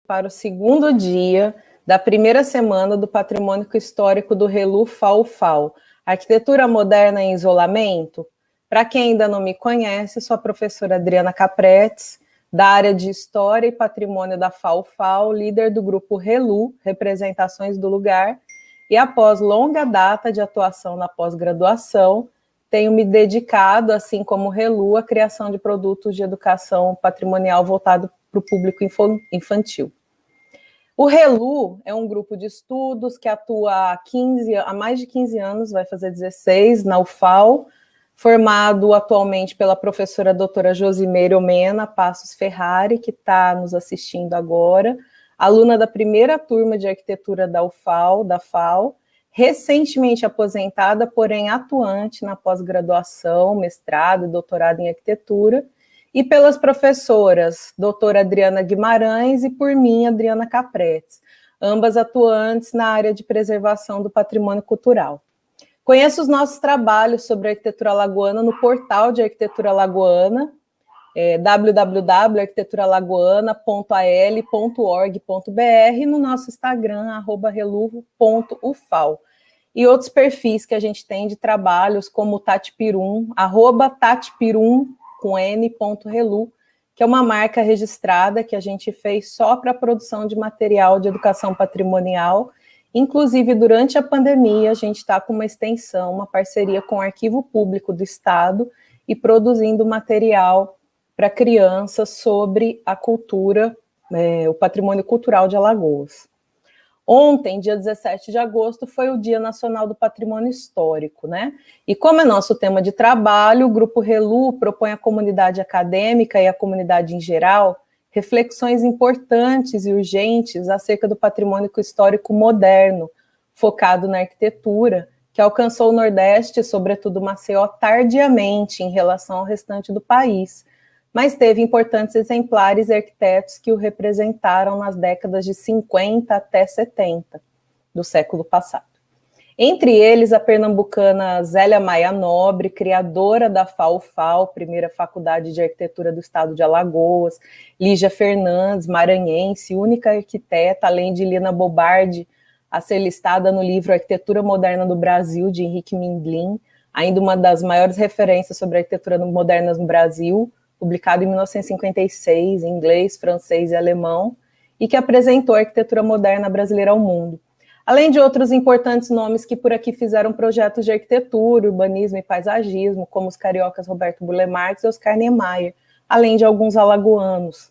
para o segundo dia da primeira semana do Patrimônio Histórico do RELU FAO-FAO, Arquitetura Moderna em Isolamento. Para quem ainda não me conhece, sou a professora Adriana Capretes, da área de História e Patrimônio da FAO-FAO, líder do grupo RELU, Representações do Lugar, e após longa data de atuação na pós-graduação, tenho me dedicado, assim como o RELU, à criação de produtos de educação patrimonial voltado para o público infantil. O RELU é um grupo de estudos que atua há mais de 15 anos, vai fazer 16, na UFAL, formado atualmente pela professora doutora Josimeire Omena Passos Ferrari, que está nos assistindo agora, aluna da primeira turma de arquitetura da UFAL, da FAO, recentemente aposentada, porém atuante na pós-graduação, mestrado e doutorado em arquitetura, e pelas professoras doutora Adriana Guimarães e por mim, Adriana Capretes, ambas atuantes na área de preservação do patrimônio cultural. Conheço os nossos trabalhos sobre arquitetura alagoana no portal de Arquitetura Alagoana, www.arquiteturalagoana.al.org.br, no nosso Instagram, @relu.ufal. E outros perfis que a gente tem de trabalhos, como o Tatipirum, @tatipirum, com n.relu, que é uma marca registrada que a gente fez só para a produção de material de educação patrimonial. Inclusive, durante a pandemia, a gente está com uma extensão, uma parceria com o Arquivo Público do Estado e produzindo material para crianças sobre a cultura, o patrimônio cultural de Alagoas. Ontem, dia 17 de agosto, foi o Dia Nacional do Patrimônio Histórico, né? E como é nosso tema de trabalho, o Grupo RELU propõe à comunidade acadêmica e à comunidade em geral reflexões importantes e urgentes acerca do patrimônio histórico moderno, focado na arquitetura, que alcançou o Nordeste, sobretudo Maceió, tardiamente em relação ao restante do país, mas teve importantes exemplares e arquitetos que o representaram nas décadas de 50 até 70 do século passado. Entre eles, a pernambucana Zélia Maia Nobre, criadora da FAO-FAO, primeira faculdade de arquitetura do estado de Alagoas, Lígia Fernandes, maranhense, única arquiteta, além de Lina Bobardi, a ser listada no livro Arquitetura Moderna do Brasil, de Henrique Mindlin, ainda uma das maiores referências sobre arquitetura moderna no Brasil, publicado em 1956, em inglês, francês e alemão, e que apresentou a arquitetura moderna brasileira ao mundo. Além de outros importantes nomes que por aqui fizeram projetos de arquitetura, urbanismo e paisagismo, como os cariocas Roberto Burle Marx e Oscar Niemeyer, além de alguns alagoanos.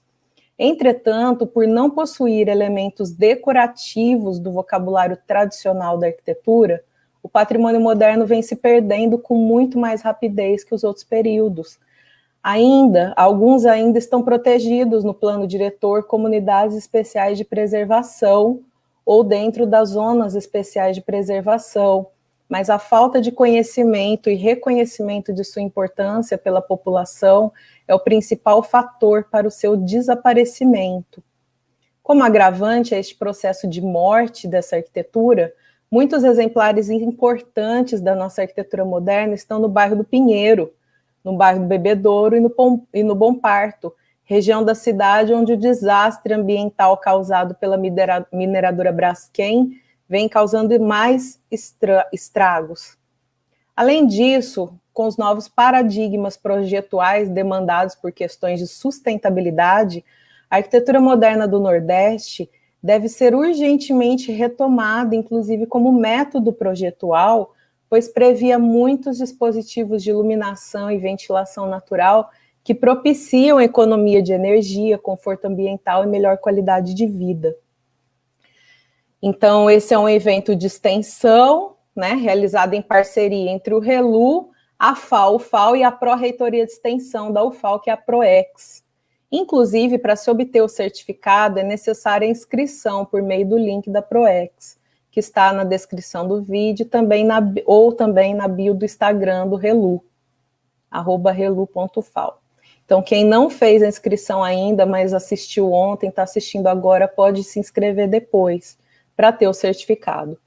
Entretanto, por não possuir elementos decorativos do vocabulário tradicional da arquitetura, o patrimônio moderno vem se perdendo com muito mais rapidez que os outros períodos. Alguns ainda estão protegidos no plano diretor, comunidades especiais de preservação ou dentro das zonas especiais de preservação, mas a falta de conhecimento e reconhecimento de sua importância pela população é o principal fator para o seu desaparecimento. Como agravante a este processo de morte dessa arquitetura, muitos exemplares importantes da nossa arquitetura moderna estão no bairro do Pinheiro, no bairro do Bebedouro e no Bom Parto, região da cidade onde o desastre ambiental causado pela mineradora Braskem vem causando mais estragos. Além disso, com os novos paradigmas projetuais demandados por questões de sustentabilidade, a arquitetura moderna do Nordeste deve ser urgentemente retomada, inclusive como método projetual, pois previa muitos dispositivos de iluminação e ventilação natural que propiciam economia de energia, conforto ambiental e melhor qualidade de vida. Então, esse é um evento de extensão, né, realizado em parceria entre o RELU, a FAO-FAO e a Pró-Reitoria de Extensão da UFAL, que é a PROEX. Inclusive, para se obter o certificado, é necessária a inscrição por meio do link da PROEX, que está na descrição do vídeo, ou também na bio do Instagram do RELU, @relu.fal. Então, quem não fez a inscrição ainda, mas assistiu ontem, está assistindo agora, pode se inscrever depois, para ter o certificado.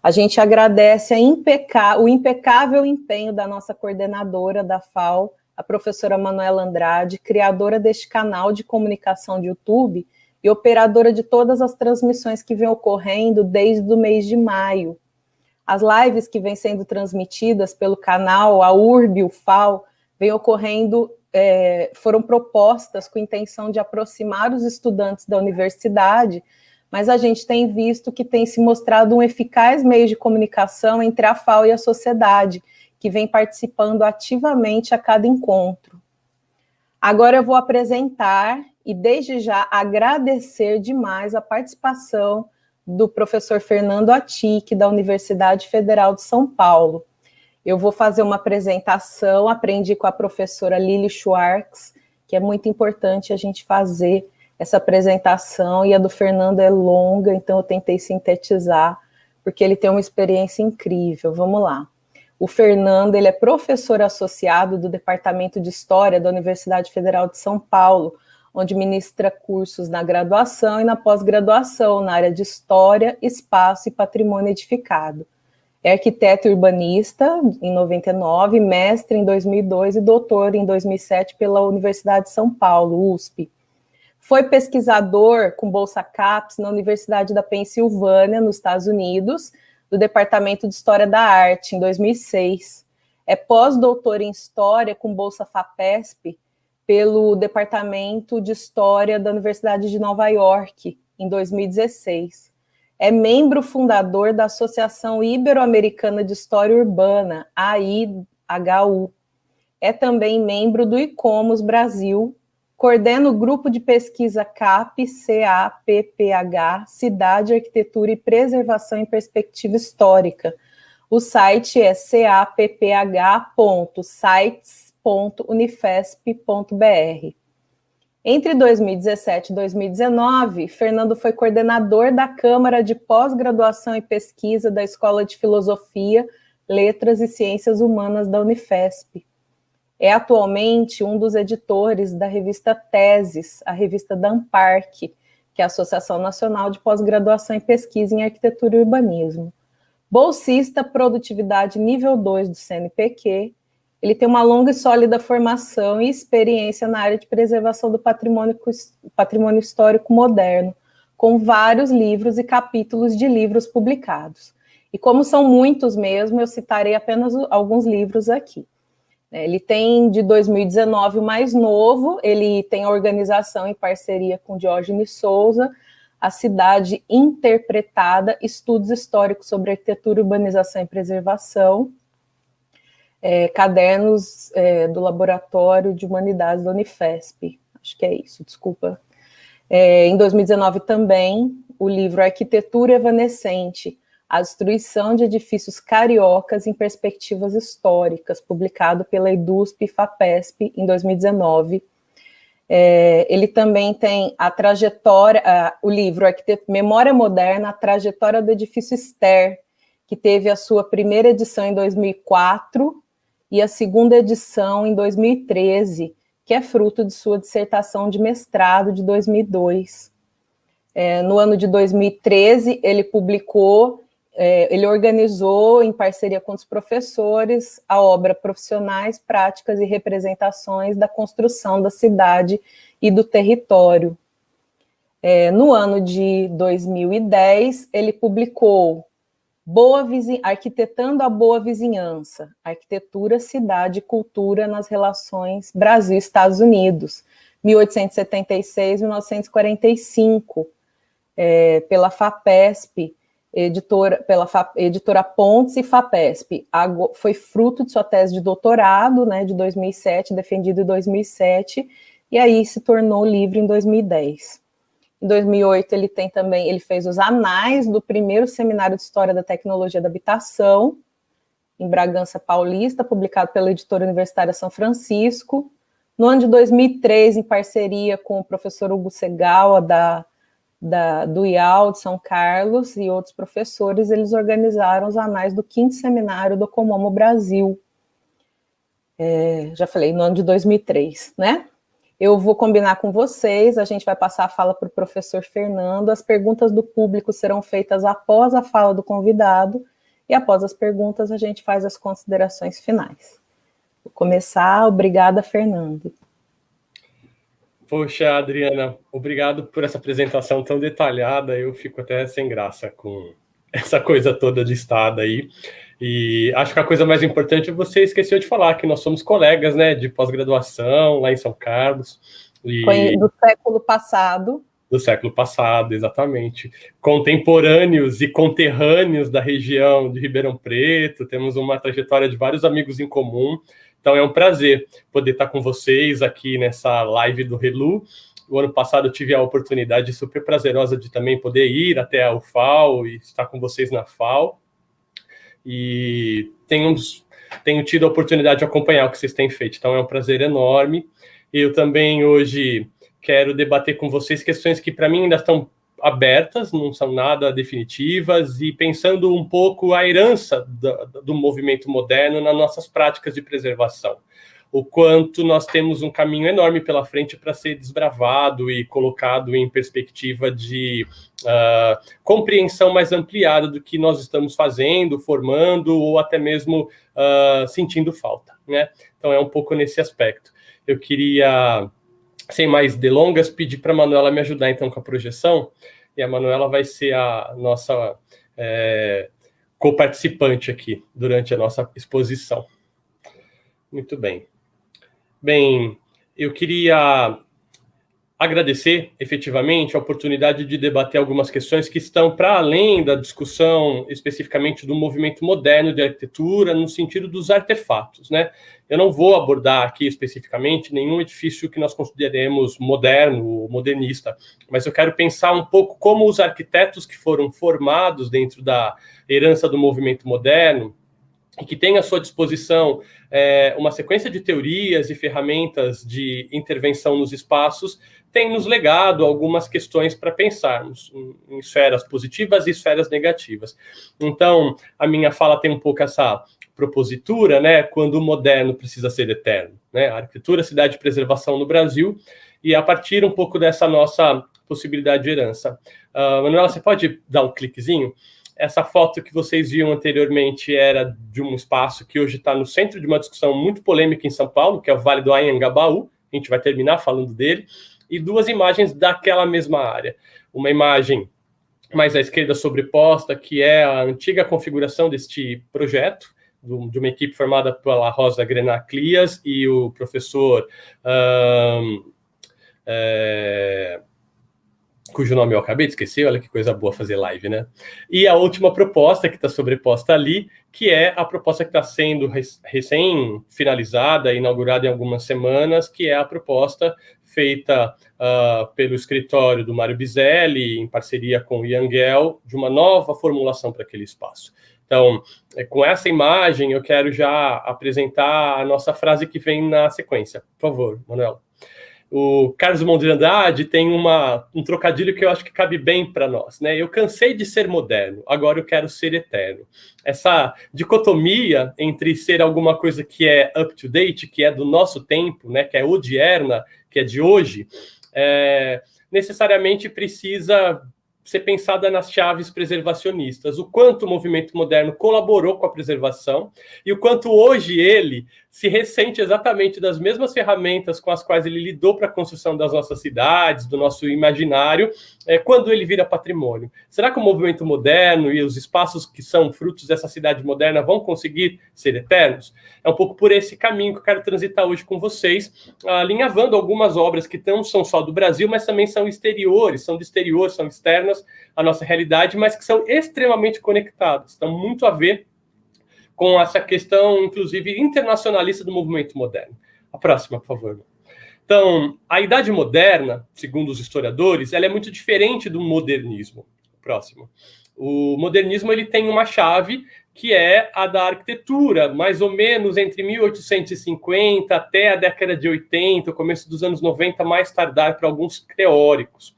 A gente agradece o impecável empenho da nossa coordenadora da FAO, a professora Manuela Andrade, criadora deste canal de comunicação de YouTube, e operadora de todas as transmissões que vêm ocorrendo desde o mês de maio. As lives que vêm sendo transmitidas pelo canal, a URB, o FAO, vêm ocorrendo, foram propostas com a intenção de aproximar os estudantes da universidade, mas a gente tem visto que tem se mostrado um eficaz meio de comunicação entre a FAO e a sociedade, que vem participando ativamente a cada encontro. Agora eu vou apresentar e, desde já, agradecer demais a participação do professor Fernando Atic, da Universidade Federal de São Paulo. Eu vou fazer uma apresentação, aprendi com a professora Lili Schwartz, que é muito importante a gente fazer essa apresentação, e a do Fernando é longa, então eu tentei sintetizar, porque ele tem uma experiência incrível. Vamos lá. O Fernando, ele é professor associado do Departamento de História da Universidade Federal de São Paulo, onde ministra cursos na graduação e na pós-graduação, na área de História, Espaço e Patrimônio Edificado. É arquiteto urbanista em 99, mestre em 2002 e doutor em 2007 pela Universidade de São Paulo, USP. Foi pesquisador com bolsa CAPES na Universidade da Pensilvânia, nos Estados Unidos, do Departamento de História da Arte, em 2006. É pós-doutor em História com bolsa FAPESP pelo Departamento de História da Universidade de Nova York, em 2016. É membro fundador da Associação Ibero-Americana de História Urbana, AIHU. É também membro do ICOMOS Brasil, coordena o grupo de pesquisa CAPPH, Cidade, Arquitetura e Preservação em Perspectiva Histórica. O site é capph.sites.unifesp.br. Entre 2017 e 2019, Fernando foi coordenador da Câmara de Pós-Graduação e Pesquisa da Escola de Filosofia, Letras e Ciências Humanas da Unifesp. É atualmente um dos editores da revista Teses, a revista da ANPARC, que é a Associação Nacional de Pós-Graduação e Pesquisa em Arquitetura e Urbanismo. Bolsista Produtividade Nível 2 do CNPq, ele tem uma longa e sólida formação e experiência na área de preservação do patrimônio histórico moderno, com vários livros e capítulos de livros publicados. E como são muitos mesmo, eu citarei apenas alguns livros aqui. Ele tem, de 2019, o mais novo, ele tem a organização em parceria com Diógenes Souza, A Cidade Interpretada, Estudos Históricos sobre Arquitetura, Urbanização e Preservação, cadernos do Laboratório de Humanidades da Unifesp, acho que é isso, desculpa. Em 2019 também, o livro Arquitetura Evanescente, A Destruição de Edifícios Cariocas em Perspectivas Históricas, publicado pela EDUSP e FAPESP em 2019. Ele também tem a trajetória, o livro Memória Moderna, a Trajetória do Edifício Ster, que teve a sua primeira edição em 2004 e a segunda edição em 2013, que é fruto de sua dissertação de mestrado de 2002. No ano de 2013, ele publicou, ele organizou, em parceria com os professores, a obra Profissionais, Práticas e Representações da Construção da Cidade e do Território. No ano de 2010, ele publicou Arquitetando a Boa Vizinhança, Arquitetura, Cidade e Cultura nas Relações Brasil-Estados Unidos, 1876-1945, pela FAPESP, editora Pontes e FAPESP. Foi fruto de sua tese de doutorado, né, de 2007, defendido em 2007, e aí se tornou livre em 2010. Em 2008, ele fez os anais do primeiro Seminário de História da Tecnologia da Habitação, em Bragança Paulista, publicado pela Editora Universitária São Francisco. No ano de 2003, em parceria com o professor Hugo Segal, do IAL de São Carlos, e outros professores, eles organizaram os anais do 5º Seminário do Comomo Brasil. Já falei, no ano de 2003, né? Eu vou combinar com vocês, a gente vai passar a fala para o professor Fernando, as perguntas do público serão feitas após a fala do convidado, e após as perguntas a gente faz as considerações finais. Vou começar, obrigada, Fernando. Poxa, Adriana, obrigado por essa apresentação tão detalhada. Eu fico até sem graça com essa coisa toda listada aí. E acho que a coisa mais importante você esqueceu de falar que nós somos colegas, né, de pós-graduação lá em São Carlos. Do século passado. Do século passado, exatamente. Contemporâneos e conterrâneos da região de Ribeirão Preto, temos uma trajetória de vários amigos em comum. Então é um prazer poder estar com vocês aqui nessa live do Relu. O ano passado eu tive a oportunidade super prazerosa de também poder ir até a UFAL e estar com vocês na FAO. E tenho tido a oportunidade de acompanhar o que vocês têm feito. Então é um prazer enorme. Eu também hoje quero debater com vocês questões que para mim ainda estão abertas, não são nada definitivas, e pensando um pouco a herança do movimento moderno nas nossas práticas de preservação. O quanto nós temos um caminho enorme pela frente para ser desbravado e colocado em perspectiva de compreensão mais ampliada do que nós estamos fazendo, formando ou até mesmo sentindo falta, né? Então é um pouco nesse aspecto. Eu queria, sem mais delongas, pedir para a Manuela me ajudar então com a projeção, e a Manuela vai ser a nossa co-participante aqui durante a nossa exposição. Muito bem. Bem, eu queria agradecer efetivamente a oportunidade de debater algumas questões que estão para além da discussão especificamente do movimento moderno de arquitetura no sentido dos artefatos, né? Eu não vou abordar aqui especificamente nenhum edifício que nós consideremos moderno ou modernista, mas eu quero pensar um pouco como os arquitetos que foram formados dentro da herança do movimento moderno e que tem à sua disposição uma sequência de teorias e ferramentas de intervenção nos espaços, tem nos legado algumas questões para pensarmos em esferas positivas e esferas negativas. Então, a minha fala tem um pouco essa propositura, né, quando o moderno precisa ser eterno, né, a arquitetura, cidade de preservação no Brasil, e a partir um pouco dessa nossa possibilidade de herança. Manuela, você pode dar um cliquezinho? Essa foto que vocês viam anteriormente era de um espaço que hoje está no centro de uma discussão muito polêmica em São Paulo, que é o Vale do Anhangabaú. A gente vai terminar falando dele. E duas imagens daquela mesma área. Uma imagem mais à esquerda sobreposta, que é a antiga configuração deste projeto, de uma equipe formada pela Rosa Grenaclias e o professor... cujo nome eu acabei de esquecer, olha que coisa boa fazer live, né? E a última proposta que está sobreposta ali, que é a proposta que está sendo recém-finalizada, inaugurada em algumas semanas, que é a proposta feita pelo escritório do Mário Biselli, em parceria com o Ian Gell, de uma nova formulação para aquele espaço. Então, com essa imagem, eu quero já apresentar a nossa frase que vem na sequência. Por favor, Manuel. O Carlos Drummond de Andrade tem um trocadilho que eu acho que cabe bem para nós, né? Eu cansei de ser moderno, agora eu quero ser eterno. Essa dicotomia entre ser alguma coisa que é up to date, que é do nosso tempo, né? Que é odierna, que é de hoje, necessariamente precisa ser pensada nas chaves preservacionistas. O quanto o movimento moderno colaborou com a preservação e o quanto hoje ele se ressente exatamente das mesmas ferramentas com as quais ele lidou para a construção das nossas cidades, do nosso imaginário, quando ele vira patrimônio. Será que o movimento moderno e os espaços que são frutos dessa cidade moderna vão conseguir ser eternos? É um pouco por esse caminho que eu quero transitar hoje com vocês, alinhavando algumas obras que não são só do Brasil, mas também são exteriores, são de exterior, são externas à nossa realidade, mas que são extremamente conectadas, estão muito a ver com essa questão, inclusive, internacionalista do movimento moderno. A próxima, por favor. Então, a Idade Moderna, segundo os historiadores, ela é muito diferente do modernismo. Próximo. O modernismo ele tem uma chave que é a da arquitetura, mais ou menos entre 1850 até a década de 80, o começo dos anos 90, mais tardar para alguns teóricos.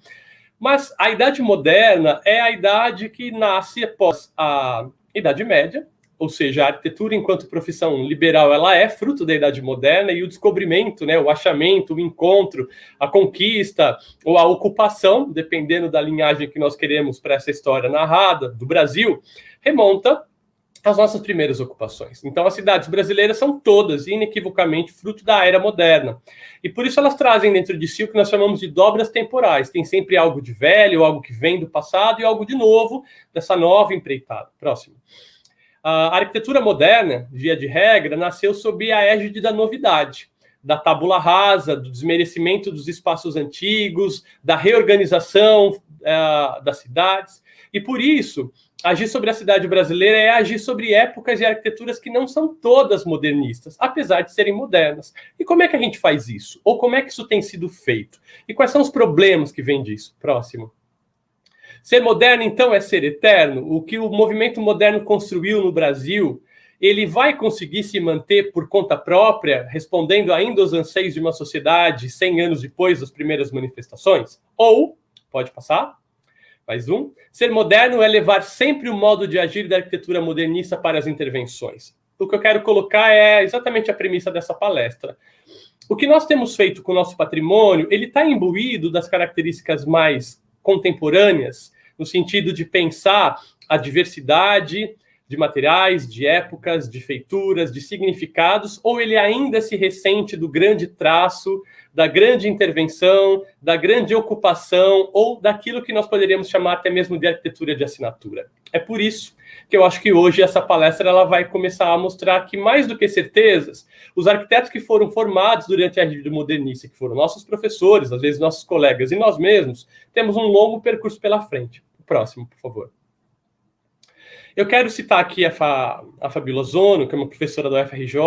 Mas a Idade Moderna é a idade que nasce após a Idade Média, ou seja, a arquitetura enquanto profissão liberal, ela é fruto da Idade Moderna e o descobrimento, né, o achamento, o encontro, a conquista ou a ocupação, dependendo da linhagem que nós queremos para essa história narrada do Brasil, remonta as nossas primeiras ocupações. Então, as cidades brasileiras são todas, inequivocamente, fruto da era moderna. E por isso elas trazem dentro de si o que nós chamamos de dobras temporais. Tem sempre algo de velho, algo que vem do passado e algo de novo, dessa nova empreitada. Próximo. A arquitetura moderna, via de regra, nasceu sob a égide da novidade, da tábula rasa, do desmerecimento dos espaços antigos, da reorganização das cidades. E por isso, agir sobre a cidade brasileira é agir sobre épocas e arquiteturas que não são todas modernistas, apesar de serem modernas. E como é que a gente faz isso? Ou como é que isso tem sido feito? E quais são os problemas que vêm disso? Próximo. Ser moderno, então, é ser eterno? O que o movimento moderno construiu no Brasil, ele vai conseguir se manter por conta própria, respondendo ainda aos anseios de uma sociedade 100 anos depois das primeiras manifestações? Ou, pode passar? Mais um. Ser moderno é levar sempre o modo de agir da arquitetura modernista para as intervenções. O que eu quero colocar é exatamente a premissa dessa palestra. O que nós temos feito com o nosso patrimônio, ele está imbuído das características mais contemporâneas, no sentido de pensar a diversidade de materiais, de épocas, de feituras, de significados, ou ele ainda se ressente do grande traço, da grande intervenção, da grande ocupação, ou daquilo que nós poderíamos chamar até mesmo de arquitetura de assinatura. É por isso que eu acho que hoje essa palestra ela vai começar a mostrar que, mais do que certezas, os arquitetos que foram formados durante a égide modernista, que foram nossos professores, às vezes nossos colegas e nós mesmos, temos um longo percurso pela frente. O próximo, por favor. Eu quero citar aqui a Fabíola Zono, que é uma professora da UFRJ,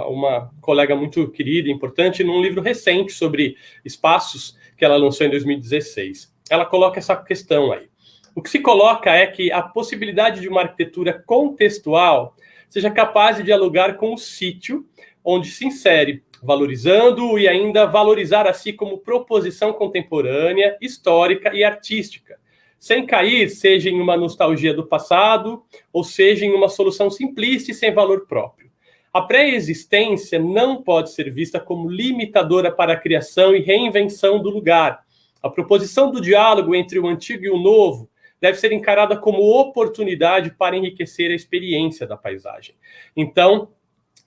uma colega muito querida e importante, num livro recente sobre espaços que ela lançou em 2016. Ela coloca essa questão aí. O que se coloca é que a possibilidade de uma arquitetura contextual seja capaz de dialogar com o sítio onde se insere, valorizando e ainda valorizar a si como proposição contemporânea, histórica e artística, sem cair, seja em uma nostalgia do passado, ou seja em uma solução simplista e sem valor próprio. A pré-existência não pode ser vista como limitadora para a criação e reinvenção do lugar. A proposição do diálogo entre o antigo e o novo deve ser encarada como oportunidade para enriquecer a experiência da paisagem. Então,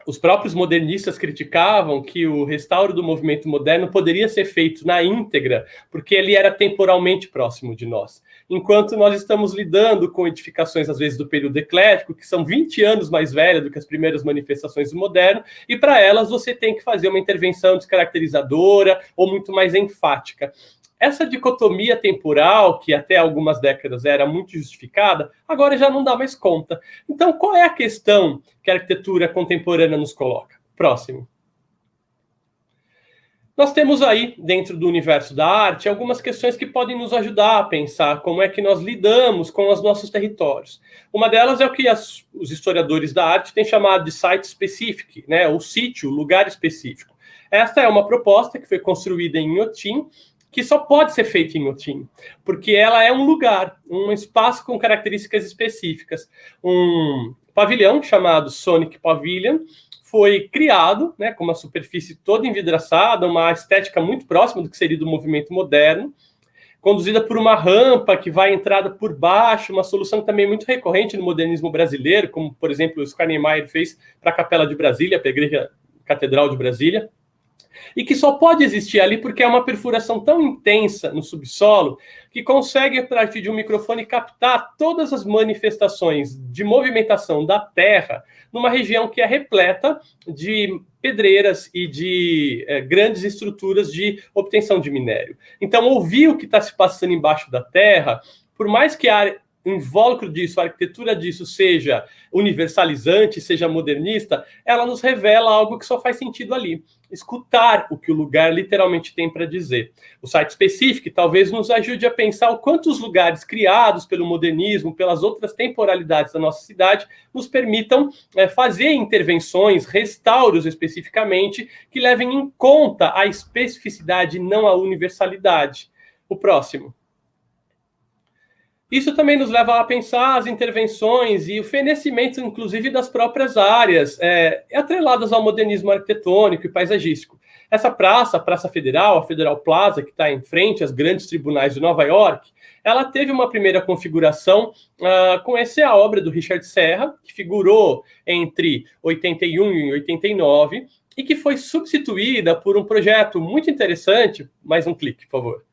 os próprios modernistas criticavam que o restauro do movimento moderno poderia ser feito na íntegra, porque ele era temporalmente próximo de nós. Enquanto nós estamos lidando com edificações, às vezes, do período eclético, que são 20 anos mais velhas do que as primeiras manifestações do moderno, e para elas você tem que fazer uma intervenção descaracterizadora ou muito mais enfática. Essa dicotomia temporal, que até algumas décadas era muito justificada, agora já não dá mais conta. Então, qual é a questão que a arquitetura contemporânea nos coloca? Próximo. Nós temos aí, dentro do universo da arte, algumas questões que podem nos ajudar a pensar como é que nós lidamos com os nossos territórios. Uma delas é o que os historiadores da arte têm chamado de site specific, né? O sítio, lugar específico. Esta é uma proposta que foi construída em Inhotim, que só pode ser feita em Inhotim, porque ela é um lugar, um espaço com características específicas. Um pavilhão chamado Sonic Pavilion foi criado, né, com uma superfície toda envidraçada, uma estética muito próxima do que seria do movimento moderno, conduzida por uma rampa que vai entrada por baixo, uma solução também muito recorrente no modernismo brasileiro, como, por exemplo, o Skarnemeyer fez para a Capela de Brasília, para a Igreja Catedral de Brasília, e que só pode existir ali porque é uma perfuração tão intensa no subsolo que consegue, a partir de um microfone, captar todas as manifestações de movimentação da Terra numa região que é repleta de pedreiras e de grandes estruturas de obtenção de minério. Então, ouvir o que está se passando embaixo da Terra, por mais que a invólucro disso, a arquitetura disso seja universalizante, seja modernista, ela nos revela algo que só faz sentido ali. Escutar o que o lugar literalmente tem para dizer. O site específico talvez nos ajude a pensar o quanto os lugares criados pelo modernismo, pelas outras temporalidades da nossa cidade, nos permitam fazer intervenções, restauros especificamente, que levem em conta a especificidade e não a universalidade. O próximo. Isso também nos leva a pensar as intervenções e o fenecimento, inclusive, das próprias áreas atreladas ao modernismo arquitetônico e paisagístico. Essa praça, a Praça Federal, a Federal Plaza, que está em frente às grandes tribunais de Nova York, ela teve uma primeira configuração com essa obra do Richard Serra, que figurou entre 81 e 89, e que foi substituída por um projeto muito interessante, mais um clique, por favor,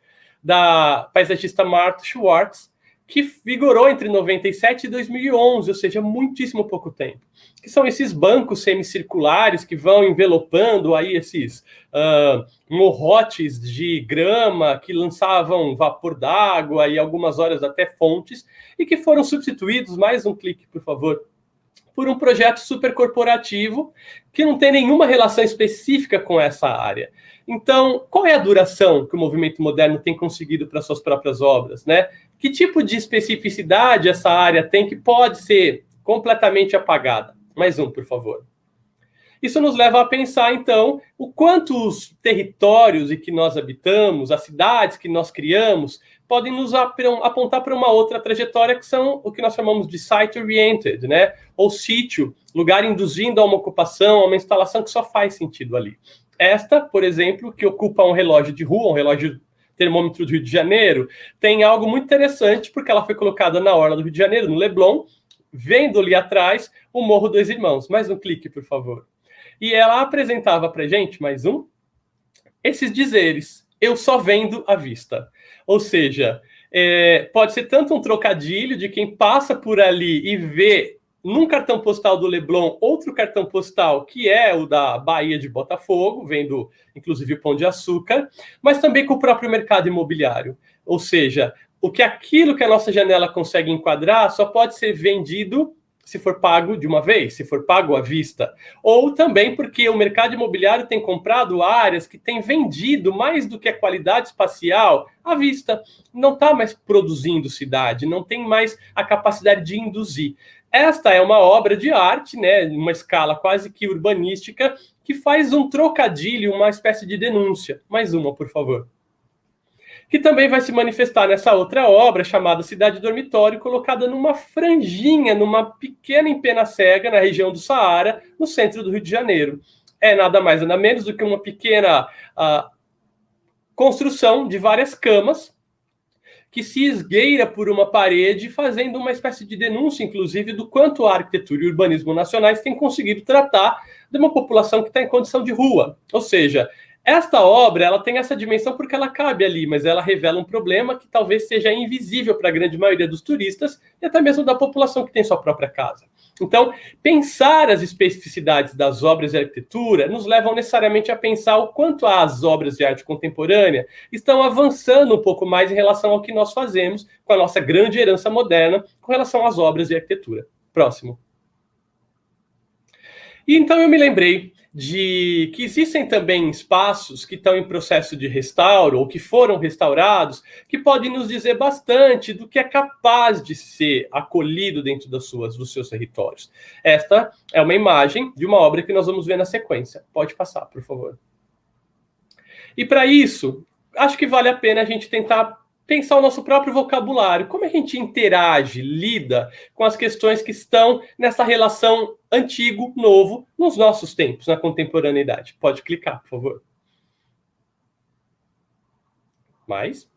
da paisagista Martha Schwartz, que vigorou entre 97 e 2011, ou seja, muitíssimo pouco tempo. Que são esses bancos semicirculares que vão envelopando aí esses morrotes de grama que lançavam vapor d'água e algumas horas até fontes, e que foram substituídos, mais um clique, por favor, por um projeto super corporativo que não tem nenhuma relação específica com essa área. Então, qual é a duração que o movimento moderno tem conseguido para suas próprias obras, né? Que tipo de especificidade essa área tem que pode ser completamente apagada? Mais um, por favor. Isso nos leva a pensar, então, o quanto os territórios em que nós habitamos, as cidades que nós criamos, podem nos apontar para uma outra trajetória, que são o que nós chamamos de site-oriented, né? Ou sítio, lugar induzindo a uma ocupação, a uma instalação que só faz sentido ali. Esta, por exemplo, que ocupa um relógio de rua, um relógio termômetro do Rio de Janeiro, tem algo muito interessante, porque ela foi colocada na orla do Rio de Janeiro, no Leblon, vendo ali atrás o Morro dos Irmãos. Mais um clique, por favor. E ela apresentava para a gente, mais um, esses dizeres: eu só vendo à vista. Ou seja, pode ser tanto um trocadilho de quem passa por ali e vê num cartão postal do Leblon outro cartão postal que é o da Baía de Botafogo, vendo inclusive o Pão de Açúcar, mas também com o próprio mercado imobiliário. Ou seja, aquilo que a nossa janela consegue enquadrar só pode ser vendido se for pago de uma vez, se for pago à vista. Ou também porque o mercado imobiliário tem comprado áreas que têm vendido mais do que a qualidade espacial à vista. Não está mais produzindo cidade, não tem mais a capacidade de induzir. Esta é uma obra de arte, né, uma escala quase que urbanística, que faz um trocadilho, uma espécie de denúncia. Mais uma, por favor. Que também vai se manifestar nessa outra obra, chamada Cidade Dormitório, colocada numa franjinha, numa pequena empena-cega, na região do Saara, no centro do Rio de Janeiro. É nada mais, nada menos do que uma pequena construção de várias camas, que se esgueira por uma parede, fazendo uma espécie de denúncia, inclusive, do quanto a arquitetura e o urbanismo nacionais têm conseguido tratar de uma população que está em condição de rua. Ou seja, esta obra ela tem essa dimensão porque ela cabe ali, mas ela revela um problema que talvez seja invisível para a grande maioria dos turistas e até mesmo da população que tem sua própria casa. Então, pensar as especificidades das obras de arquitetura nos levam necessariamente a pensar o quanto as obras de arte contemporânea estão avançando um pouco mais em relação ao que nós fazemos com a nossa grande herança moderna com relação às obras de arquitetura. Próximo. E então eu me lembrei de que existem também espaços que estão em processo de restauro ou que foram restaurados, que podem nos dizer bastante do que é capaz de ser acolhido dentro dos seus territórios. Esta é uma imagem de uma obra que nós vamos ver na sequência. Pode passar, por favor. E para isso, acho que vale a pena a gente tentar pensar o nosso próprio vocabulário, como a gente interage, lida com as questões que estão nessa relação antigo-novo nos nossos tempos, na contemporaneidade. Pode clicar, por favor. Mais.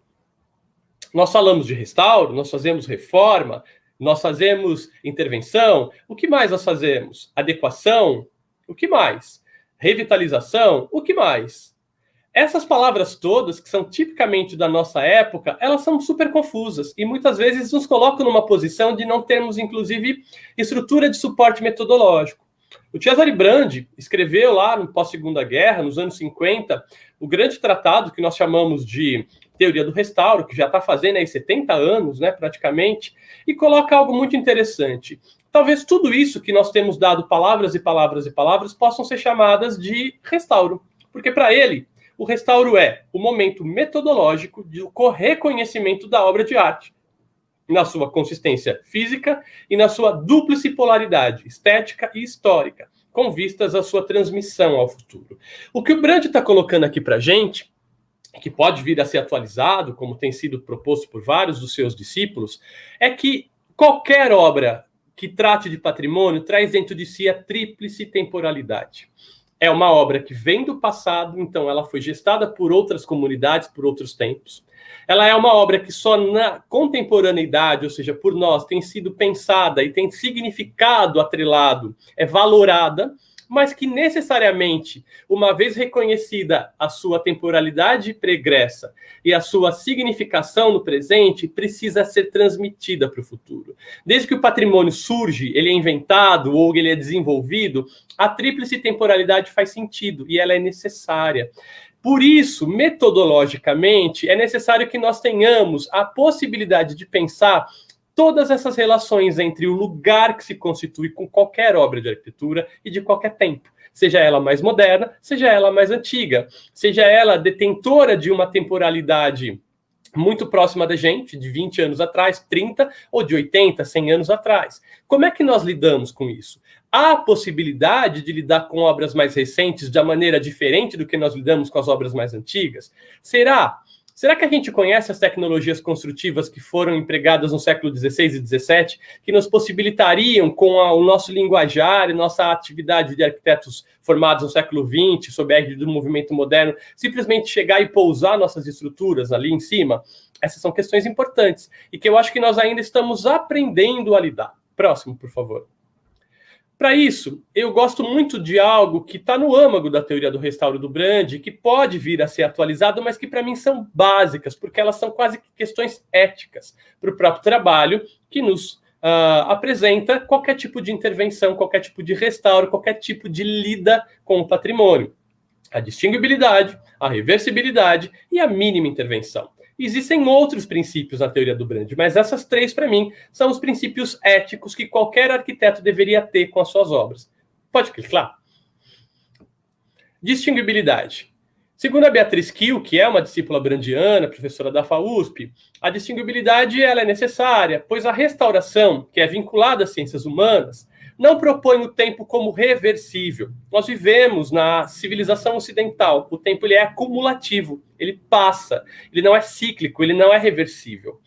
Nós falamos de restauro, nós fazemos reforma, nós fazemos intervenção. O que mais nós fazemos? Adequação. O que mais? Revitalização. O que mais? Essas palavras todas, que são tipicamente da nossa época, elas são super confusas e muitas vezes nos colocam numa posição de não termos, inclusive, estrutura de suporte metodológico. O Cesare Brandi escreveu lá no pós-Segunda Guerra, nos anos 50, o grande tratado que nós chamamos de Teoria do Restauro, que já está fazendo aí 70 anos, né, praticamente, e coloca algo muito interessante. Talvez tudo isso que nós temos dado palavras e palavras e palavras possam ser chamadas de restauro, porque para ele, o restauro é o momento metodológico do reconhecimento da obra de arte, na sua consistência física e na sua dúplice polaridade, estética e histórica, com vistas à sua transmissão ao futuro. O que o Brandi está colocando aqui para a gente que pode vir a ser atualizado, como tem sido proposto por vários dos seus discípulos, é que qualquer obra que trate de patrimônio traz dentro de si a tríplice temporalidade. É uma obra que vem do passado, então ela foi gestada por outras comunidades, por outros tempos. Ela é uma obra que só na contemporaneidade, ou seja, por nós, tem sido pensada e tem significado atrelado, é valorada, mas que necessariamente, uma vez reconhecida a sua temporalidade pregressa e a sua significação no presente, precisa ser transmitida para o futuro. Desde que o patrimônio surge, ele é inventado ou ele é desenvolvido, a tríplice temporalidade faz sentido e ela é necessária. Por isso, metodologicamente, é necessário que nós tenhamos a possibilidade de pensar todas essas relações entre o lugar que se constitui com qualquer obra de arquitetura e de qualquer tempo, seja ela mais moderna, seja ela mais antiga, seja ela detentora de uma temporalidade muito próxima da gente, de 20 anos atrás, 30, ou de 80, 100 anos atrás. Como é que nós lidamos com isso? Há a possibilidade de lidar com obras mais recentes de uma maneira diferente do que nós lidamos com as obras mais antigas? Será que a gente conhece as tecnologias construtivas que foram empregadas no século XVI e XVII, que nos possibilitariam, com o nosso linguajar e nossa atividade de arquitetos formados no século XX, sob a égide do movimento moderno, simplesmente chegar e pousar nossas estruturas ali em cima? Essas são questões importantes e que eu acho que nós ainda estamos aprendendo a lidar. Próximo, por favor. Para isso, eu gosto muito de algo que está no âmago da teoria do restauro do Brandi, que pode vir a ser atualizado, mas que para mim são básicas, porque elas são quase que questões éticas para o próprio trabalho, que nos apresenta qualquer tipo de intervenção, qualquer tipo de restauro, qualquer tipo de lida com o patrimônio. A distinguibilidade, a reversibilidade e a mínima intervenção. Existem outros princípios na teoria do Brandi, mas essas três, para mim, são os princípios éticos que qualquer arquiteto deveria ter com as suas obras. Pode clicar. Distinguibilidade. Segundo a Beatriz Kiel, que é uma discípula brandiana, professora da FAUSP, a distinguibilidade ela é necessária, pois a restauração, que é vinculada às ciências humanas, não propõe o tempo como reversível. Nós vivemos na civilização ocidental. O tempo ele é acumulativo, ele passa, ele não é cíclico, ele não é reversível.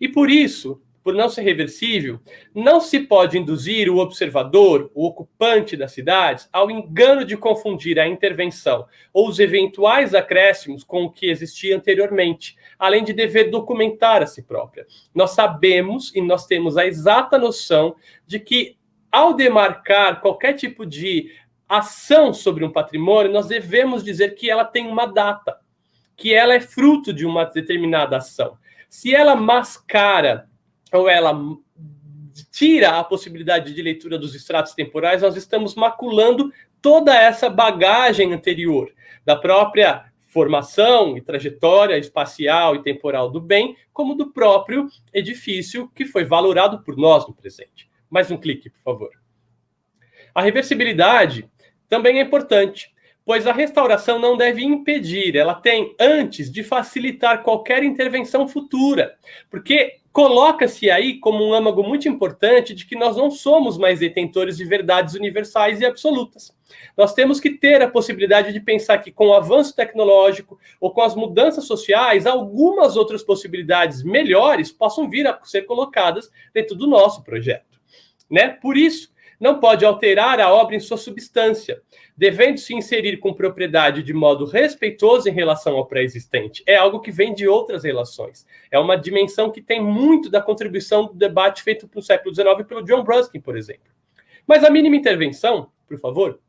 E por isso, por não ser reversível, não se pode induzir o observador, o ocupante das cidades, ao engano de confundir a intervenção ou os eventuais acréscimos com o que existia anteriormente, além de dever documentar a si própria. Nós sabemos e nós temos a exata noção de que, ao demarcar qualquer tipo de ação sobre um patrimônio, nós devemos dizer que ela tem uma data, que ela é fruto de uma determinada ação. Se ela mascara ou ela tira a possibilidade de leitura dos extratos temporais, nós estamos maculando toda essa bagagem anterior da própria formação e trajetória espacial e temporal do bem, como do próprio edifício que foi valorado por nós no presente. Mais um clique, por favor. A reversibilidade também é importante, pois a restauração não deve impedir, ela tem antes de facilitar qualquer intervenção futura, porque coloca-se aí como um âmago muito importante de que nós não somos mais detentores de verdades universais e absolutas. Nós temos que ter a possibilidade de pensar que com o avanço tecnológico ou com as mudanças sociais, algumas outras possibilidades melhores possam vir a ser colocadas dentro do nosso projeto. Né? Por isso, não pode alterar a obra em sua substância, devendo se inserir com propriedade de modo respeitoso em relação ao pré-existente. É algo que vem de outras relações. É uma dimensão que tem muito da contribuição do debate feito no século XIX pelo John Ruskin, por exemplo. Mas a mínima intervenção, por favor,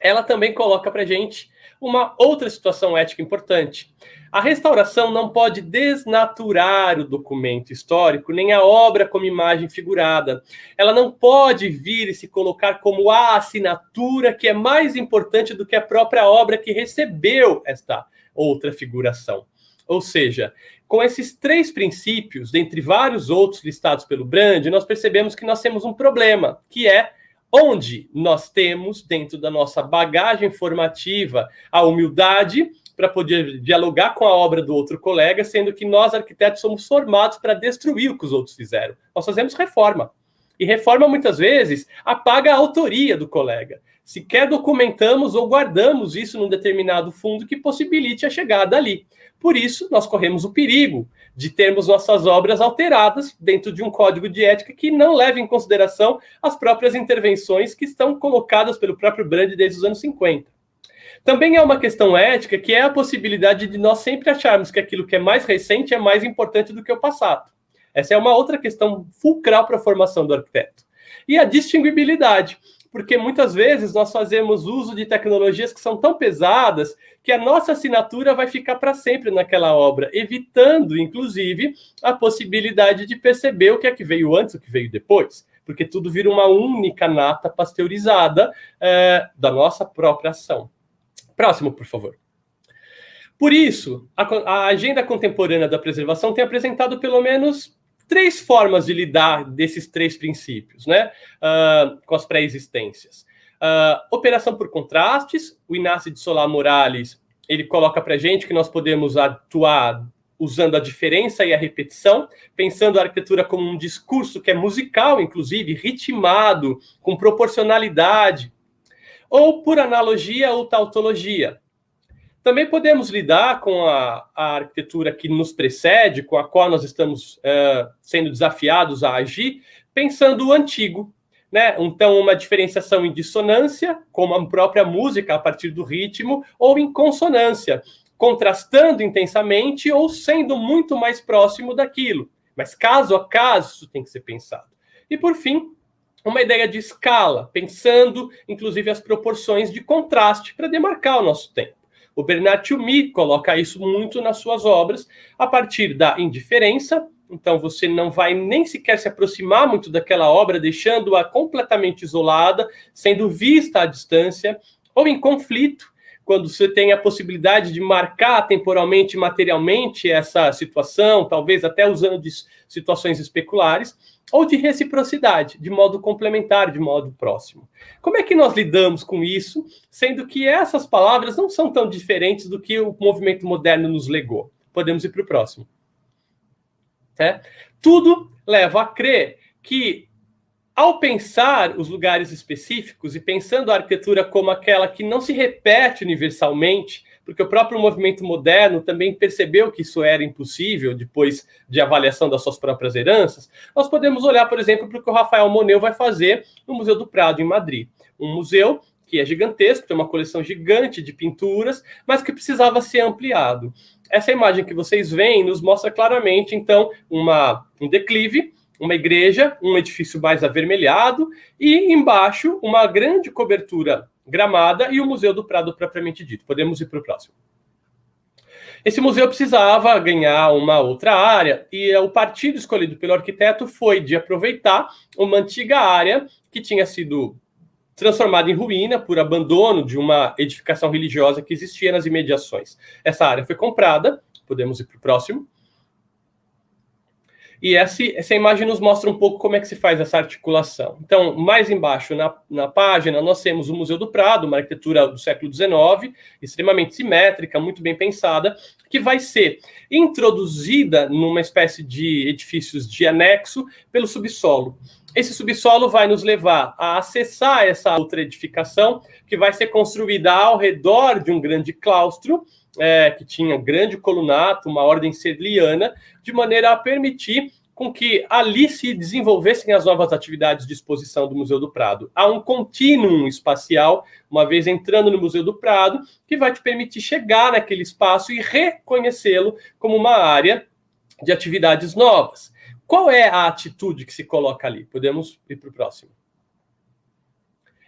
ela também coloca para a gente uma outra situação ética importante. A restauração não pode desnaturar o documento histórico, nem a obra como imagem figurada. Ela não pode vir e se colocar como a assinatura que é mais importante do que a própria obra que recebeu esta outra figuração. Ou seja, com esses três princípios, dentre vários outros listados pelo Brandi, nós percebemos que nós temos um problema, que é onde nós temos, dentro da nossa bagagem formativa, a humildade para poder dialogar com a obra do outro colega, sendo que nós, arquitetos, somos formados para destruir o que os outros fizeram. Nós fazemos reforma. E reforma, muitas vezes, apaga a autoria do colega. Sequer documentamos ou guardamos isso num determinado fundo que possibilite a chegada ali. Por isso, nós corremos o perigo de termos nossas obras alteradas dentro de um código de ética que não leva em consideração as próprias intervenções que estão colocadas pelo próprio Brand desde os anos 50. Também é uma questão ética, que é a possibilidade de nós sempre acharmos que aquilo que é mais recente é mais importante do que o passado. Essa é uma outra questão fulcral para a formação do arquiteto. E a distinguibilidade, porque muitas vezes nós fazemos uso de tecnologias que são tão pesadas que a nossa assinatura vai ficar para sempre naquela obra, evitando, inclusive, a possibilidade de perceber o que é que veio antes, o que veio depois, porque tudo vira uma única nata pasteurizada da nossa própria ação. Próximo, por favor. Por isso, a agenda contemporânea da preservação tem apresentado pelo menos 3 formas de lidar desses 3 princípios, né? Com as pré-existências. Operação por contrastes, o Inácio de Solá Morales, ele coloca para a gente que nós podemos atuar usando a diferença e a repetição, pensando a arquitetura como um discurso que é musical, inclusive, ritmado, com proporcionalidade, ou por analogia ou tautologia. Também podemos lidar com a arquitetura que nos precede, com a qual nós estamos sendo desafiados a agir, pensando o antigo, né? Então, uma diferenciação em dissonância, como a própria música a partir do ritmo, ou em consonância, contrastando intensamente ou sendo muito mais próximo daquilo. Mas, caso a caso, isso tem que ser pensado. E, por fim, uma ideia de escala, pensando, inclusive, as proporções de contraste para demarcar o nosso tempo. O Bernard Tschumi coloca isso muito nas suas obras, a partir da indiferença. Então, você não vai nem sequer se aproximar muito daquela obra, deixando-a completamente isolada, sendo vista à distância, ou em conflito, quando você tem a possibilidade de marcar temporalmente e materialmente essa situação, talvez até usando de situações especulares, ou de reciprocidade, de modo complementar, de modo próximo. Como é que nós lidamos com isso, sendo que essas palavras não são tão diferentes do que o movimento moderno nos legou? Podemos ir para o próximo. Tudo leva a crer que, ao pensar os lugares específicos e pensando a arquitetura como aquela que não se repete universalmente, porque o próprio movimento moderno também percebeu que isso era impossível depois de avaliação das suas próprias heranças, nós podemos olhar, por exemplo, para o que o Rafael Moneu vai fazer no Museu do Prado, em Madrid. Um museu que é gigantesco, tem uma coleção gigante de pinturas, mas que precisava ser ampliado. Essa imagem que vocês veem nos mostra claramente, então, um declive, uma igreja, um edifício mais avermelhado e, embaixo, uma grande cobertura gramada e o Museu do Prado propriamente dito. Podemos ir para o próximo. Esse museu precisava ganhar uma outra área e o partido escolhido pelo arquiteto foi de aproveitar uma antiga área que tinha sido transformada em ruína por abandono de uma edificação religiosa que existia nas imediações. Essa área foi comprada, podemos ir para o próximo. E essa imagem nos mostra um pouco como é que se faz essa articulação. Então, mais embaixo na página, nós temos o Museu do Prado, uma arquitetura do século XIX, extremamente simétrica, muito bem pensada, que vai ser introduzida numa espécie de edifícios de anexo pelo subsolo. Esse subsolo vai nos levar a acessar essa outra edificação, que vai ser construída ao redor de um grande claustro, que tinha um grande colunato, uma ordem serliana, de maneira a permitir com que ali se desenvolvessem as novas atividades de exposição do Museu do Prado. Há um contínuo espacial, uma vez entrando no Museu do Prado, que vai te permitir chegar naquele espaço e reconhecê-lo como uma área de atividades novas. Qual é a atitude que se coloca ali? Podemos ir para o próximo.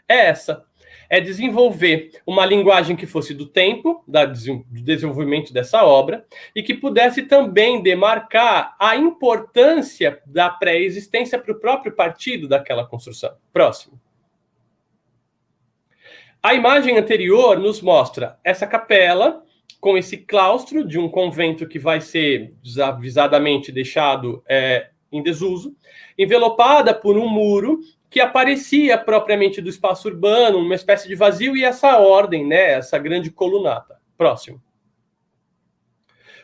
É essa. É desenvolver uma linguagem que fosse do tempo, do desenvolvimento dessa obra, e que pudesse também demarcar a importância da pré-existência para o próprio partido daquela construção. Próximo. A imagem anterior nos mostra essa capela, com esse claustro de um convento que vai ser desavisadamente deixado em desuso, envelopada por um muro que aparecia propriamente do espaço urbano, uma espécie de vazio, e essa ordem, né, essa grande colunata. Próximo.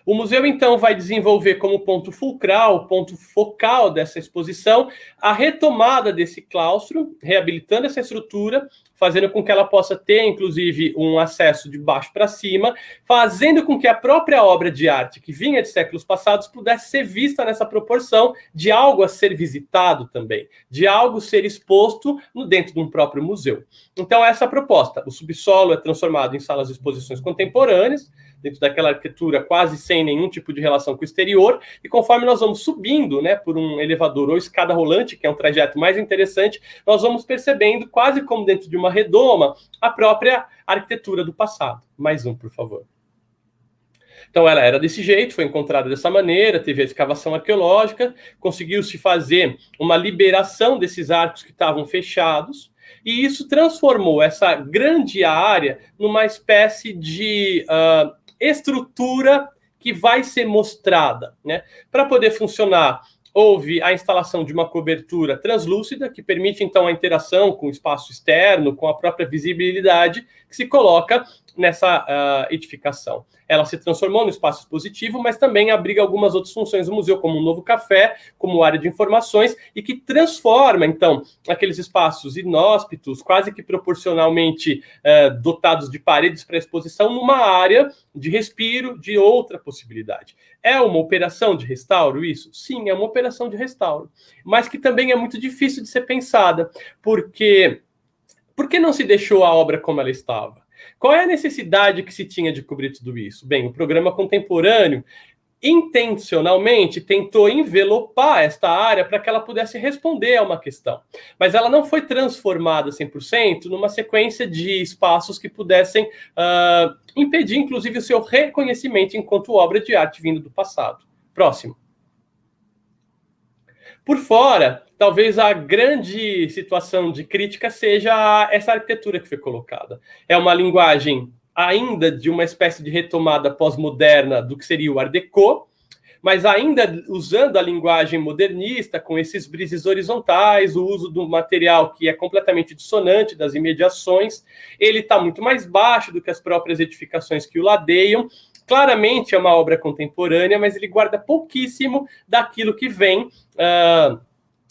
O museu, então, vai desenvolver como ponto fulcral, ponto focal dessa exposição, a retomada desse claustro, reabilitando essa estrutura, fazendo com que ela possa ter, inclusive, um acesso de baixo para cima, fazendo com que a própria obra de arte, que vinha de séculos passados, pudesse ser vista nessa proporção de algo a ser visitado também, de algo ser exposto dentro de um próprio museu. Então, essa é a proposta. O subsolo é transformado em salas de exposições contemporâneas, dentro daquela arquitetura quase sem nenhum tipo de relação com o exterior, e conforme nós vamos subindo, né, por um elevador ou escada rolante, que é um trajeto mais interessante, nós vamos percebendo, quase como dentro de uma redoma, a própria arquitetura do passado. Mais um, por favor. Então, ela era desse jeito, foi encontrada dessa maneira, teve a escavação arqueológica, conseguiu-se fazer uma liberação desses arcos que estavam fechados, e isso transformou essa grande área numa espécie de estrutura que vai ser mostrada, né? Para poder funcionar, houve a instalação de uma cobertura translúcida, que permite, então, a interação com o espaço externo, com a própria visibilidade que se coloca nessa edificação. Ela se transformou no espaço expositivo, mas também abriga algumas outras funções do museu, como um novo café, como área de informações, e que transforma, então, aqueles espaços inóspitos, quase que proporcionalmente dotados de paredes para exposição, numa área de respiro, de outra possibilidade. É uma operação de restauro isso? Sim, é uma operação de restauro, mas que também é muito difícil de ser pensada, porque por que não se deixou a obra como ela estava? Qual é a necessidade que se tinha de cobrir tudo isso? Bem, o programa contemporâneo intencionalmente tentou envelopar esta área para que ela pudesse responder a uma questão. Mas ela não foi transformada 100% numa sequência de espaços que pudessem impedir, inclusive, o seu reconhecimento enquanto obra de arte vindo do passado. Próximo. Por fora, talvez a grande situação de crítica seja essa arquitetura que foi colocada. É uma linguagem ainda de uma espécie de retomada pós-moderna do que seria o Art Deco, mas ainda usando a linguagem modernista, com esses brises horizontais, o uso do material que é completamente dissonante das imediações. Ele está muito mais baixo do que as próprias edificações que o ladeiam. Claramente é uma obra contemporânea, mas ele guarda pouquíssimo daquilo que vem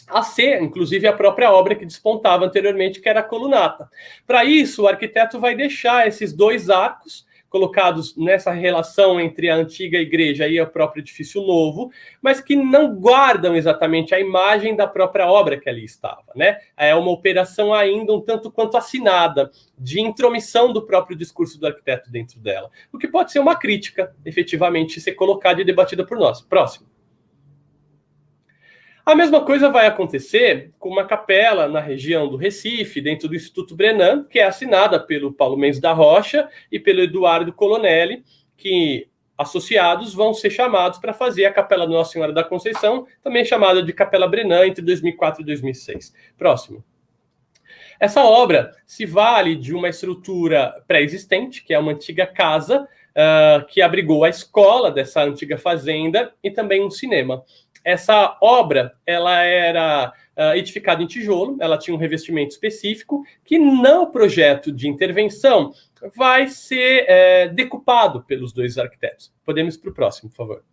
a ser, inclusive, a própria obra que despontava anteriormente, que era a colunata. Para isso, o arquiteto vai deixar esses dois arcos colocados nessa relação entre a antiga igreja e o próprio edifício novo, mas que não guardam exatamente a imagem da própria obra que ali estava, né? É uma operação ainda um tanto quanto assinada, de intromissão do próprio discurso do arquiteto dentro dela, o que pode ser uma crítica, efetivamente, ser colocada e debatida por nós. Próximo. A mesma coisa vai acontecer com uma capela na região do Recife, dentro do Instituto Brenan, que é assinada pelo Paulo Mendes da Rocha e pelo Eduardo Colonelli, que associados vão ser chamados para fazer a Capela Nossa Senhora da Conceição, também chamada de Capela Brenan, entre 2004 e 2006. Próximo. Essa obra se vale de uma estrutura pré-existente, que é uma antiga casa, que abrigou a escola dessa antiga fazenda e também um cinema. Essa obra, ela era edificada em tijolo, ela tinha um revestimento específico, que no projeto de intervenção vai ser decupado pelos dois arquitetos. Podemos ir para o próximo, por favor.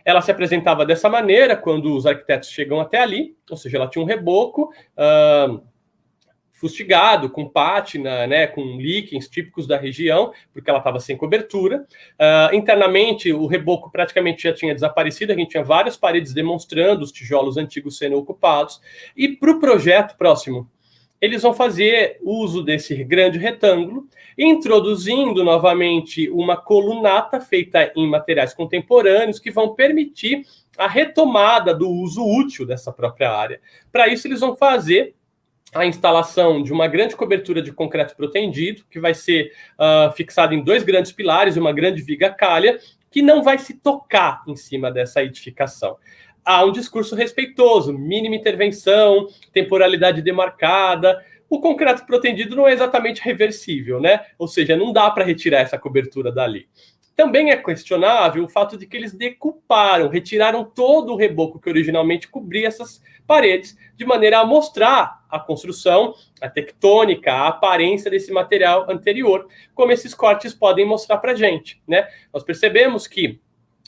Ela se apresentava dessa maneira quando os arquitetos chegam até ali, ou seja, ela tinha um reboco fustigado, com pátina, né, com líquens típicos da região, porque ela estava sem cobertura. Internamente, o reboco praticamente já tinha desaparecido, a gente tinha várias paredes demonstrando os tijolos antigos sendo ocupados. E para o projeto próximo, eles vão fazer uso desse grande retângulo, introduzindo novamente uma colunata feita em materiais contemporâneos que vão permitir a retomada do uso útil dessa própria área. Para isso, eles vão fazer a instalação de uma grande cobertura de concreto protendido, que vai ser fixada em dois grandes pilares e uma grande viga calha, que não vai se tocar em cima dessa edificação. Há um discurso respeitoso, mínima intervenção, temporalidade demarcada. O concreto protendido não é exatamente reversível, né? Ou seja, não dá para retirar essa cobertura dali. Também é questionável o fato de que eles decuparam, retiraram todo o reboco que originalmente cobria essas paredes, de maneira a mostrar a construção, a tectônica, a aparência desse material anterior, como esses cortes podem mostrar para a gente, né? Nós percebemos que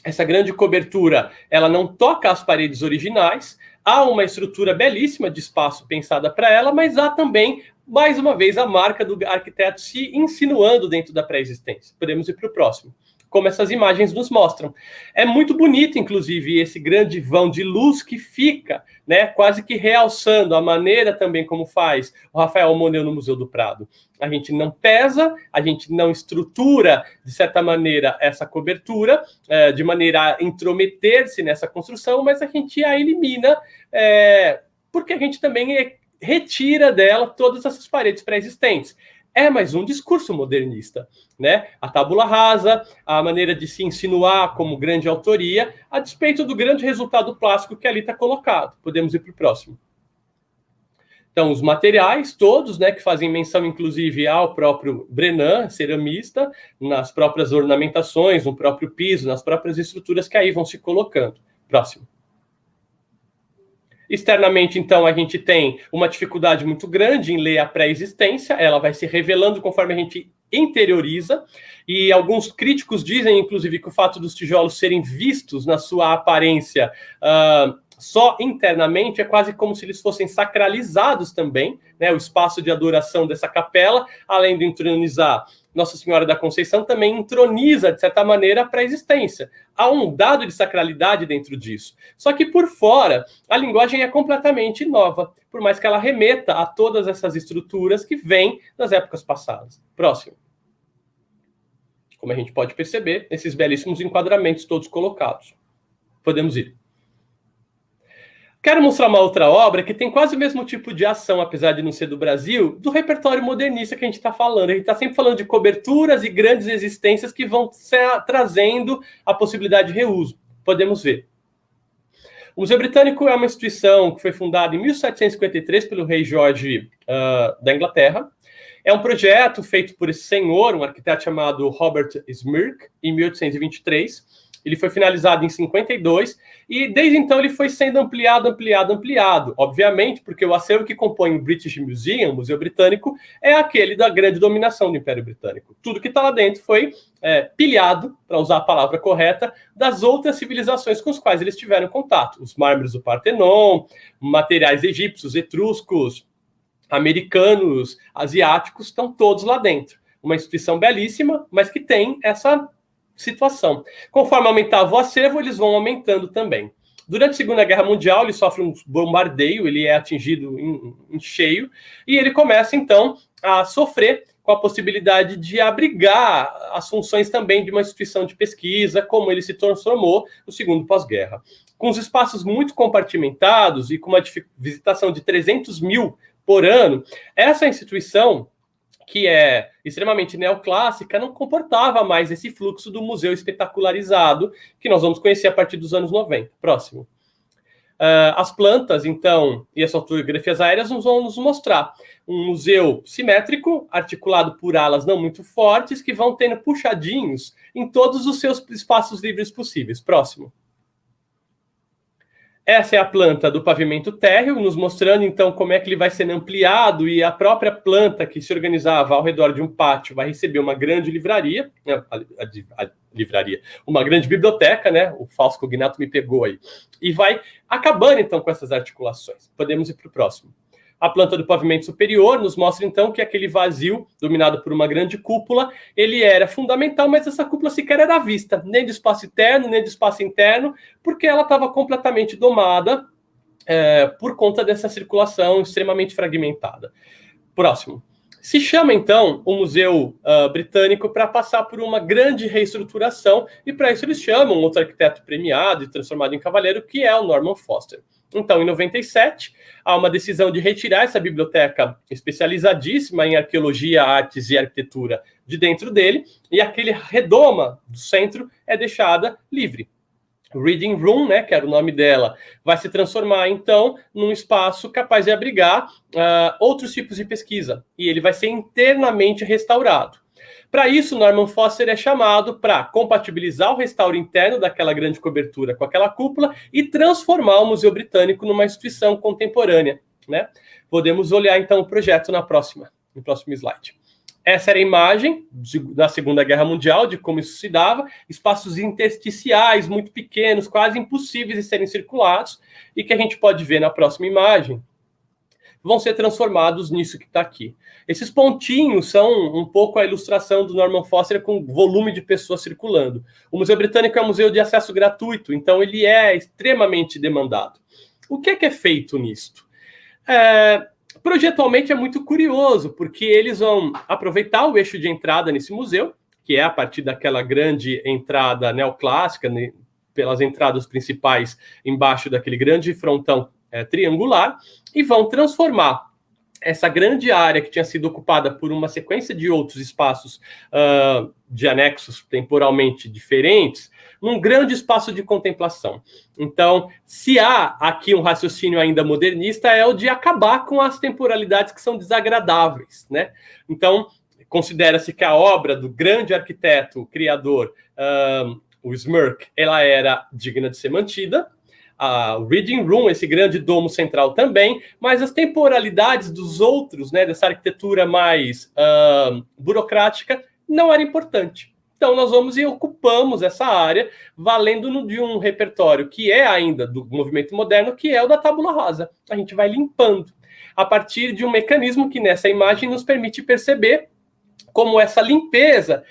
Essa grande cobertura, ela não toca as paredes originais, há uma estrutura belíssima de espaço pensada para ela, mas há também, mais uma vez, a marca do arquiteto se insinuando dentro da pré-existência. Podemos ir para o próximo. Como essas imagens nos mostram. É muito bonito, inclusive, esse grande vão de luz que fica, né, quase que realçando a maneira também como faz o Rafael Moneu no Museu do Prado. A gente não pesa, a gente não estrutura, de certa maneira, essa cobertura, de maneira a intrometer-se nessa construção, mas a gente a elimina, porque a gente também retira dela todas essas paredes pré-existentes. É mais um discurso modernista, né? A tábula rasa, a maneira de se insinuar como grande autoria, a despeito do grande resultado plástico que ali está colocado. Podemos ir para o próximo. Então, os materiais todos, né, que fazem menção, inclusive, ao próprio Brenan, ceramista, nas próprias ornamentações, no próprio piso, nas próprias estruturas que aí vão se colocando. Próximo. Externamente, então, a gente tem uma dificuldade muito grande em ler a pré-existência, ela vai se revelando conforme a gente interioriza, e alguns críticos dizem, inclusive, que o fato dos tijolos serem vistos na sua aparência só internamente é quase como se eles fossem sacralizados também, né? O espaço de adoração dessa capela, além de entronizar Nossa Senhora da Conceição, também entroniza, de certa maneira, a pré-existência. Há um dado de sacralidade dentro disso. Só que, por fora, a linguagem é completamente nova, por mais que ela remeta a todas essas estruturas que vêm das épocas passadas. Próximo. Como a gente pode perceber, esses belíssimos enquadramentos todos colocados. Podemos ir. Quero mostrar uma outra obra que tem quase o mesmo tipo de ação, apesar de não ser do Brasil, do repertório modernista que a gente está falando. A gente está sempre falando de coberturas e grandes existências que vão trazendo a possibilidade de reuso. Podemos ver. O Museu Britânico é uma instituição que foi fundada em 1753 pelo rei Jorge da Inglaterra. É um projeto feito por esse senhor, um arquiteto chamado Robert Smirke, em 1823. Ele foi finalizado em 52 e desde então ele foi sendo ampliado. Obviamente, porque o acervo que compõe o British Museum, o Museu Britânico, é aquele da grande dominação do Império Britânico. Tudo que está lá dentro foi pilhado, para usar a palavra correta, das outras civilizações com as quais eles tiveram contato. Os mármores do Partenon, materiais egípcios, etruscos, americanos, asiáticos, estão todos lá dentro. Uma instituição belíssima, mas que tem essa situação. Conforme aumentava o acervo, eles vão aumentando também. Durante a Segunda Guerra Mundial, ele sofre um bombardeio, ele é atingido em cheio, e ele começa, então, a sofrer com a possibilidade de abrigar as funções também de uma instituição de pesquisa, como ele se transformou no segundo pós-guerra. Com os espaços muito compartimentados e com uma visitação de 300 mil por ano, essa instituição, que é extremamente neoclássica, não comportava mais esse fluxo do museu espetacularizado que nós vamos conhecer a partir dos anos 90. Próximo. As plantas, então, e as fotografias aéreas nos vão nos mostrar um museu simétrico, articulado por alas não muito fortes, que vão tendo puxadinhos em todos os seus espaços livres possíveis. Próximo. Essa é a planta do pavimento térreo, nos mostrando, então, como é que ele vai sendo ampliado e a própria planta que se organizava ao redor de um pátio vai receber uma grande livraria, uma grande biblioteca, né? O falso cognato me pegou aí. E vai acabando, então, com essas articulações. Podemos ir para o próximo. A planta do pavimento superior nos mostra, então, que aquele vazio, dominado por uma grande cúpula, ele era fundamental, mas essa cúpula sequer era vista, nem do espaço externo, nem do espaço interno, porque ela estava completamente domada por conta dessa circulação extremamente fragmentada. Próximo. Se chama, então, o Museu Britânico para passar por uma grande reestruturação, e para isso eles chamam outro arquiteto premiado e transformado em cavaleiro, que é o Norman Foster. Então, em 97, há uma decisão de retirar essa biblioteca especializadíssima em arqueologia, artes e arquitetura de dentro dele, e aquele redoma do centro é deixada livre. Reading Room, né, que era o nome dela, vai se transformar, então, num espaço capaz de abrigar outros tipos de pesquisa, e ele vai ser internamente restaurado. Para isso, Norman Foster é chamado para compatibilizar o restauro interno daquela grande cobertura com aquela cúpula e transformar o Museu Britânico numa instituição contemporânea, né? Podemos olhar, então, o projeto no próximo slide. Essa era a imagem da Segunda Guerra Mundial, de como isso se dava, espaços intersticiais muito pequenos, quase impossíveis de serem circulados, e que a gente pode ver na próxima imagem, vão ser transformados nisso que está aqui. Esses pontinhos são um pouco a ilustração do Norman Foster com volume de pessoas circulando. O Museu Britânico é um museu de acesso gratuito, então ele é extremamente demandado. O que é feito nisto? Projetualmente é muito curioso, porque eles vão aproveitar o eixo de entrada nesse museu, que é a partir daquela grande entrada neoclássica, né, pelas entradas principais embaixo daquele grande frontão triangular, e vão transformar essa grande área que tinha sido ocupada por uma sequência de outros espaços de anexos temporalmente diferentes, num grande espaço de contemplação. Então, se há aqui um raciocínio ainda modernista, é o de acabar com as temporalidades que são desagradáveis, né? Então, considera-se que a obra do grande arquiteto, criador, o Smirke, ela era digna de ser mantida, o Reading Room, esse grande domo central também, mas as temporalidades dos outros, né, dessa arquitetura mais burocrática, não era importante. Então, nós vamos e ocupamos essa área, valendo de um repertório que é ainda do movimento moderno, que é o da tábula rasa. A gente vai limpando, a partir de um mecanismo que nessa imagem nos permite perceber como essa limpeza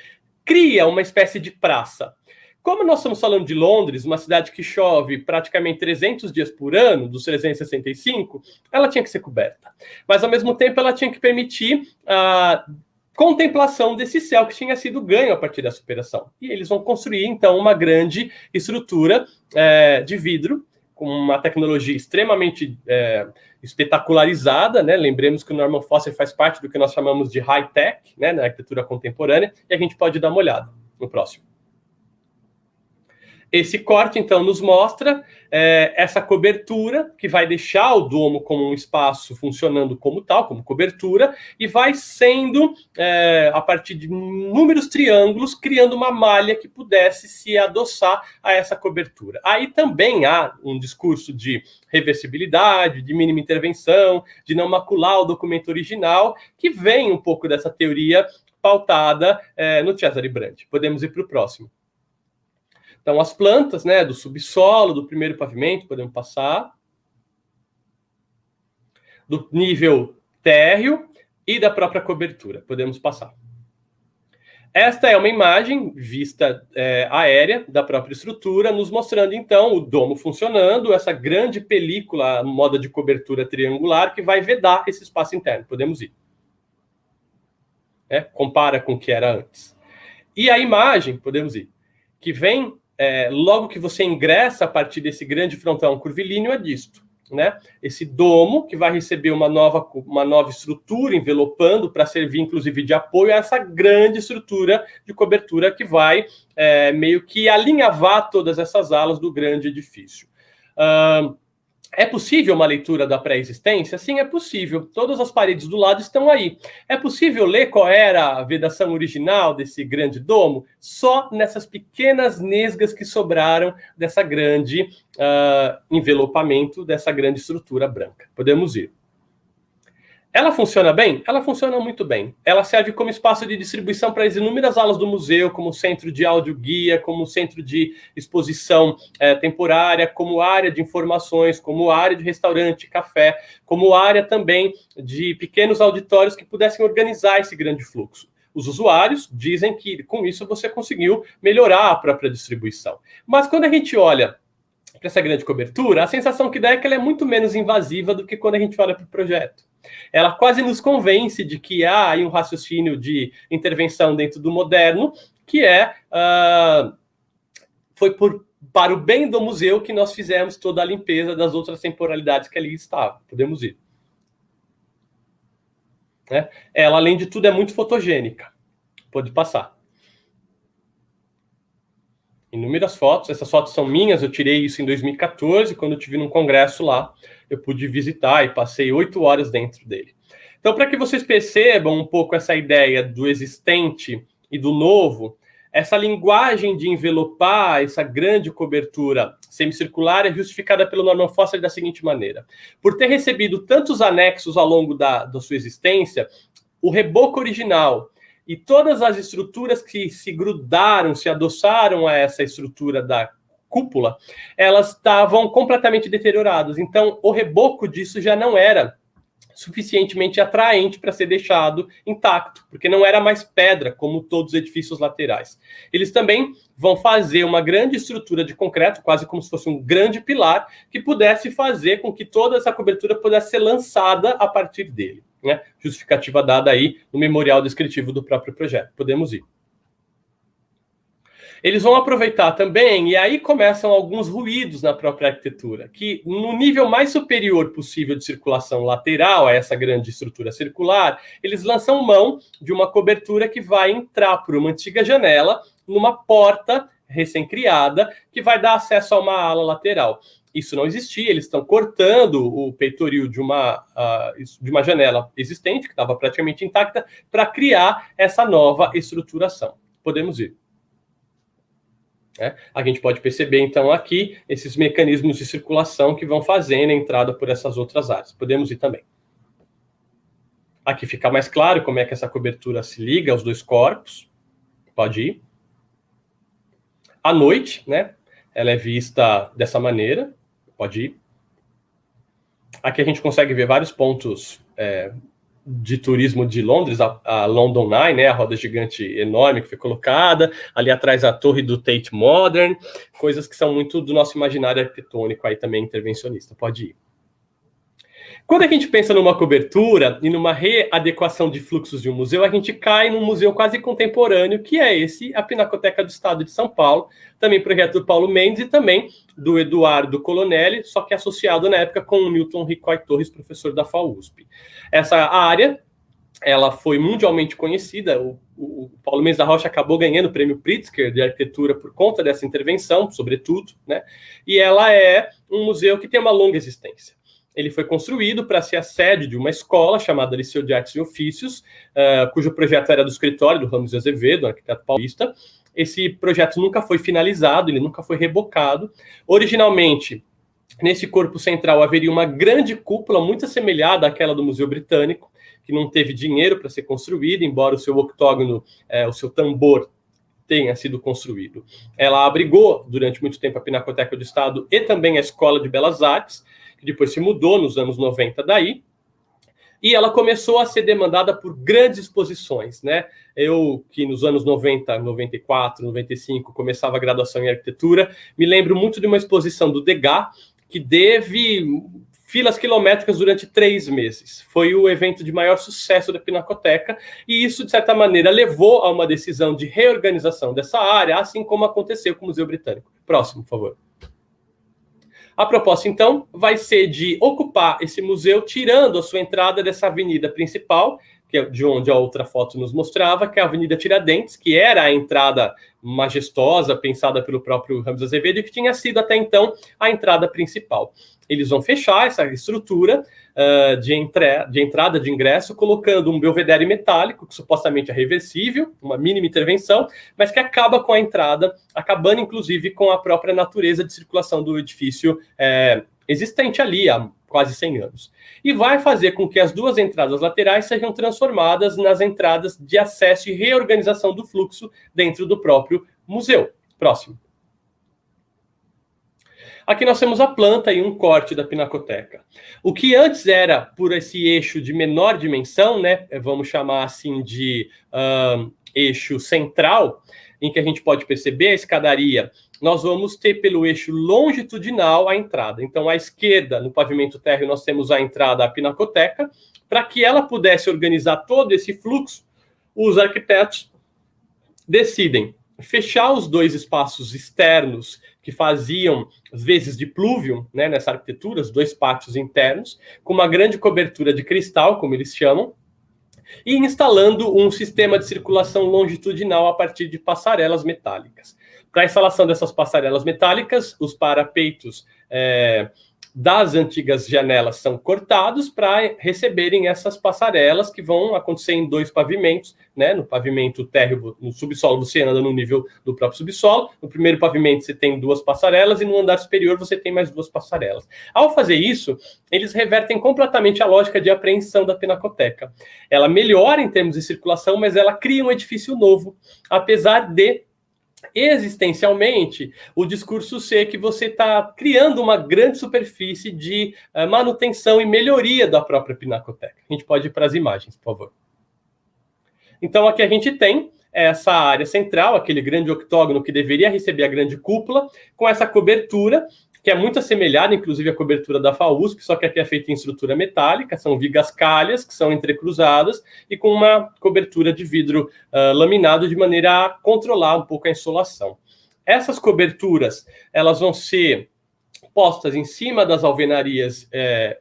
cria uma espécie de praça. Como nós estamos falando de Londres, uma cidade que chove praticamente 300 dias por ano, dos 365, ela tinha que ser coberta. Mas, ao mesmo tempo, ela tinha que permitir a contemplação desse céu que tinha sido ganho a partir dessa operação. E eles vão construir, então, uma grande estrutura de vidro, com uma tecnologia extremamente espetacularizada, né? Lembremos que o Norman Foster faz parte do que nós chamamos de high-tech, né, na arquitetura contemporânea, e a gente pode dar uma olhada no próximo. Esse corte, então, nos mostra essa cobertura, que vai deixar o domo como um espaço funcionando como tal, como cobertura, e vai sendo, a partir de inúmeros triângulos, criando uma malha que pudesse se adoçar a essa cobertura. Aí também há um discurso de reversibilidade, de mínima intervenção, de não macular o documento original, que vem um pouco dessa teoria pautada no Cesare Brandi. Podemos ir para o próximo. Então, as plantas, né, do subsolo, do primeiro pavimento, podemos passar, do nível térreo e da própria cobertura, podemos passar. Esta é uma imagem vista aérea da própria estrutura, nos mostrando, então, o domo funcionando, essa grande película, moda de cobertura triangular, que vai vedar esse espaço interno. Podemos ir. Compara com o que era antes. E a imagem, podemos ir, que vem logo que você ingressa a partir desse grande frontão curvilíneo, é disto, né? Esse domo que vai receber uma nova estrutura envelopando para servir, inclusive, de apoio a essa grande estrutura de cobertura que vai meio que alinhavar todas essas alas do grande edifício. É possível uma leitura da pré-existência? Sim, é possível. Todas as paredes do lado estão aí. É possível ler qual era a vedação original desse grande domo? Só nessas pequenas nesgas que sobraram dessa grande envelopamento, dessa grande estrutura branca. Podemos ir. Ela funciona bem? Ela funciona muito bem. Ela serve como espaço de distribuição para as inúmeras alas do museu, como centro de áudio-guia, como centro de exposição temporária, como área de informações, como área de restaurante, café, como área também de pequenos auditórios que pudessem organizar esse grande fluxo. Os usuários dizem que, com isso, você conseguiu melhorar a própria distribuição. Mas quando a gente olha para essa grande cobertura, a sensação que dá é que ela é muito menos invasiva do que quando a gente olha para o projeto. Ela quase nos convence de que há aí um raciocínio de intervenção dentro do moderno, que foi para o bem do museu que nós fizemos toda a limpeza das outras temporalidades que ali estavam. Podemos ir. Ela, além de tudo, é muito fotogênica. Pode passar. Inúmeras fotos, essas fotos são minhas, eu tirei isso em 2014, quando eu estive num congresso lá, eu pude visitar e passei 8 horas dentro dele. Então, para que vocês percebam um pouco essa ideia do existente e do novo, essa linguagem de envelopar essa grande cobertura semicircular é justificada pelo Norman Foster da seguinte maneira. Por ter recebido tantos anexos ao longo da sua existência, o reboco original e todas as estruturas que se grudaram, se adoçaram a essa estrutura da cúpula, elas estavam completamente deterioradas. Então, o reboco disso já não era suficientemente atraente para ser deixado intacto, porque não era mais pedra, como todos os edifícios laterais. Eles também vão fazer uma grande estrutura de concreto, quase como se fosse um grande pilar, que pudesse fazer com que toda essa cobertura pudesse ser lançada a partir dele, né? Justificativa dada aí no memorial descritivo do próprio projeto. Podemos ir. Eles vão aproveitar também, e aí começam alguns ruídos na própria arquitetura, que no nível mais superior possível de circulação lateral a essa grande estrutura circular, eles lançam mão de uma cobertura que vai entrar por uma antiga janela numa porta recém-criada que vai dar acesso a uma ala lateral. Isso não existia, eles estão cortando o peitoril de uma janela existente, que estava praticamente intacta, para criar essa nova estruturação. Podemos ir. A gente pode perceber, então, aqui, esses mecanismos de circulação que vão fazendo a entrada por essas outras áreas. Podemos ir também. Aqui fica mais claro como é que essa cobertura se liga aos dois corpos. Pode ir. À noite, né? Ela é vista dessa maneira. Pode ir. Aqui a gente consegue ver vários pontos de turismo de Londres, a London Eye, né, a roda gigante enorme que foi colocada, ali atrás a torre do Tate Modern, coisas que são muito do nosso imaginário arquitetônico, aí também intervencionista. Pode ir. Quando a gente pensa numa cobertura e numa readequação de fluxos de um museu, a gente cai num museu quase contemporâneo, que é a Pinacoteca do Estado de São Paulo, também projeto do Paulo Mendes e também do Eduardo Colonelli, só que associado na época com o Milton Ricoy Torres, professor da FAUSP. Essa área, ela foi mundialmente conhecida, o Paulo Mendes da Rocha acabou ganhando o prêmio Pritzker de arquitetura por conta dessa intervenção, sobretudo, né? E ela é um museu que tem uma longa existência. Ele foi construído para ser a sede de uma escola chamada Liceu de Artes e Ofícios, cujo projeto era do escritório do Ramos de Azevedo, um arquiteto paulista. Esse projeto nunca foi finalizado, ele nunca foi rebocado. Originalmente, nesse corpo central haveria uma grande cúpula muito assemelhada àquela do Museu Britânico, que não teve dinheiro para ser construída, embora o seu octógono, o seu tambor, tenha sido construído. Ela abrigou durante muito tempo a Pinacoteca do Estado e também a Escola de Belas Artes, que depois se mudou nos anos 90 daí, e ela começou a ser demandada por grandes exposições, né? Eu, que nos anos 90, 94, 95, começava a graduação em arquitetura, me lembro muito de uma exposição do Degas, que teve filas quilométricas durante 3 meses. Foi o evento de maior sucesso da Pinacoteca, e isso, de certa maneira, levou a uma decisão de reorganização dessa área, assim como aconteceu com o Museu Britânico. Próximo, por favor. A proposta, então, vai ser de ocupar esse museu, tirando a sua entrada dessa avenida principal, que é de onde a outra foto nos mostrava, que é a Avenida Tiradentes, que era a entrada majestosa, pensada pelo próprio Ramos Azevedo, e que tinha sido até então a entrada principal. Eles vão fechar essa estrutura de entrada de ingresso, colocando um belvedere metálico, que supostamente é reversível, uma mínima intervenção, mas que acaba com a entrada, acabando inclusive com a própria natureza de circulação do edifício existente ali há quase 100 anos. E vai fazer com que as duas entradas laterais sejam transformadas nas entradas de acesso e reorganização do fluxo dentro do próprio museu. Próximo. Aqui nós temos a planta e um corte da Pinacoteca. O que antes era por esse eixo de menor dimensão, né, vamos chamar assim de eixo central, em que a gente pode perceber a escadaria, nós vamos ter pelo eixo longitudinal a entrada. Então, à esquerda, no pavimento térreo, nós temos a entrada à Pinacoteca. Para que ela pudesse organizar todo esse fluxo, os arquitetos decidem fechar os dois espaços externos que faziam vezes de plúvio, né, nessa arquitetura, os dois pátios internos, com uma grande cobertura de cristal, como eles chamam, e instalando um sistema de circulação longitudinal a partir de passarelas metálicas. Para a instalação dessas passarelas metálicas, os parapeitos das antigas janelas são cortados para receberem essas passarelas que vão acontecer em 2 pavimentos, né? No pavimento térreo, no subsolo, você anda no nível do próprio subsolo. No primeiro pavimento você tem 2 passarelas e no andar superior você tem mais 2 passarelas. Ao fazer isso, eles revertem completamente a lógica de apreensão da Pinacoteca. Ela melhora em termos de circulação, mas ela cria um edifício novo, apesar de, existencialmente, o discurso ser que você está criando uma grande superfície de manutenção e melhoria da própria Pinacoteca. A gente pode ir para as imagens, por favor. Então, aqui a gente tem essa área central, aquele grande octógono que deveria receber a grande cúpula, com essa cobertura, que é muito assemelhada, inclusive, à cobertura da FAUSP, só que aqui é feita em estrutura metálica, são vigas calhas, que são entrecruzadas, e com uma cobertura de vidro laminado, de maneira a controlar um pouco a insolação. Essas coberturas, elas vão ser postas em cima das alvenarias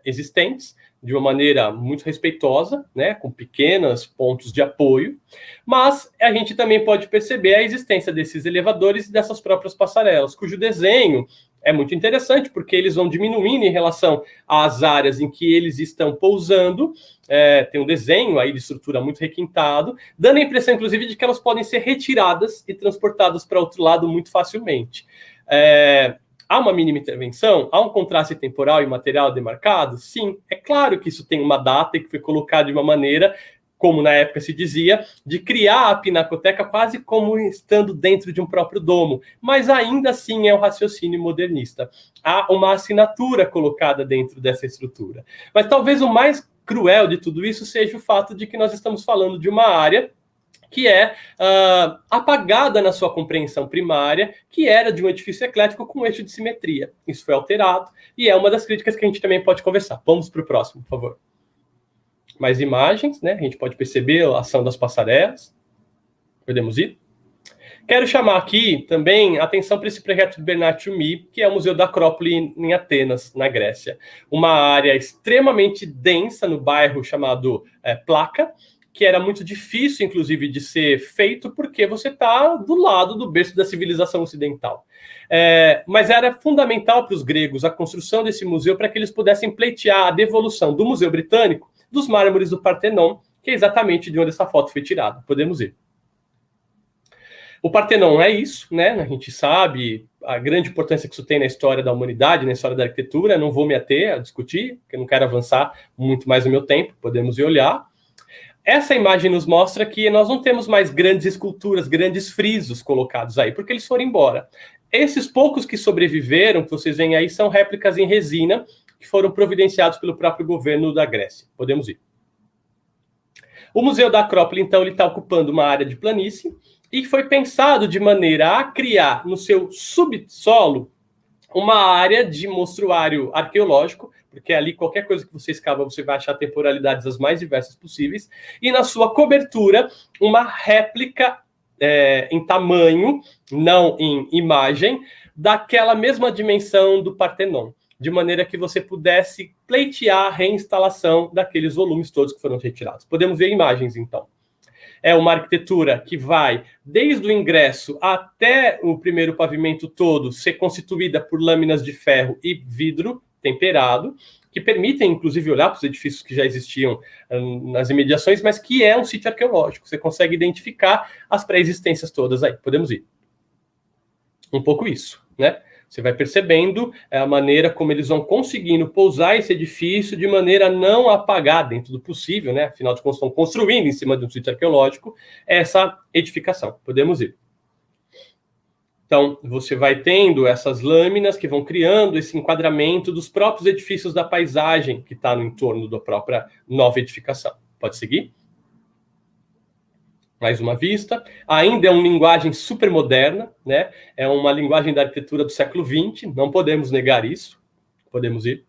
existentes, de uma maneira muito respeitosa, né, com pequenos pontos de apoio, mas a gente também pode perceber a existência desses elevadores e dessas próprias passarelas, cujo desenho é muito interessante, porque eles vão diminuindo em relação às áreas em que eles estão pousando. Tem um desenho aí de estrutura muito requintado, dando a impressão, inclusive, de que elas podem ser retiradas e transportadas para outro lado muito facilmente. Há uma mínima intervenção? Há um contraste temporal e material demarcado? Sim, é claro que isso tem uma data e que foi colocado de uma maneira, como na época se dizia, de criar a Pinacoteca quase como estando dentro de um próprio domo, mas ainda assim é um raciocínio modernista. Há uma assinatura colocada dentro dessa estrutura. Mas talvez o mais cruel de tudo isso seja o fato de que nós estamos falando de uma área que é apagada na sua compreensão primária, que era de um edifício eclético com eixo de simetria. Isso foi alterado, e é uma das críticas que a gente também pode conversar. Vamos para o próximo, por favor. Mais imagens, né? A gente pode perceber a ação das passarelas. Podemos ir? Quero chamar aqui também a atenção para esse projeto de Bernard Tchoumi, que é o Museu da Acrópole em Atenas, na Grécia. Uma área extremamente densa no bairro chamado Plaka, que era muito difícil, inclusive, de ser feito, porque você está do lado do berço da civilização ocidental. Mas era fundamental para os gregos a construção desse museu para que eles pudessem pleitear a devolução do Museu Britânico dos mármores do Partenon, que é exatamente de onde essa foto foi tirada. Podemos ir. O Partenon é isso, né? A gente sabe a grande importância que isso tem na história da humanidade, na história da arquitetura. Não vou me ater a discutir, porque eu não quero avançar muito mais no meu tempo. Podemos ir olhar. Essa imagem nos mostra que nós não temos mais grandes esculturas, grandes frisos colocados aí, porque eles foram embora. Esses poucos que sobreviveram, que vocês veem aí, são réplicas em resina, que foram providenciados pelo próprio governo da Grécia. Podemos ir. O Museu da Acrópole, então, ele está ocupando uma área de planície e foi pensado de maneira a criar no seu subsolo uma área de mostruário arqueológico, porque ali qualquer coisa que você escava, você vai achar temporalidades as mais diversas possíveis, e na sua cobertura, uma réplica em tamanho, não em imagem, daquela mesma dimensão do Partenon, de maneira que você pudesse pleitear a reinstalação daqueles volumes todos que foram retirados. Podemos ver imagens, então. É uma arquitetura que vai, desde o ingresso até o primeiro pavimento todo, ser constituída por lâminas de ferro e vidro temperado, que permitem, inclusive, olhar para os edifícios que já existiam nas imediações, mas que é um sítio arqueológico. Você consegue identificar as pré-existências todas aí. Podemos ir. Um pouco isso, né? Você vai percebendo a maneira como eles vão conseguindo pousar esse edifício de maneira a não apagar, dentro do possível, né? Afinal de contas, estão construindo em cima de um sítio arqueológico essa edificação. Podemos ir. Então, você vai tendo essas lâminas que vão criando esse enquadramento dos próprios edifícios da paisagem que está no entorno da própria nova edificação. Pode seguir? Mais uma vista. Ainda é uma linguagem super moderna, né? É uma linguagem da arquitetura do século XX, não podemos negar isso. Podemos ir.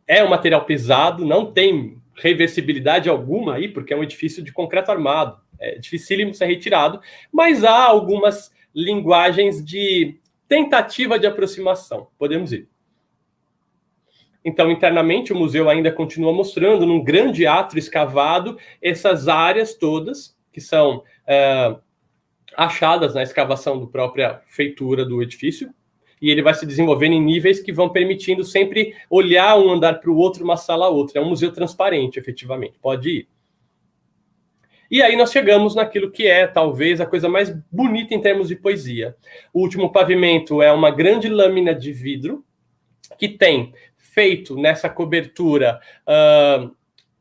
É um material pesado, não tem reversibilidade alguma aí, porque é um edifício de concreto armado. É dificílimo ser retirado, mas há algumas linguagens de tentativa de aproximação. Podemos ir. Então, internamente, o museu ainda continua mostrando, num grande átrio escavado, essas áreas todas que são achadas na escavação da própria feitura do edifício. e ele vai se desenvolvendo em níveis que vão permitindo sempre olhar um andar para o outro, uma sala a outra. É um museu transparente, efetivamente. Pode ir. E aí nós chegamos naquilo que é, talvez, a coisa mais bonita em termos de poesia. O último pavimento é uma grande lâmina de vidro que tem feito nessa cobertura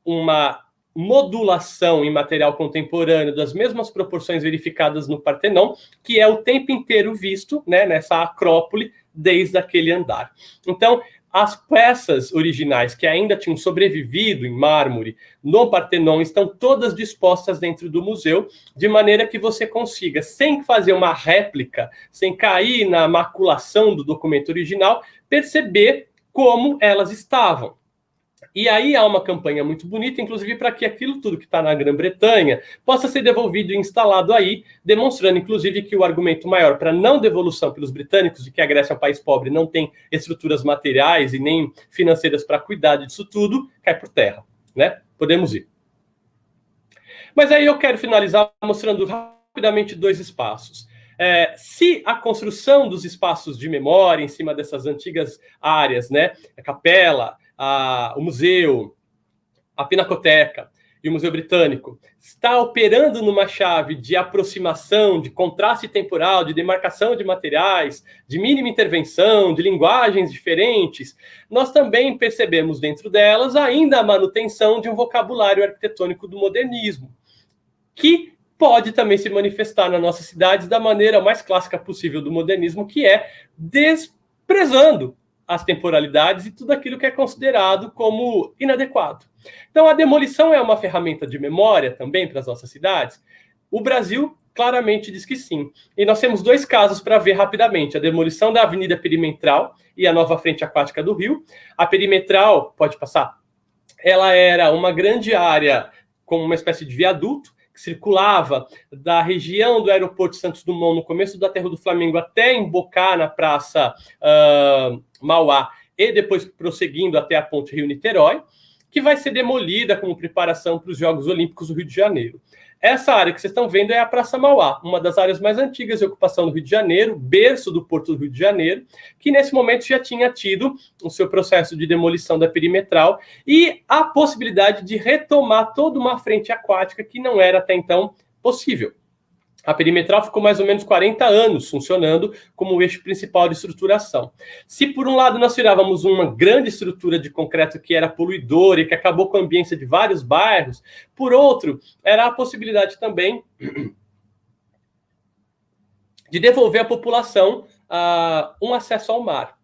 uma modulação em material contemporâneo das mesmas proporções verificadas no Partenon, que é o tempo inteiro visto, né, nessa acrópole desde aquele andar. Então, as peças originais que ainda tinham sobrevivido em mármore no Partenon estão todas dispostas dentro do museu, de maneira que você consiga, sem fazer uma réplica, sem cair na maculação do documento original, perceber como elas estavam. E aí há uma campanha muito bonita, inclusive para que aquilo tudo que está na Grã-Bretanha possa ser devolvido e instalado aí, demonstrando, inclusive, que o argumento maior para não devolução pelos britânicos de que a Grécia é um país pobre, não tem estruturas materiais e nem financeiras para cuidar disso tudo, cai por terra, né? Podemos ir. Mas aí eu quero finalizar mostrando rapidamente dois espaços. Se a construção dos espaços de memória em cima dessas antigas áreas, né, a capela, o museu, a pinacoteca e o Museu Britânico, está operando numa chave de aproximação, de contraste temporal, de demarcação de materiais, de mínima intervenção, de linguagens diferentes, nós também percebemos dentro delas ainda a manutenção de um vocabulário arquitetônico do modernismo, que pode também se manifestar nas nossas cidades da maneira mais clássica possível do modernismo, que é desprezando as temporalidades e tudo aquilo que é considerado como inadequado. Então, a demolição é uma ferramenta de memória também para as nossas cidades? O Brasil claramente diz que sim. E nós temos dois casos para ver rapidamente. A demolição da Avenida Perimetral e a nova frente aquática do Rio. A Perimetral, pode passar, ela era uma grande área como uma espécie de viaduto, que circulava da região do aeroporto Santos Dumont, no começo do aterro do Flamengo, até embocar na Praça Mauá, e depois prosseguindo até a Ponte Rio-Niterói, que vai ser demolida como preparação para os Jogos Olímpicos do Rio de Janeiro. Essa área que vocês estão vendo é a Praça Mauá, uma das áreas mais antigas de ocupação do Rio de Janeiro, berço do Porto do Rio de Janeiro, que nesse momento já tinha tido o seu processo de demolição da perimetral e a possibilidade de retomar toda uma frente aquática que não era até então possível. A perimetral ficou mais ou menos 40 anos funcionando como o eixo principal de estruturação. Se, por um lado, nós tirávamos uma grande estrutura de concreto que era poluidora e que acabou com a ambiência de vários bairros, por outro, era a possibilidade também de devolver à população um acesso ao mar.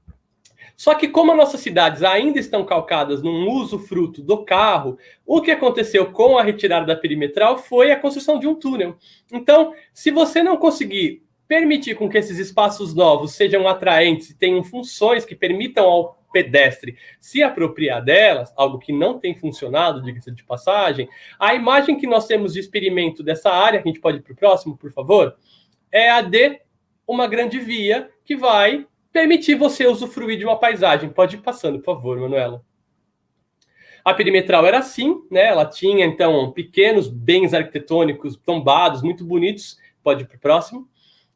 Só que como as nossas cidades ainda estão calcadas num usufruto do carro, o que aconteceu com a retirada da perimetral foi a construção de um túnel. Então, se você não conseguir permitir com que esses espaços novos sejam atraentes e tenham funções que permitam ao pedestre se apropriar delas, algo que não tem funcionado, diga-se de passagem, a imagem que nós temos de experimento dessa área, que a gente pode ir para o próximo, por favor, é a de uma grande via que vai permitir você usufruir de uma paisagem. Pode ir passando, por favor, Manuela. A perimetral era assim, né? Ela tinha, então, pequenos bens arquitetônicos tombados, muito bonitos, pode ir para o próximo,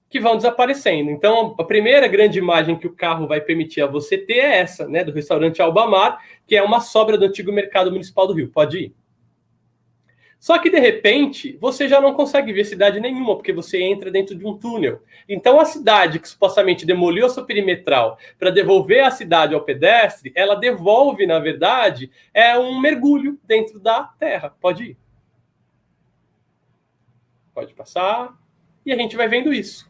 que vão desaparecendo. Então, a primeira grande imagem que o carro vai permitir a você ter é essa, né? Do restaurante Albamar, que é uma sobra do antigo mercado municipal do Rio. Pode ir. Só que, de repente, você já não consegue ver cidade nenhuma, porque você entra dentro de um túnel. Então, a cidade que supostamente demoliu a sua perimetral para devolver a cidade ao pedestre, ela devolve, na verdade, um mergulho dentro da terra. Pode ir. Pode passar. E a gente vai vendo isso.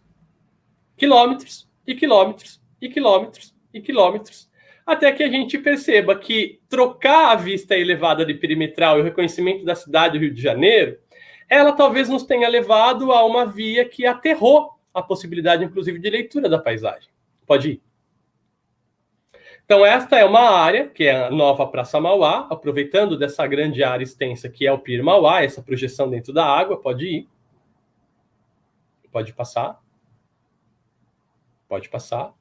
Quilômetros, e quilômetros, e quilômetros, e quilômetros, até que a gente perceba que trocar a vista elevada de perimetral e o reconhecimento da cidade do Rio de Janeiro, ela talvez nos tenha levado a uma via que aterrou a possibilidade, inclusive, de leitura da paisagem. Pode ir. Então, esta é uma área, que é a nova Praça Mauá, aproveitando dessa grande área extensa que é o Pier Mauá, essa projeção dentro da água. Pode ir. Pode passar. Pode passar.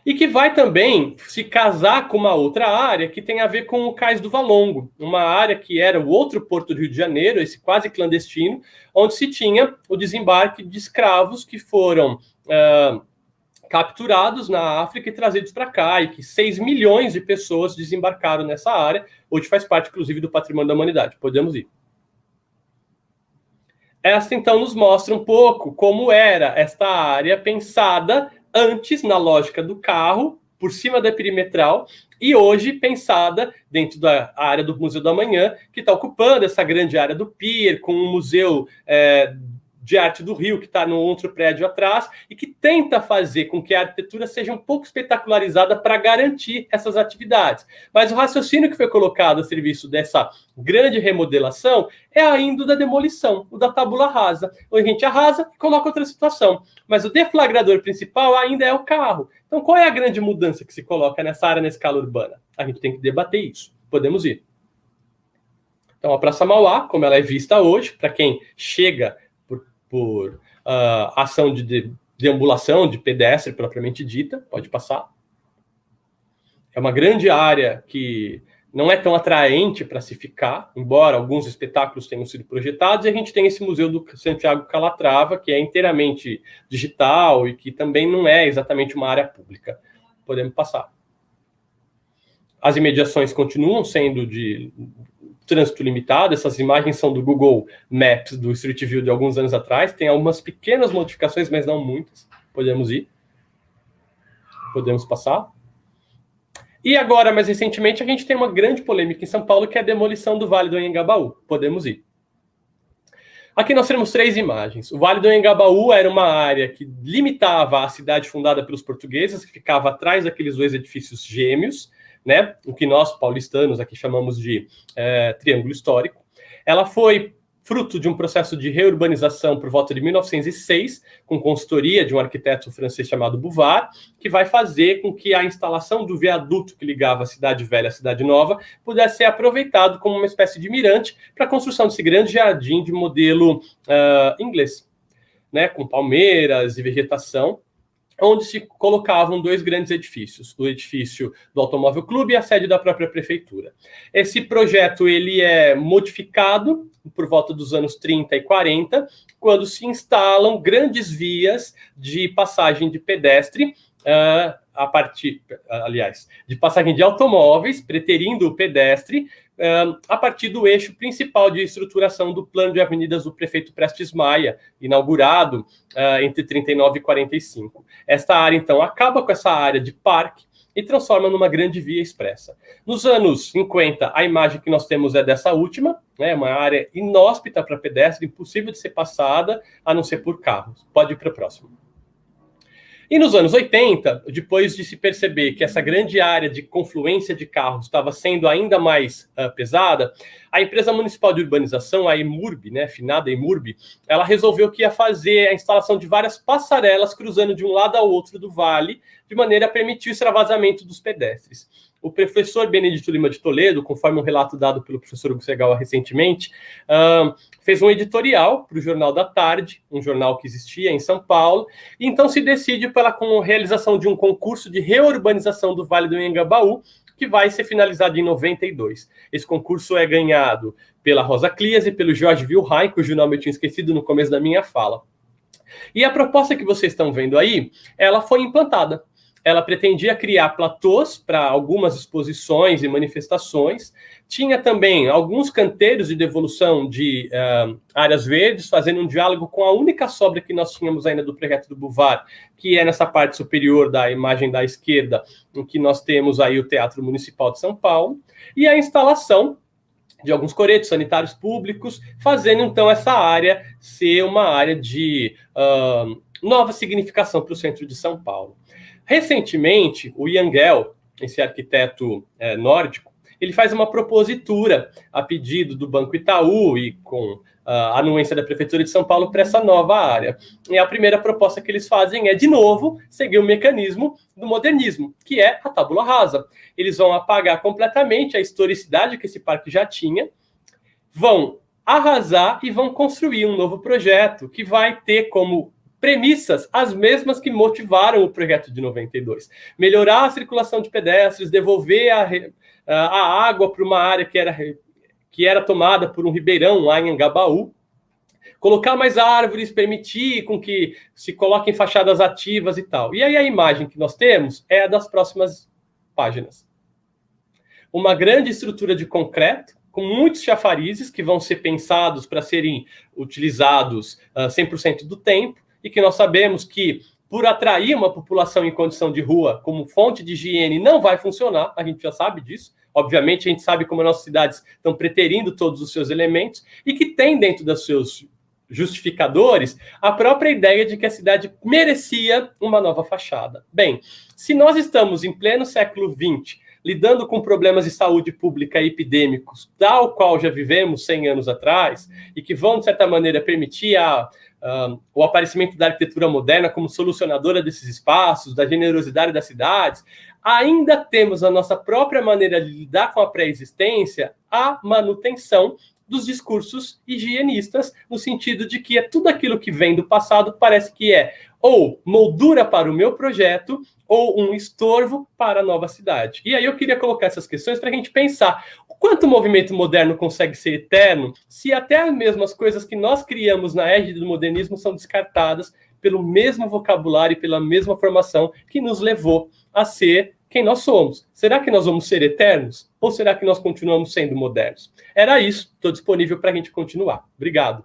E que vai também se casar com uma outra área que tem a ver com o Cais do Valongo, uma área que era o outro porto do Rio de Janeiro, esse quase clandestino, onde se tinha o desembarque de escravos que foram capturados na África e trazidos para cá, e que 6 milhões de pessoas desembarcaram nessa área. Hoje faz parte, inclusive, do patrimônio da humanidade. Podemos ir. Esta, então, nos mostra um pouco como era esta área pensada antes na lógica do carro, por cima da perimetral, e hoje pensada dentro da área do Museu do Amanhã, que está ocupando essa grande área do Pier, com um museu de arte do Rio, que está no outro prédio atrás, e que tenta fazer com que a arquitetura seja um pouco espetacularizada para garantir essas atividades. Mas o raciocínio que foi colocado a serviço dessa grande remodelação é ainda o da demolição, o da tábula rasa, onde a gente arrasa e coloca outra situação. Mas o deflagrador principal ainda é o carro. Então, qual é a grande mudança que se coloca nessa área, na escala urbana? A gente tem que debater isso. Podemos ir. Então, a Praça Mauá, como ela é vista hoje, para quem chega por ação de deambulação, de pedestre propriamente dita, pode passar. É uma grande área que não é tão atraente para se ficar, embora alguns espetáculos tenham sido projetados, e a gente tem esse Museu do Santiago Calatrava, que é inteiramente digital e que também não é exatamente uma área pública. Podemos passar. As imediações continuam sendo de trânsito limitado. Essas imagens são do Google Maps, do Street View de alguns anos atrás. Tem algumas pequenas modificações, mas não muitas. Podemos ir. Podemos passar. E agora, mais recentemente, a gente tem uma grande polêmica em São Paulo, que é a demolição do Vale do Anhangabaú. Podemos ir. Aqui nós temos 3 imagens. O Vale do Anhangabaú era uma área que limitava a cidade fundada pelos portugueses, que ficava atrás daqueles 2 edifícios gêmeos, né? O que nós, paulistanos, aqui chamamos de Triângulo Histórico. Ela foi fruto de um processo de reurbanização por volta de 1906, com consultoria de um arquiteto francês chamado Bouvard, que vai fazer com que a instalação do viaduto que ligava a Cidade Velha à Cidade Nova pudesse ser aproveitado como uma espécie de mirante para a construção desse grande jardim de modelo inglês, né? Com palmeiras e vegetação, onde se colocavam 2 grandes edifícios, o edifício do Automóvel Clube e a sede da própria prefeitura. Esse projeto ele é modificado por volta dos anos 30 e 40, quando se instalam grandes vias de passagem de pedestre, de passagem de automóveis, preterindo o pedestre, a partir do eixo principal de estruturação do plano de avenidas do prefeito Prestes Maia, inaugurado entre 39 e 45. Esta área, então, acaba com essa área de parque e transforma numa grande via expressa. Nos anos 50, a imagem que nós temos é dessa última, né, uma área inóspita para pedestre, impossível de ser passada, a não ser por carros. Pode ir para o próximo. E nos anos 80, depois de se perceber que essa grande área de confluência de carros estava sendo ainda mais pesada, a empresa municipal de urbanização, a EMURB, né, finada EMURB, ela resolveu que ia fazer a instalação de várias passarelas cruzando de um lado ao outro do vale, de maneira a permitir o extravasamento dos pedestres. O professor Benedito Lima de Toledo, conforme um relato dado pelo professor Hugo Segal recentemente, fez um editorial para o Jornal da Tarde, um jornal que existia em São Paulo, e então se decide pela realização de um concurso de reurbanização do Vale do Anhangabaú, que vai ser finalizado em 92. Esse concurso é ganhado pela Rosa Clias e pelo Jorge Wilheim, cujo nome eu tinha esquecido no começo da minha fala. E a proposta que vocês estão vendo aí, ela foi implantada. Ela pretendia criar platôs para algumas exposições e manifestações. Tinha também alguns canteiros de devolução de áreas verdes, fazendo um diálogo com a única sobra que nós tínhamos ainda do projeto do Bouvard, que é nessa parte superior da imagem da esquerda, em que nós temos aí o Teatro Municipal de São Paulo, e a instalação de alguns coretos sanitários públicos, fazendo então essa área ser uma área de nova significação para o centro de São Paulo. Recentemente, o Yangel, esse arquiteto nórdico, ele faz uma propositura a pedido do Banco Itaú e com a anuência da Prefeitura de São Paulo para essa nova área. E a primeira proposta que eles fazem é, de novo, seguir o mecanismo do modernismo, que é a tábula rasa. Eles vão apagar completamente a historicidade que esse parque já tinha, vão arrasar e vão construir um novo projeto que vai ter como premissas as mesmas que motivaram o projeto de 92. Melhorar a circulação de pedestres, devolver a água para uma área que era tomada por um ribeirão lá em Anhangabaú, colocar mais árvores, permitir com que se coloquem fachadas ativas e tal. E aí a imagem que nós temos é a das próximas páginas. Uma grande estrutura de concreto, com muitos chafarizes que vão ser pensados para serem utilizados 100% do tempo, e que nós sabemos que, por atrair uma população em condição de rua como fonte de higiene, não vai funcionar, a gente já sabe disso. Obviamente, a gente sabe como as nossas cidades estão preterindo todos os seus elementos e que tem dentro dos seus justificadores a própria ideia de que a cidade merecia uma nova fachada. Bem, se nós estamos em pleno século XX, lidando com problemas de saúde pública epidêmicos, tal qual já vivemos 100 anos atrás, e que vão, de certa maneira, permitir o aparecimento da arquitetura moderna como solucionadora desses espaços, da generosidade das cidades, ainda temos a nossa própria maneira de lidar com a pré-existência, a manutenção dos discursos higienistas, no sentido de que tudo aquilo que vem do passado parece que é ou moldura para o meu projeto, ou um estorvo para a nova cidade. E aí eu queria colocar essas questões para a gente pensar o quanto o movimento moderno consegue ser eterno, se até mesmo as coisas que nós criamos na égide do modernismo são descartadas pelo mesmo vocabulário e pela mesma formação que nos levou a ser quem nós somos. Será que nós vamos ser eternos? Ou será que nós continuamos sendo modernos? Era isso, estou disponível para a gente continuar. Obrigado.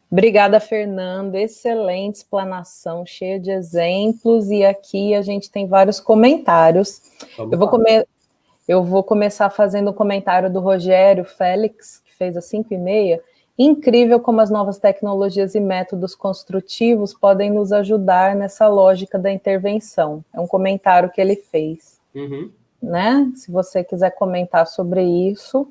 Obrigada, Fernando. Excelente explanação, cheia de exemplos. E aqui a gente tem vários comentários. Eu vou começar fazendo o comentário do Rogério Félix, que fez às 5h30. Incrível como as novas tecnologias e métodos construtivos podem nos ajudar nessa lógica da intervenção. É um comentário que ele fez. Né? Se você quiser comentar sobre isso.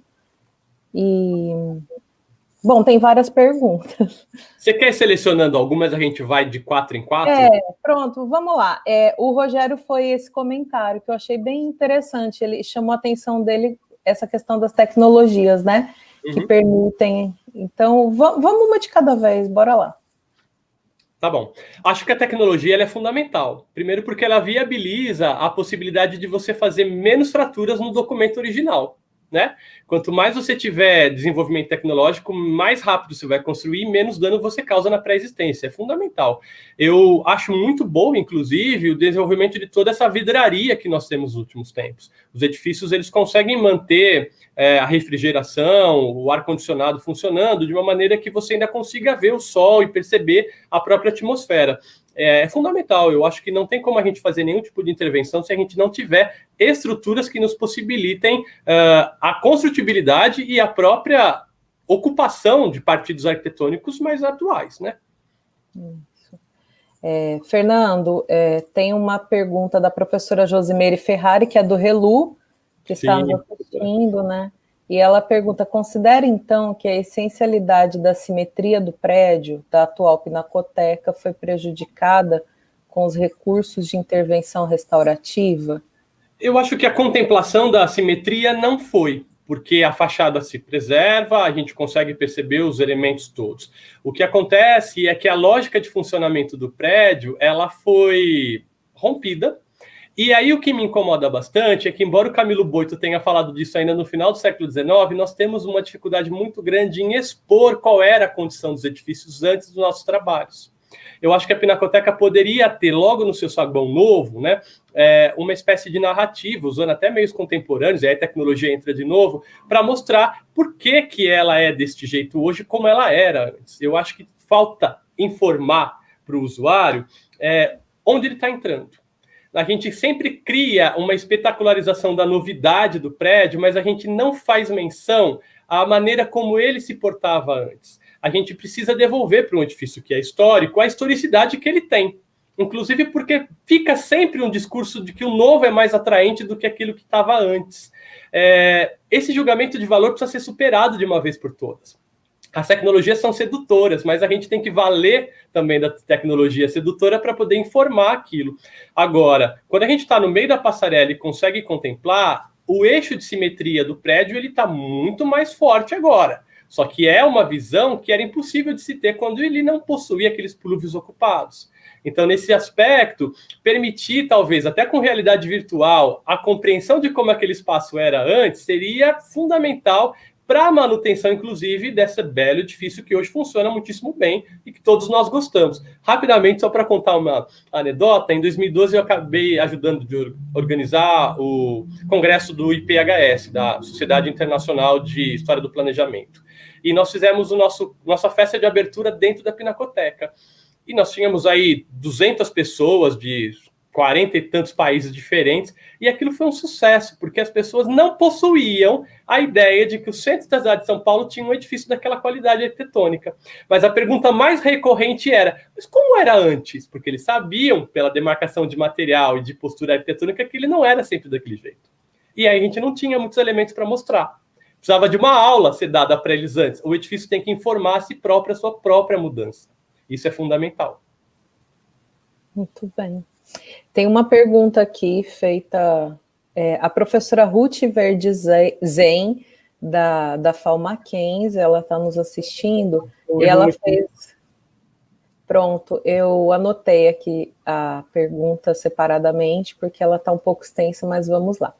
Bom, tem várias perguntas. Você quer ir selecionando algumas, a gente vai de 4 em 4? Pronto, vamos lá. O Rogério foi esse comentário que eu achei bem interessante. Ele chamou a atenção dele, essa questão das tecnologias, né? Que permitem. Então, vamos uma de cada vez, bora lá. Tá bom. Acho que a tecnologia ela é fundamental. Primeiro porque ela viabiliza a possibilidade de você fazer menos fraturas no documento original. Né? Quanto mais você tiver desenvolvimento tecnológico, mais rápido você vai construir, menos dano você causa na pré-existência. É fundamental. Eu acho muito bom, inclusive, o desenvolvimento de toda essa vidraria que nós temos nos últimos tempos. Os edifícios eles conseguem manter a refrigeração, o ar-condicionado funcionando de uma maneira que você ainda consiga ver o sol e perceber a própria atmosfera. É fundamental. Eu acho que não tem como a gente fazer nenhum tipo de intervenção se a gente não tiver estruturas que nos possibilitem a construtibilidade e a própria ocupação de partidos arquitetônicos mais atuais, né? Isso. Fernando, tem uma pergunta da professora Josimeire Ferrari, que é do ReLU, que está nos assistindo, né? E ela pergunta, considera então que a essencialidade da simetria do prédio, da atual Pinacoteca, foi prejudicada com os recursos de intervenção restaurativa? Eu acho que a contemplação da simetria não foi, porque a fachada se preserva, a gente consegue perceber os elementos todos. O que acontece é que a lógica de funcionamento do prédio, ela foi rompida. E aí o que me incomoda bastante é que, embora o Camilo Boito tenha falado disso ainda no final do século XIX, nós temos uma dificuldade muito grande em expor qual era a condição dos edifícios antes dos nossos trabalhos. Eu acho que a Pinacoteca poderia ter, logo no seu saguão novo, né, uma espécie de narrativa, usando até meios contemporâneos, e aí a tecnologia entra de novo, para mostrar por que ela é deste jeito hoje, como ela era antes. Eu acho que falta informar para o usuário onde ele está entrando. A gente sempre cria uma espetacularização da novidade do prédio, mas a gente não faz menção à maneira como ele se portava antes. A gente precisa devolver para um edifício que é histórico a historicidade que ele tem. Inclusive porque fica sempre um discurso de que o novo é mais atraente do que aquilo que estava antes. Esse julgamento de valor precisa ser superado de uma vez por todas. As tecnologias são sedutoras, mas a gente tem que valer também da tecnologia sedutora para poder informar aquilo. Agora, quando a gente está no meio da passarela e consegue contemplar, o eixo de simetria do prédio ele está muito mais forte agora. Só que é uma visão que era impossível de se ter quando ele não possuía aqueles plúvios ocupados. Então, nesse aspecto, permitir, talvez, até com realidade virtual, a compreensão de como aquele espaço era antes, seria fundamental para a manutenção, inclusive, desse belo edifício que hoje funciona muitíssimo bem e que todos nós gostamos. Rapidamente, só para contar uma anedota, em 2012 eu acabei ajudando de organizar o congresso do IPHS, da Sociedade Internacional de História do Planejamento. E nós fizemos nossa festa de abertura dentro da Pinacoteca. E nós tínhamos aí 200 pessoas de 40 e tantos países diferentes, e aquilo foi um sucesso, porque as pessoas não possuíam a ideia de que o centro da cidade de São Paulo tinha um edifício daquela qualidade arquitetônica. Mas a pergunta mais recorrente era, mas como era antes? Porque eles sabiam, pela demarcação de material e de postura arquitetônica, que ele não era sempre daquele jeito. E aí a gente não tinha muitos elementos para mostrar. Precisava de uma aula ser dada para eles antes. O edifício tem que informar a si próprio a sua própria mudança. Isso é fundamental. Muito bem. Tem uma pergunta aqui feita, a professora Ruth Verde Zen, da FAO Mackenzie, ela está nos assistindo, e ela fez... Pronto, eu anotei aqui a pergunta separadamente, porque ela está um pouco extensa, mas vamos lá.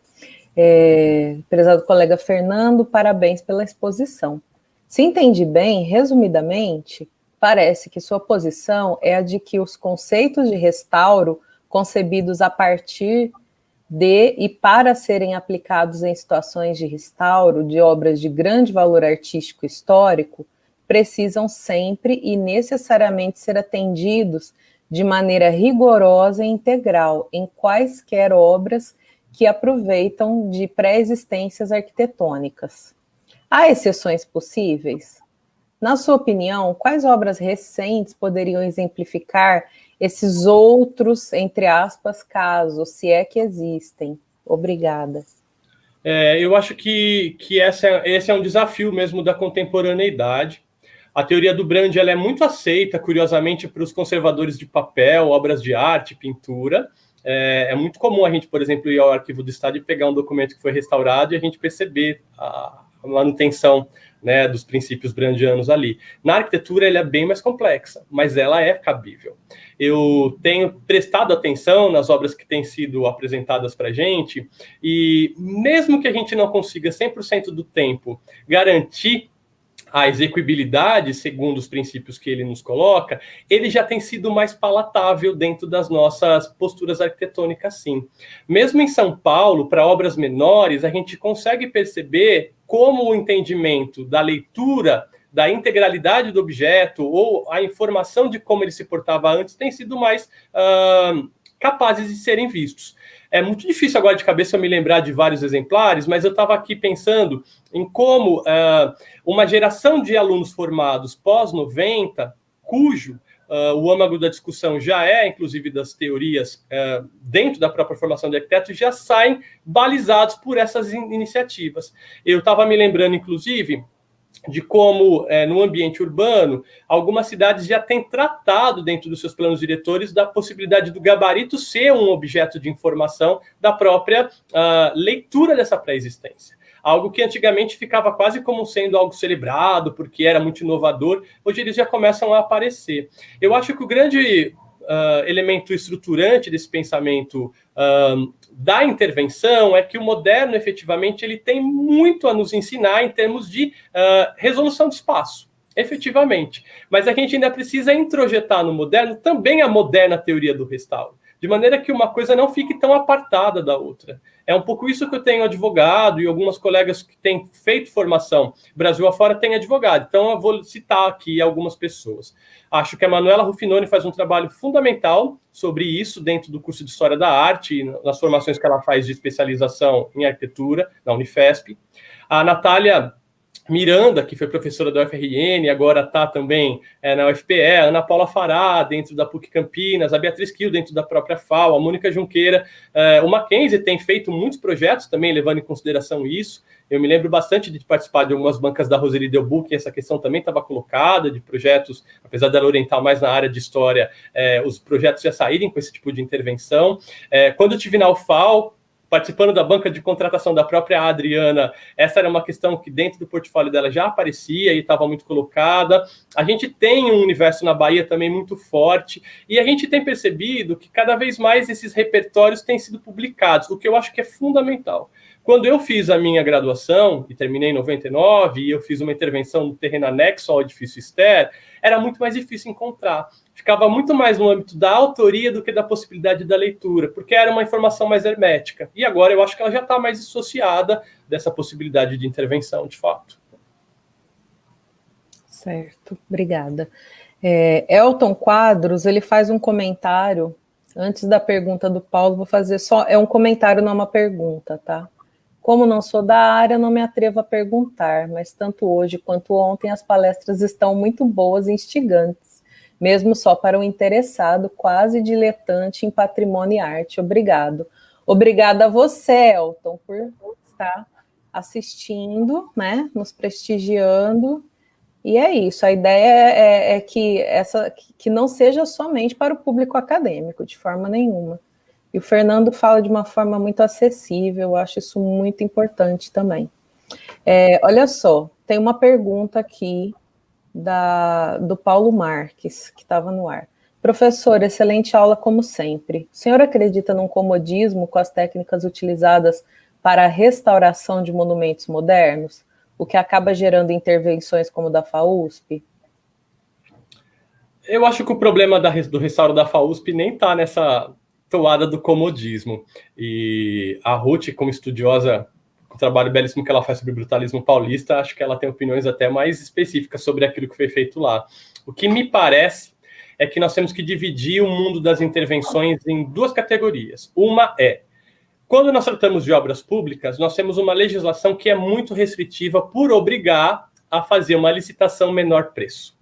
Prezado colega Fernando, parabéns pela exposição. Se entendi bem, resumidamente, parece que sua posição é a de que os conceitos de restauro concebidos a partir de e para serem aplicados em situações de restauro de obras de grande valor artístico histórico precisam sempre e necessariamente ser atendidos de maneira rigorosa e integral em quaisquer obras que aproveitam de pré-existências arquitetônicas. Há exceções possíveis? Na sua opinião, quais obras recentes poderiam exemplificar esses outros, entre aspas, casos, se é que existem? Obrigada. Eu acho que esse é um desafio mesmo da contemporaneidade. A teoria do Brand ela é muito aceita, curiosamente, para os conservadores de papel, obras de arte, pintura. É muito comum a gente, por exemplo, ir ao Arquivo do Estado e pegar um documento que foi restaurado e a gente perceber a manutenção, né, dos princípios brandianos ali. Na arquitetura, ela é bem mais complexa, mas ela é cabível. Eu tenho prestado atenção nas obras que têm sido apresentadas para a gente, e mesmo que a gente não consiga 100% do tempo garantir a execuibilidade, segundo os princípios que ele nos coloca, ele já tem sido mais palatável dentro das nossas posturas arquitetônicas, sim. Mesmo em São Paulo, para obras menores, a gente consegue perceber como o entendimento da leitura, da integralidade do objeto, ou a informação de como ele se portava antes, tem sido mais capazes de serem vistos. É muito difícil agora de cabeça eu me lembrar de vários exemplares, mas eu estava aqui pensando em como uma geração de alunos formados pós-90, cujo o âmago da discussão já é, inclusive, das teorias dentro da própria formação de arquitetos, já saem balizados por essas iniciativas. Eu estava me lembrando, inclusive, de como, no ambiente urbano, algumas cidades já têm tratado dentro dos seus planos diretores da possibilidade do gabarito ser um objeto de informação da própria leitura dessa pré-existência. Algo que antigamente ficava quase como sendo algo celebrado, porque era muito inovador, hoje eles já começam a aparecer. Eu acho que o grande elemento estruturante desse pensamento da intervenção é que o moderno, efetivamente, ele tem muito a nos ensinar em termos de resolução de espaço, efetivamente. Mas a gente ainda precisa introjetar no moderno também a moderna teoria do restauro, de maneira que uma coisa não fique tão apartada da outra. É um pouco isso que eu tenho advogado, e algumas colegas que têm feito formação Brasil afora têm advogado. Então, eu vou citar aqui algumas pessoas. Acho que a Manuela Rufinoni faz um trabalho fundamental sobre isso dentro do curso de História da Arte, nas formações que ela faz de especialização em arquitetura, na Unifesp. A Natália Miranda, que foi professora da UFRN, agora está também na UFPE, a Ana Paula Fará, dentro da PUC Campinas, a Beatriz Kiel, dentro da própria FAO, a Mônica Junqueira. O Mackenzie tem feito muitos projetos também, levando em consideração isso. Eu me lembro bastante de participar de algumas bancas da Roseli Delbuc, e essa questão também estava colocada, de projetos, apesar dela orientar mais na área de história, os projetos já saírem com esse tipo de intervenção. Quando eu estive na UFAL, participando da banca de contratação da própria Adriana, essa era uma questão que dentro do portfólio dela já aparecia e estava muito colocada. A gente tem um universo na Bahia também muito forte, e a gente tem percebido que cada vez mais esses repertórios têm sido publicados, o que eu acho que é fundamental. Quando eu fiz a minha graduação, e terminei em 99, e eu fiz uma intervenção no terreno anexo ao edifício Ster, era muito mais difícil encontrar. Ficava muito mais no âmbito da autoria do que da possibilidade da leitura, porque era uma informação mais hermética. E agora eu acho que ela já está mais dissociada dessa possibilidade de intervenção, de fato. Certo, obrigada. Elton Quadros, ele faz um comentário, antes da pergunta do Paulo, vou fazer só, é um comentário, não é uma pergunta, tá? Como não sou da área, não me atrevo a perguntar, mas tanto hoje quanto ontem as palestras estão muito boas e instigantes, mesmo só para o interessado, quase diletante em patrimônio e arte. Obrigado. Obrigada a você, Elton, por estar assistindo, né, nos prestigiando. E é isso, a ideia é que não seja somente para o público acadêmico, de forma nenhuma. E o Fernando fala de uma forma muito acessível, eu acho isso muito importante também. Olha só, tem uma pergunta aqui do Paulo Marques, que estava no ar. Professor, excelente aula como sempre. O senhor acredita num comodismo com as técnicas utilizadas para a restauração de monumentos modernos, o que acaba gerando intervenções como da FAUSP? Eu acho que o problema do restauro da FAUSP nem está nessa toada do comodismo. E a Ruth, como estudiosa, com o trabalho belíssimo que ela faz sobre brutalismo paulista, acho que ela tem opiniões até mais específicas sobre aquilo que foi feito lá. O que me parece é que nós temos que dividir o mundo das intervenções em duas categorias. Uma quando nós tratamos de obras públicas, nós temos uma legislação que é muito restritiva por obrigar a fazer uma licitação menor preço.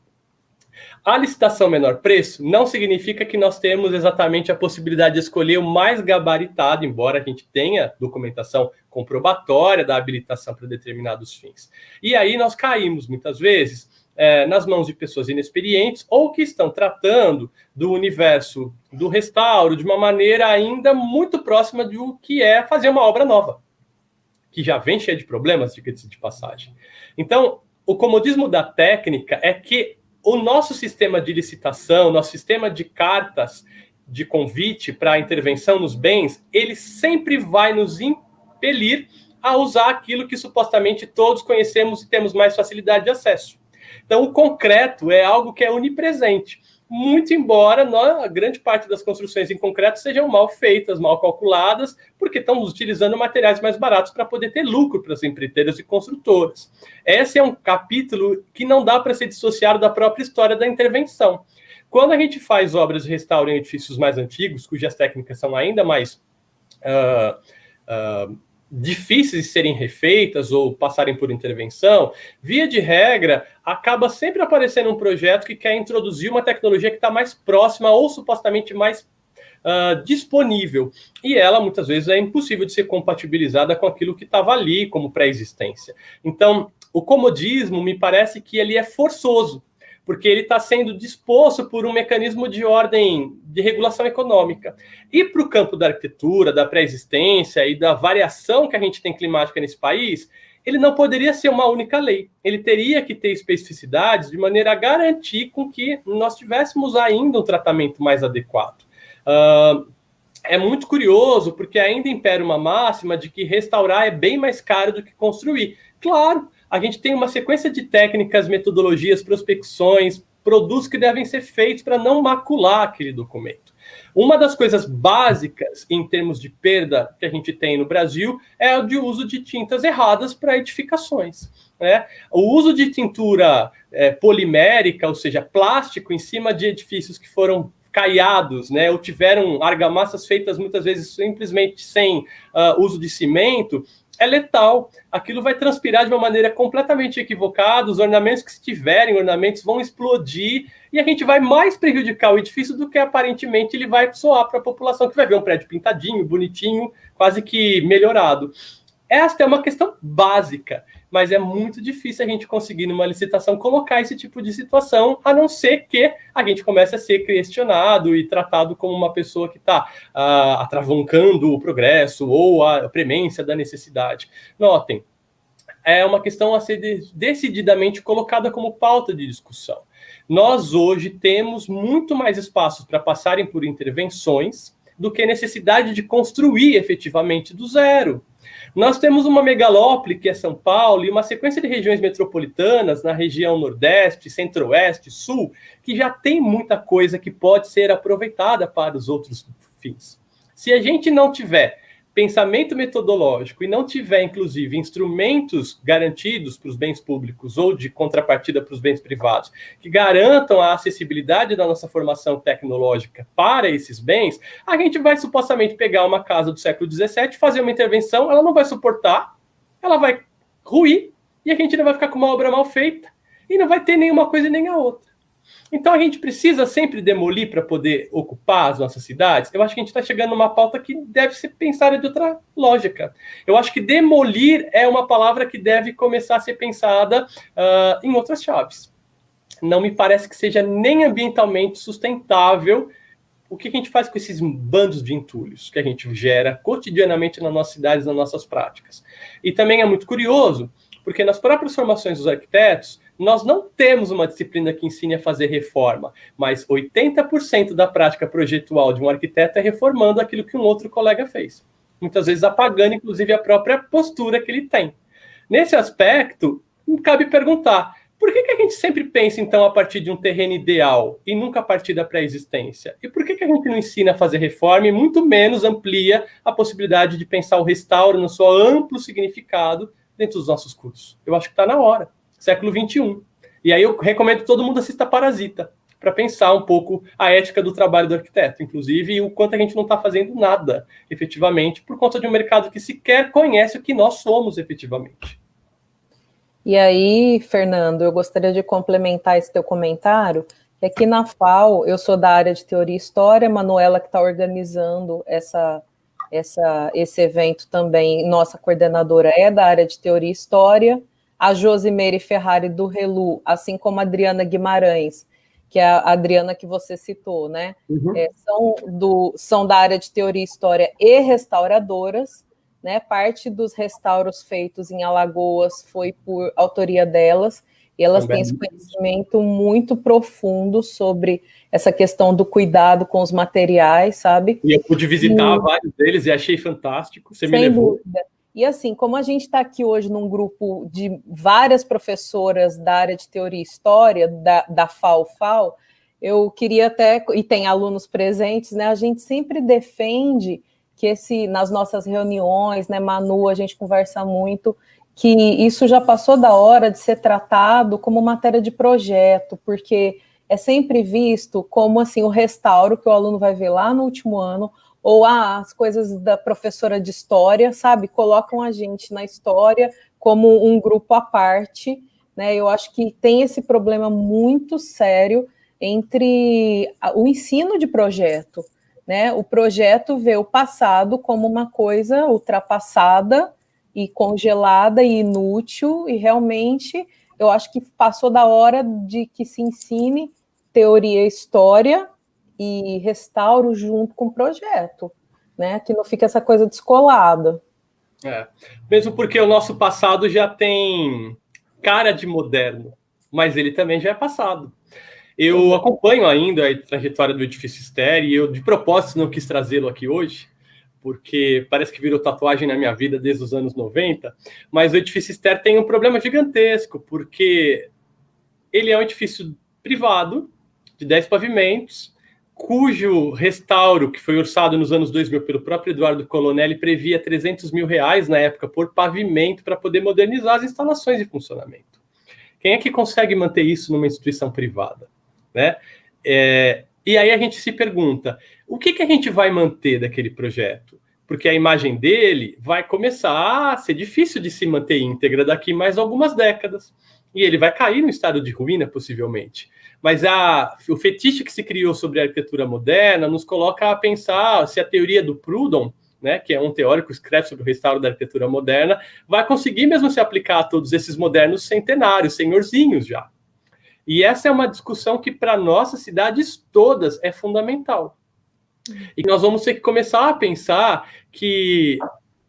A licitação menor preço não significa que nós temos exatamente a possibilidade de escolher o mais gabaritado, embora a gente tenha documentação comprobatória da habilitação para determinados fins. E aí nós caímos, muitas vezes, nas mãos de pessoas inexperientes ou que estão tratando do universo do restauro de uma maneira ainda muito próxima do que é fazer uma obra nova, que já vem cheia de problemas, diga-se de passagem. Então, o comodismo da técnica é que o nosso sistema de licitação, nosso sistema de cartas de convite para a intervenção nos bens, ele sempre vai nos impelir a usar aquilo que supostamente todos conhecemos e temos mais facilidade de acesso. Então, o concreto é algo que é onipresente, muito embora a grande parte das construções em concreto sejam mal feitas, mal calculadas, porque estão utilizando materiais mais baratos para poder ter lucro para as empreiteiras e construtoras. Esse é um capítulo que não dá para ser dissociado da própria história da intervenção. Quando a gente faz obras de restauro em edifícios mais antigos, cujas técnicas são ainda mais difíceis de serem refeitas ou passarem por intervenção, via de regra, acaba sempre aparecendo um projeto que quer introduzir uma tecnologia que está mais próxima ou supostamente mais disponível. E ela, muitas vezes, é impossível de ser compatibilizada com aquilo que estava ali como pré-existência. Então, o comodismo, me parece que ele é forçoso, porque ele está sendo disposto por um mecanismo de ordem de regulação econômica. E para o campo da arquitetura, da pré-existência e da variação que a gente tem climática nesse país, ele não poderia ser uma única lei. Ele teria que ter especificidades de maneira a garantir com que nós tivéssemos ainda um tratamento mais adequado. É muito curioso, porque ainda impera uma máxima de que restaurar é bem mais caro do que construir. Claro, a gente tem uma sequência de técnicas, metodologias, prospecções, produtos que devem ser feitos para não macular aquele documento. Uma das coisas básicas em termos de perda que a gente tem no Brasil é o de uso de tintas erradas para edificações, né? O uso de tintura polimérica, ou seja, plástico, em cima de edifícios que foram caiados, né, ou tiveram argamassas feitas muitas vezes simplesmente sem uso de cimento, é letal. Aquilo vai transpirar de uma maneira completamente equivocada, os ornamentos que estiverem, ornamentos vão explodir, e a gente vai mais prejudicar o edifício do que aparentemente ele vai soar para a população, que vai ver um prédio pintadinho, bonitinho, quase que melhorado. Esta é uma questão básica. mas é muito difícil a gente conseguir, numa licitação, colocar esse tipo de situação, a não ser que a gente comece a ser questionado e tratado como uma pessoa que está atravancando o progresso ou a premência da necessidade. Notem, é uma questão a ser decididamente colocada como pauta de discussão. Nós hoje temos muito mais espaços para passarem por intervenções do que necessidade de construir efetivamente do zero. Nós temos uma megalópole, que é São Paulo, e uma sequência de regiões metropolitanas na região Nordeste, Centro-Oeste, Sul, que já tem muita coisa que pode ser aproveitada para os outros fins. Se a gente não tiver pensamento metodológico e não tiver, inclusive, instrumentos garantidos para os bens públicos ou de contrapartida para os bens privados, que garantam a acessibilidade da nossa formação tecnológica para esses bens, a gente vai supostamente pegar uma casa do século XVII, fazer uma intervenção, ela não vai suportar, ela vai ruir, e a gente não vai ficar com uma obra mal feita, e não vai ter nenhuma coisa nem a outra. Então, a gente precisa sempre demolir para poder ocupar as nossas cidades? Eu acho que a gente está chegando numa pauta que deve ser pensada de outra lógica. Eu acho que demolir é uma palavra que deve começar a ser pensada em outras chaves. Não me parece que seja nem ambientalmente sustentável o que a gente faz com esses bandos de entulhos que a gente gera cotidianamente nas nossas cidades, nas nossas práticas. E também é muito curioso, porque nas próprias formações dos arquitetos, nós não temos uma disciplina que ensine a fazer reforma, mas 80% da prática projetual de um arquiteto é reformando aquilo que um outro colega fez. Muitas vezes apagando, inclusive, a própria postura que ele tem. Nesse aspecto, cabe perguntar, por que a gente sempre pensa, então, a partir de um terreno ideal e nunca a partir da pré-existência? E por que a gente não ensina a fazer reforma e muito menos amplia a possibilidade de pensar o restauro no seu amplo significado dentro dos nossos cursos? Eu acho que está na hora. Século XXI. E aí eu recomendo que todo mundo assista Parasita, para pensar um pouco a ética do trabalho do arquiteto, inclusive, e o quanto a gente não está fazendo nada, efetivamente, por conta de um mercado que sequer conhece o que nós somos, efetivamente. E aí, Fernando, eu gostaria de complementar esse teu comentário, que aqui na FAO, eu sou da área de Teoria e História, a Manuela que está organizando esse evento também, nossa coordenadora é da área de Teoria e História, a Josimeire Ferrari do Relu, assim como a Adriana Guimarães, que é a Adriana que você citou, né? Uhum. São da área de Teoria e História e restauradoras, né? Parte dos restauros feitos em Alagoas foi por autoria delas, e elas têm esse conhecimento muito profundo sobre essa questão do cuidado com os materiais, sabe? E eu pude visitar vários deles e achei fantástico, você me levou. Sem dúvida. E assim, como a gente está aqui hoje num grupo de várias professoras da área de Teoria e História, da FAO, eu queria até, e tem alunos presentes, né? A gente sempre defende que nas nossas reuniões, né, Manu, a gente conversa muito, que isso já passou da hora de ser tratado como matéria de projeto, porque é sempre visto como assim o restauro que o aluno vai ver lá no último ano, ou as coisas da professora de história, sabe, colocam a gente na história como um grupo à parte, né? Eu acho que tem esse problema muito sério entre o ensino de projeto, né? O projeto vê o passado como uma coisa ultrapassada e congelada e inútil, e realmente eu acho que passou da hora de que se ensine teoria e história e restauro junto com o projeto, né? Que não fica essa coisa descolada. Mesmo porque o nosso passado já tem cara de moderno, mas ele também já é passado. Eu acompanho ainda a trajetória do Edifício Ster e eu, de propósito, não quis trazê-lo aqui hoje, porque parece que virou tatuagem na minha vida desde os anos 90, mas o Edifício Ster tem um problema gigantesco, porque ele é um edifício privado, de 10 pavimentos, cujo restauro, que foi orçado nos anos 2000 pelo próprio Eduardo Colonelli, previa R$300 mil na época por pavimento para poder modernizar as instalações de funcionamento. Quem é que consegue manter isso numa instituição privada? Né? E aí a gente se pergunta, o que a gente vai manter daquele projeto? Porque a imagem dele vai começar a ser difícil de se manter íntegra daqui mais algumas décadas. E ele vai cair no estado de ruína, possivelmente. Mas o fetiche que se criou sobre a arquitetura moderna nos coloca a pensar se a teoria do Proudhon, né, que é um teórico que escreve sobre o restauro da arquitetura moderna, vai conseguir mesmo se aplicar a todos esses modernos centenários, senhorzinhos já. E essa é uma discussão que, para nossas cidades todas, é fundamental. E nós vamos ter que começar a pensar que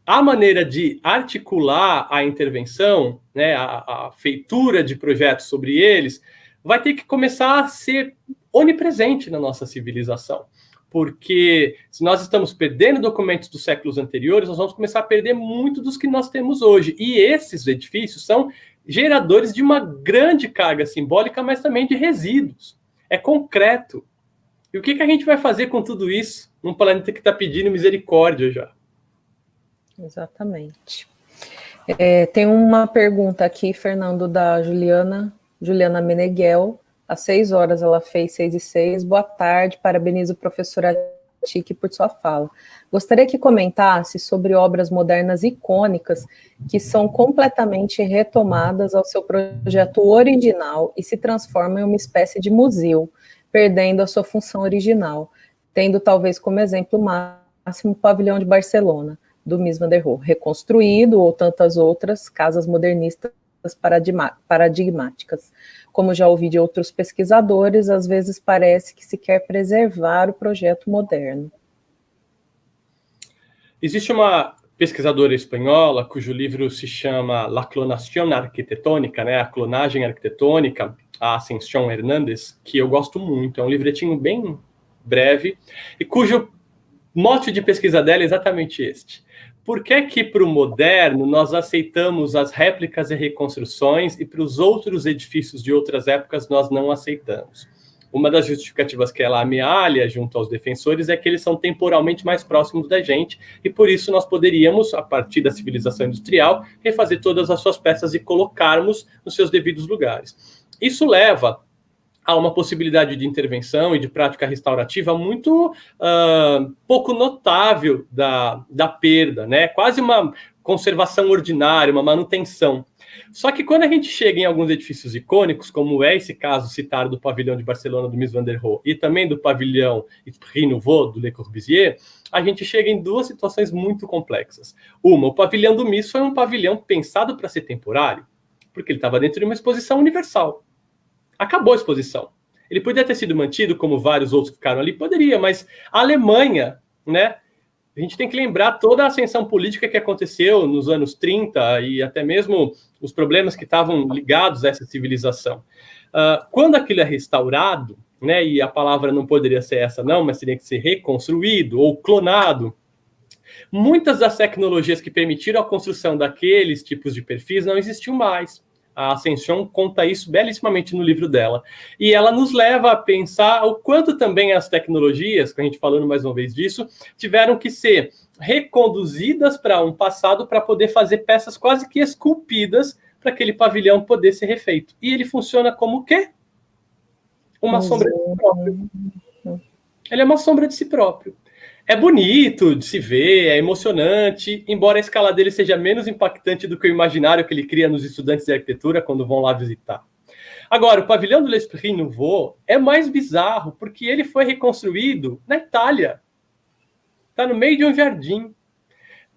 a maneira de articular a intervenção, né, a feitura de projetos sobre eles, vai ter que começar a ser onipresente na nossa civilização. Porque se nós estamos perdendo documentos dos séculos anteriores, nós vamos começar a perder muito dos que nós temos hoje. E esses edifícios são geradores de uma grande carga simbólica, mas também de resíduos. É concreto. E o que a gente vai fazer com tudo isso num planeta que está pedindo misericórdia já? Exatamente. Tem uma pergunta aqui, Fernando, da Juliana Meneghel. Às 6 horas ela fez 6:06. Boa tarde, parabenizo o professor Atique por sua fala. Gostaria que comentasse sobre obras modernas icônicas que são completamente retomadas ao seu projeto original e se transformam em uma espécie de museu, perdendo a sua função original, tendo talvez como exemplo máximo o pavilhão de Barcelona, do Mies van der Rohe, reconstruído, ou tantas outras casas modernistas paradigmáticas. Como já ouvi de outros pesquisadores, às vezes parece que se quer preservar o projeto moderno. Existe uma pesquisadora espanhola cujo livro se chama La Clonación Arquitectónica, né, a clonagem arquitetônica, a Ascensión Hernández, que eu gosto muito. É um livretinho bem breve e cujo mote de pesquisa dela é exatamente este. Por que que para o moderno nós aceitamos as réplicas e reconstruções e para os outros edifícios de outras épocas nós não aceitamos? Uma das justificativas que ela amealha junto aos defensores é que eles são temporalmente mais próximos da gente e por isso nós poderíamos, a partir da civilização industrial, refazer todas as suas peças e colocarmos nos seus devidos lugares. Isso leva há uma possibilidade de intervenção e de prática restaurativa muito pouco notável da perda, né? Quase uma conservação ordinária, uma manutenção. Só que quando a gente chega em alguns edifícios icônicos, como é esse caso citado do pavilhão de Barcelona do Mies van der Rohe e também do pavilhão Esprit Nouveau do Le Corbusier, a gente chega em duas situações muito complexas. Uma, o pavilhão do Mies foi um pavilhão pensado para ser temporário, porque ele estava dentro de uma exposição universal. Acabou a exposição. Ele poderia ter sido mantido, como vários outros que ficaram ali, poderia, mas a Alemanha, né? A gente tem que lembrar toda a ascensão política que aconteceu nos anos 30 e até mesmo os problemas que estavam ligados a essa civilização. Quando aquilo é restaurado, né, e a palavra não poderia ser essa não, mas teria que ser reconstruído ou clonado, muitas das tecnologias que permitiram a construção daqueles tipos de perfis não existiam mais. A Ascensión conta isso belíssimamente no livro dela. E ela nos leva a pensar o quanto também as tecnologias, com a gente falando mais uma vez disso, tiveram que ser reconduzidas para um passado para poder fazer peças quase que esculpidas para aquele pavilhão poder ser refeito. E ele funciona como o quê? Uma sombra de si próprio. Ele é uma sombra de si próprio. É bonito de se ver, é emocionante, embora a escala dele seja menos impactante do que o imaginário que ele cria nos estudantes de arquitetura quando vão lá visitar. Agora, o pavilhão do L'Esprit Nouveau é mais bizarro, porque ele foi reconstruído na Itália. Está no meio de um jardim.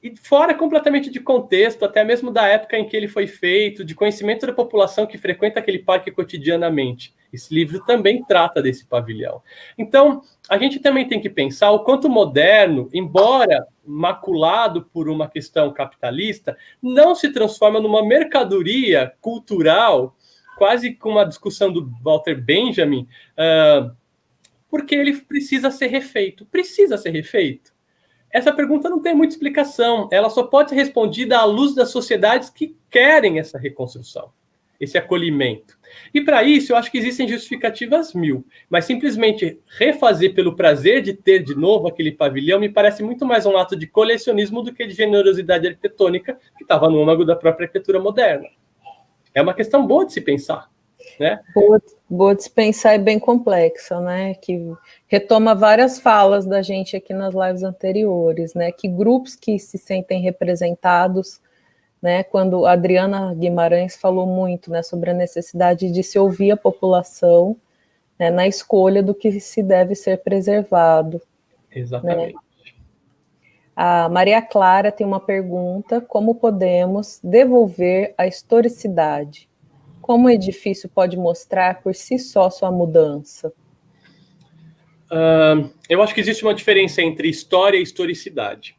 E fora completamente de contexto, até mesmo da época em que ele foi feito, de conhecimento da população que frequenta aquele parque cotidianamente. Esse livro também trata desse pavilhão. Então, a gente também tem que pensar o quanto moderno, embora maculado por uma questão capitalista, não se transforma numa mercadoria cultural, quase com uma discussão do Walter Benjamin, porque ele precisa ser refeito. Precisa ser refeito? Essa pergunta não tem muita explicação. Ela só pode ser respondida à luz das sociedades que querem essa reconstrução, esse acolhimento. E para isso, eu acho que existem justificativas mil. Mas simplesmente refazer pelo prazer de ter de novo aquele pavilhão me parece muito mais um ato de colecionismo do que de generosidade arquitetônica que estava no âmago da própria arquitetura moderna. É uma questão boa de se pensar, né? Boa de se pensar e bem complexa, né? Que retoma várias falas da gente aqui nas lives anteriores, né? Que grupos que se sentem representados, né? Quando a Adriana Guimarães falou muito, né, sobre a necessidade de se ouvir a população, né, na escolha do que se deve ser preservado. Exatamente. Né? A Maria Clara tem uma pergunta: como podemos devolver a historicidade? Como o edifício pode mostrar por si só sua mudança? Eu acho que existe uma diferença entre história e historicidade.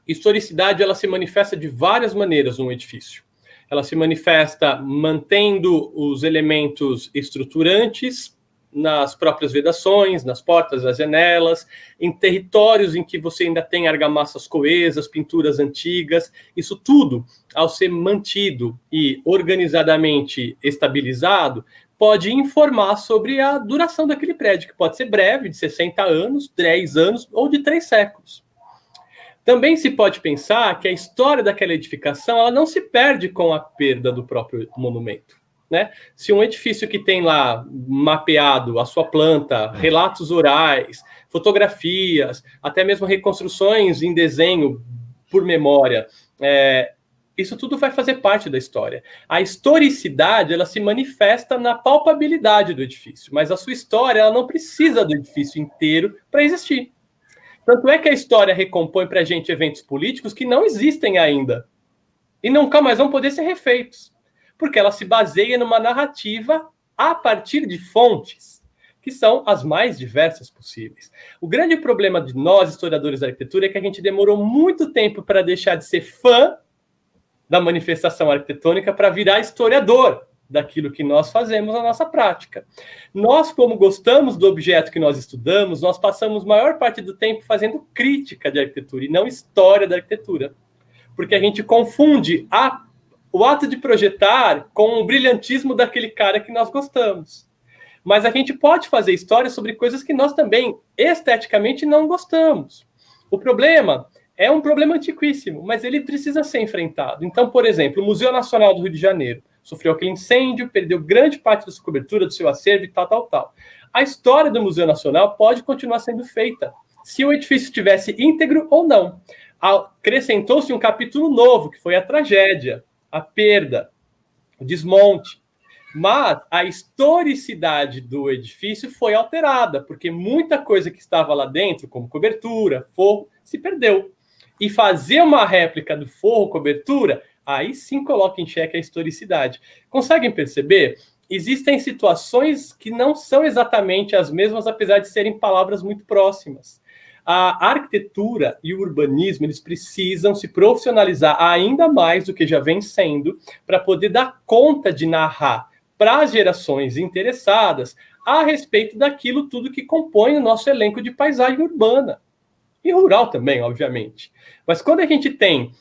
Historicidade, ela se manifesta de várias maneiras num edifício. Ela se manifesta mantendo os elementos estruturantes nas próprias vedações, nas portas, nas janelas, em territórios em que você ainda tem argamassas coesas, pinturas antigas. Isso tudo, ao ser mantido e organizadamente estabilizado, pode informar sobre a duração daquele prédio, que pode ser breve, de 60 anos, 10 anos ou de 3 séculos. Também se pode pensar que a história daquela edificação ela não se perde com a perda do próprio monumento. Né? Se um edifício que tem lá mapeado a sua planta, relatos orais, fotografias, até mesmo reconstruções em desenho por memória, isso tudo vai fazer parte da história. A historicidade ela se manifesta na palpabilidade do edifício, mas a sua história ela não precisa do edifício inteiro para existir. Tanto é que a história recompõe para a gente eventos políticos que não existem ainda e nunca mais vão poder ser refeitos, porque ela se baseia numa narrativa a partir de fontes que são as mais diversas possíveis. O grande problema de nós, historiadores da arquitetura, é que a gente demorou muito tempo para deixar de ser fã da manifestação arquitetônica para virar historiador daquilo que nós fazemos na nossa prática. Nós, como gostamos do objeto que nós estudamos, nós passamos a maior parte do tempo fazendo crítica de arquitetura e não história da arquitetura. Porque a gente confunde o ato de projetar com o brilhantismo daquele cara que nós gostamos. Mas a gente pode fazer história sobre coisas que nós também esteticamente não gostamos. O problema é um problema antiquíssimo, mas ele precisa ser enfrentado. Então, por exemplo, o Museu Nacional do Rio de Janeiro sofreu aquele incêndio, perdeu grande parte da sua cobertura, do seu acervo e tal. A história do Museu Nacional pode continuar sendo feita, se o edifício estivesse íntegro ou não. Acrescentou-se um capítulo novo, que foi a tragédia, a perda, o desmonte. Mas a historicidade do edifício foi alterada, porque muita coisa que estava lá dentro, como cobertura, forro, se perdeu. E fazer uma réplica do forro, cobertura, aí sim coloca em xeque a historicidade. Conseguem perceber? Existem situações que não são exatamente as mesmas, apesar de serem palavras muito próximas. A arquitetura e o urbanismo, eles precisam se profissionalizar ainda mais do que já vem sendo, para poder dar conta de narrar para as gerações interessadas a respeito daquilo tudo que compõe o nosso elenco de paisagem urbana. E rural também, obviamente. Mas quando a gente tem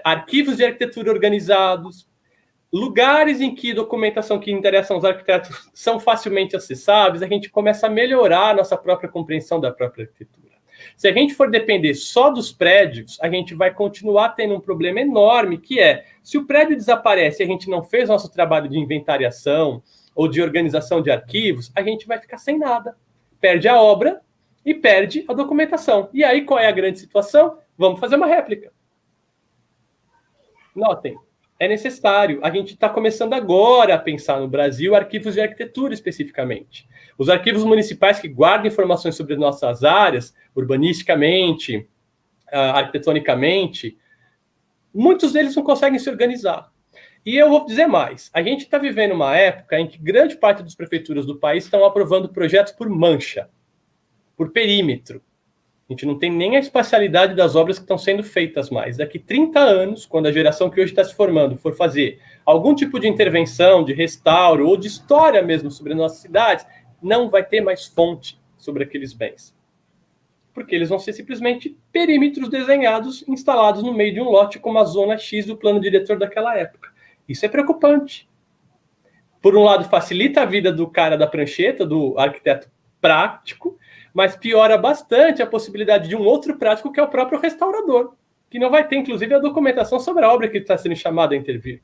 arquivos de arquitetura organizados, lugares em que documentação que interessa aos arquitetos são facilmente acessáveis, a gente começa a melhorar a nossa própria compreensão da própria arquitetura. Se a gente for depender só dos prédios, a gente vai continuar tendo um problema enorme, que é, se o prédio desaparece e a gente não fez nosso trabalho de inventariação ou de organização de arquivos, a gente vai ficar sem nada. Perde a obra e perde a documentação. E aí, qual é a grande situação? Vamos fazer uma réplica. Notem, é necessário. A gente está começando agora a pensar no Brasil arquivos de arquitetura especificamente. Os arquivos municipais que guardam informações sobre nossas áreas, urbanisticamente, arquitetonicamente, muitos deles não conseguem se organizar. E eu vou dizer mais, a gente está vivendo uma época em que grande parte das prefeituras do país estão aprovando projetos por mancha, por perímetro. A gente não tem nem a espacialidade das obras que estão sendo feitas mais. Daqui 30 anos, quando a geração que hoje está se formando for fazer algum tipo de intervenção, de restauro ou de história mesmo sobre as nossas cidades, não vai ter mais fonte sobre aqueles bens. Porque eles vão ser simplesmente perímetros desenhados, instalados no meio de um lote como a zona X do plano diretor daquela época. Isso é preocupante. Por um lado, facilita a vida do cara da prancheta, do arquiteto prático, mas piora bastante a possibilidade de um outro prático, que é o próprio restaurador, que não vai ter, inclusive, a documentação sobre a obra que está sendo chamada a intervir.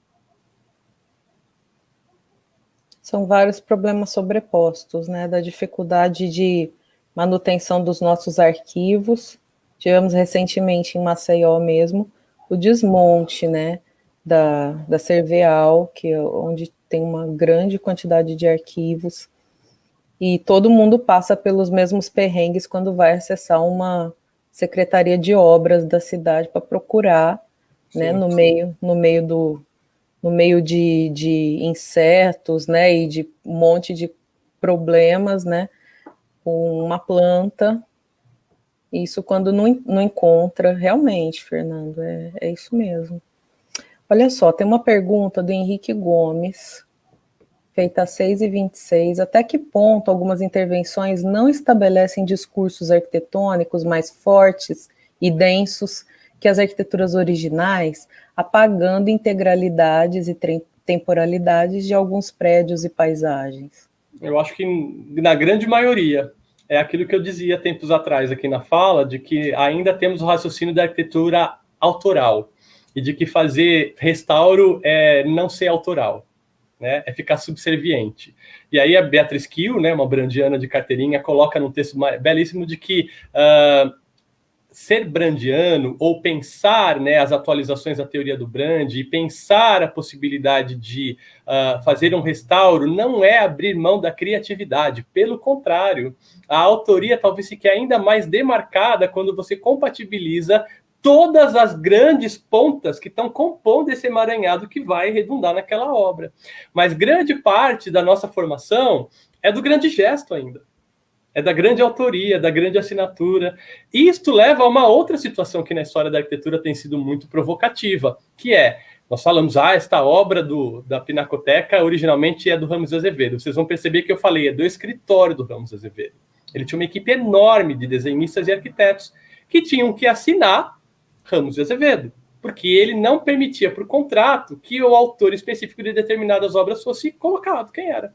São vários problemas sobrepostos, né? Da dificuldade de manutenção dos nossos arquivos. Tivemos recentemente em Maceió mesmo o desmonte, né? Da Cerveal, que é onde tem uma grande quantidade de arquivos. E todo mundo passa pelos mesmos perrengues quando vai acessar uma Secretaria de Obras da cidade para procurar, né, no meio de insetos, né, e de um monte de problemas, né, com uma planta. Isso quando não encontra, realmente, Fernando, é isso mesmo. Olha só, tem uma pergunta do Henrique Gomes, feita às 6h26. Até que ponto algumas intervenções não estabelecem discursos arquitetônicos mais fortes e densos que as arquiteturas originais, apagando integralidades e temporalidades de alguns prédios e paisagens? Eu acho que na grande maioria é aquilo que eu dizia tempos atrás aqui na fala, de que ainda temos o raciocínio da arquitetura autoral e de que fazer restauro é não ser autoral, né? É ficar subserviente. E aí a Beatriz Kiel, né, uma brandiana de carteirinha, coloca num texto belíssimo de que ser brandiano ou pensar, né, as atualizações da teoria do Brand e pensar a possibilidade de fazer um restauro não é abrir mão da criatividade. Pelo contrário, a autoria talvez fique ainda mais demarcada quando você compatibiliza todas as grandes pontas que estão compondo esse emaranhado que vai redundar naquela obra. Mas grande parte da nossa formação é do grande gesto ainda. É da grande autoria, da grande assinatura. E isto leva a uma outra situação que na história da arquitetura tem sido muito provocativa, que é, nós falamos, esta obra da Pinacoteca originalmente é do Ramos Azevedo. Vocês vão perceber que eu falei, é do escritório do Ramos Azevedo. Ele tinha uma equipe enorme de desenhistas e arquitetos que tinham que assinar Ramos Azevedo, porque ele não permitia por contrato que o autor específico de determinadas obras fosse colocado. Quem era?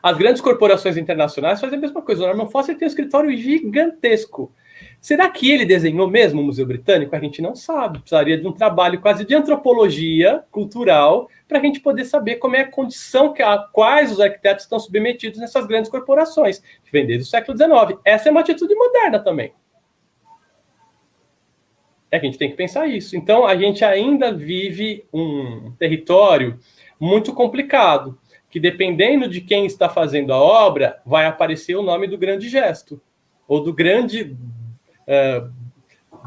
As grandes corporações internacionais fazem a mesma coisa. O Norman Foster tem um escritório gigantesco. Será que ele desenhou mesmo o Museu Britânico? A gente não sabe. Precisaria de um trabalho quase de antropologia cultural para a gente poder saber como é a condição a quais os arquitetos estão submetidos nessas grandes corporações, que vem desde o século XIX. Essa é uma atitude moderna também. A gente tem que pensar isso. Então, a gente ainda vive um território muito complicado, que dependendo de quem está fazendo a obra, vai aparecer o nome do grande gesto, ou do grande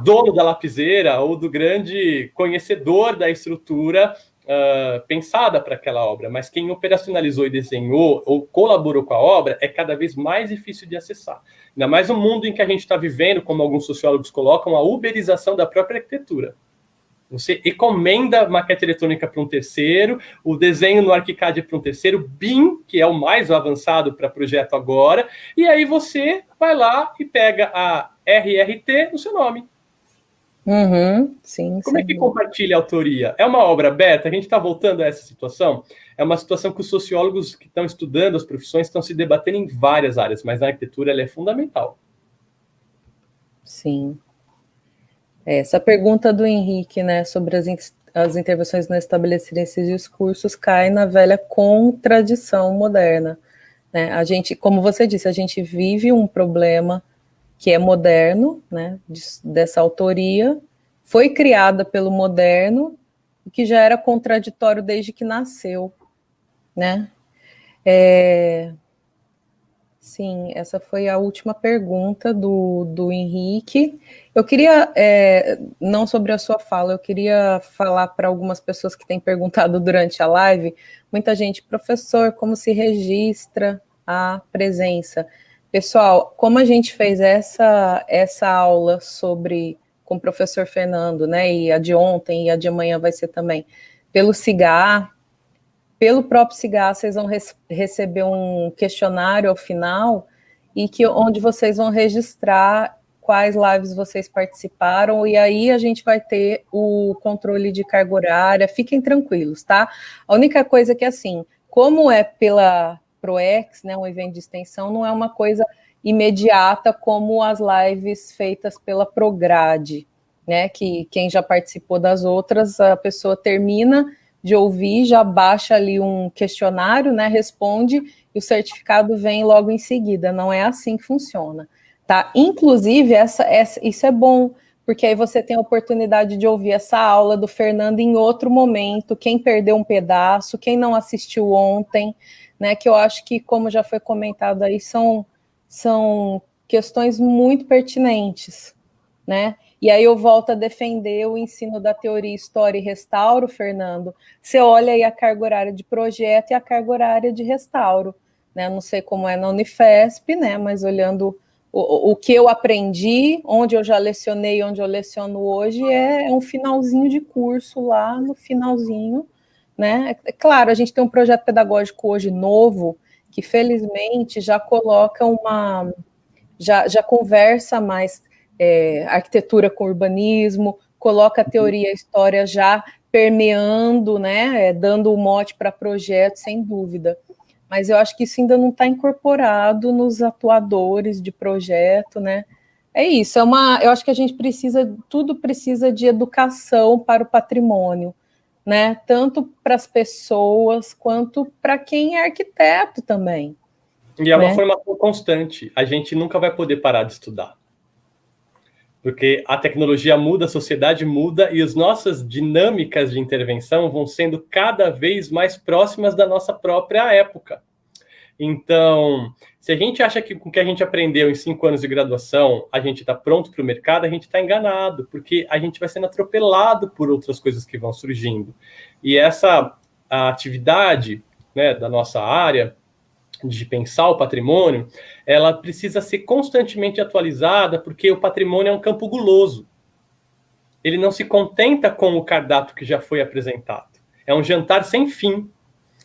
dono da lapiseira, ou do grande conhecedor da estrutura pensada para aquela obra. Mas quem operacionalizou e desenhou, ou colaborou com a obra, é cada vez mais difícil de acessar. Ainda mais no mundo em que a gente está vivendo, como alguns sociólogos colocam, a uberização da própria arquitetura. Você encomenda maquete eletrônica para um terceiro, o desenho no ArchiCAD para um terceiro, BIM, que é o mais avançado para projeto agora, e aí você vai lá e pega a RRT no seu nome. Sim, como é que compartilha a autoria? É uma obra aberta? A gente está voltando a essa situação? É uma situação que os sociólogos que estão estudando as profissões estão se debatendo em várias áreas, mas na arquitetura ela é fundamental. Sim. Essa pergunta do Henrique, né, sobre as intervenções não estabelecerem esses discursos, cai na velha contradição moderna. Né? A gente, como você disse, a gente vive um problema que é moderno, né, dessa autoria, foi criada pelo moderno, e que já era contraditório desde que nasceu. Né? Sim, essa foi a última pergunta do Henrique. Eu queria, não sobre a sua fala, eu queria falar para algumas pessoas que têm perguntado durante a live, muita gente, professor, como se registra a presença? Pessoal, como a gente fez essa aula com o professor Fernando, né, e a de ontem e a de amanhã vai ser também, pelo SIGA, pelo próprio SIGA, vocês vão receber um questionário ao final, onde vocês vão registrar quais lives vocês participaram, e aí a gente vai ter o controle de carga horária, fiquem tranquilos, tá? A única coisa que, assim, como é pela ProEx, né, um evento de extensão, não é uma coisa imediata como as lives feitas pela Prograde, né, que quem já participou das outras, a pessoa termina de ouvir, já baixa ali um questionário, né, responde, e o certificado vem logo em seguida. Não é assim que funciona, tá? Inclusive, isso é bom, porque aí você tem a oportunidade de ouvir essa aula do Fernando em outro momento, quem perdeu um pedaço, quem não assistiu ontem, né, que eu acho que, como já foi comentado aí, são questões muito pertinentes, né? E aí eu volto a defender o ensino da teoria História e Restauro, Fernando. Você olha aí a carga horária de projeto e a carga horária de restauro, né? Não sei como é na Unifesp, né? Mas olhando o que eu aprendi, onde eu já lecionei, onde eu leciono hoje, é um finalzinho de curso lá no finalzinho, né? É claro, a gente tem um projeto pedagógico hoje novo, que felizmente já coloca já conversa mais arquitetura com urbanismo, coloca a teoria e a história já permeando, né, dando o mote para projeto, sem dúvida. Mas eu acho que isso ainda não está incorporado nos atuadores de projeto, né? É isso, eu acho que a gente tudo precisa de educação para o patrimônio, né? Tanto para as pessoas quanto para quem é arquiteto também. E é uma formação constante. A gente nunca vai poder parar de estudar. Porque a tecnologia muda, a sociedade muda e as nossas dinâmicas de intervenção vão sendo cada vez mais próximas da nossa própria época. Então, se a gente acha que com o que a gente aprendeu em 5 anos de graduação, a gente está pronto para o mercado, a gente está enganado, porque a gente vai sendo atropelado por outras coisas que vão surgindo. E essa atividade, né, da nossa área, de pensar o patrimônio, ela precisa ser constantemente atualizada, porque o patrimônio é um campo guloso. Ele não se contenta com o cardápio que já foi apresentado. É um jantar sem fim.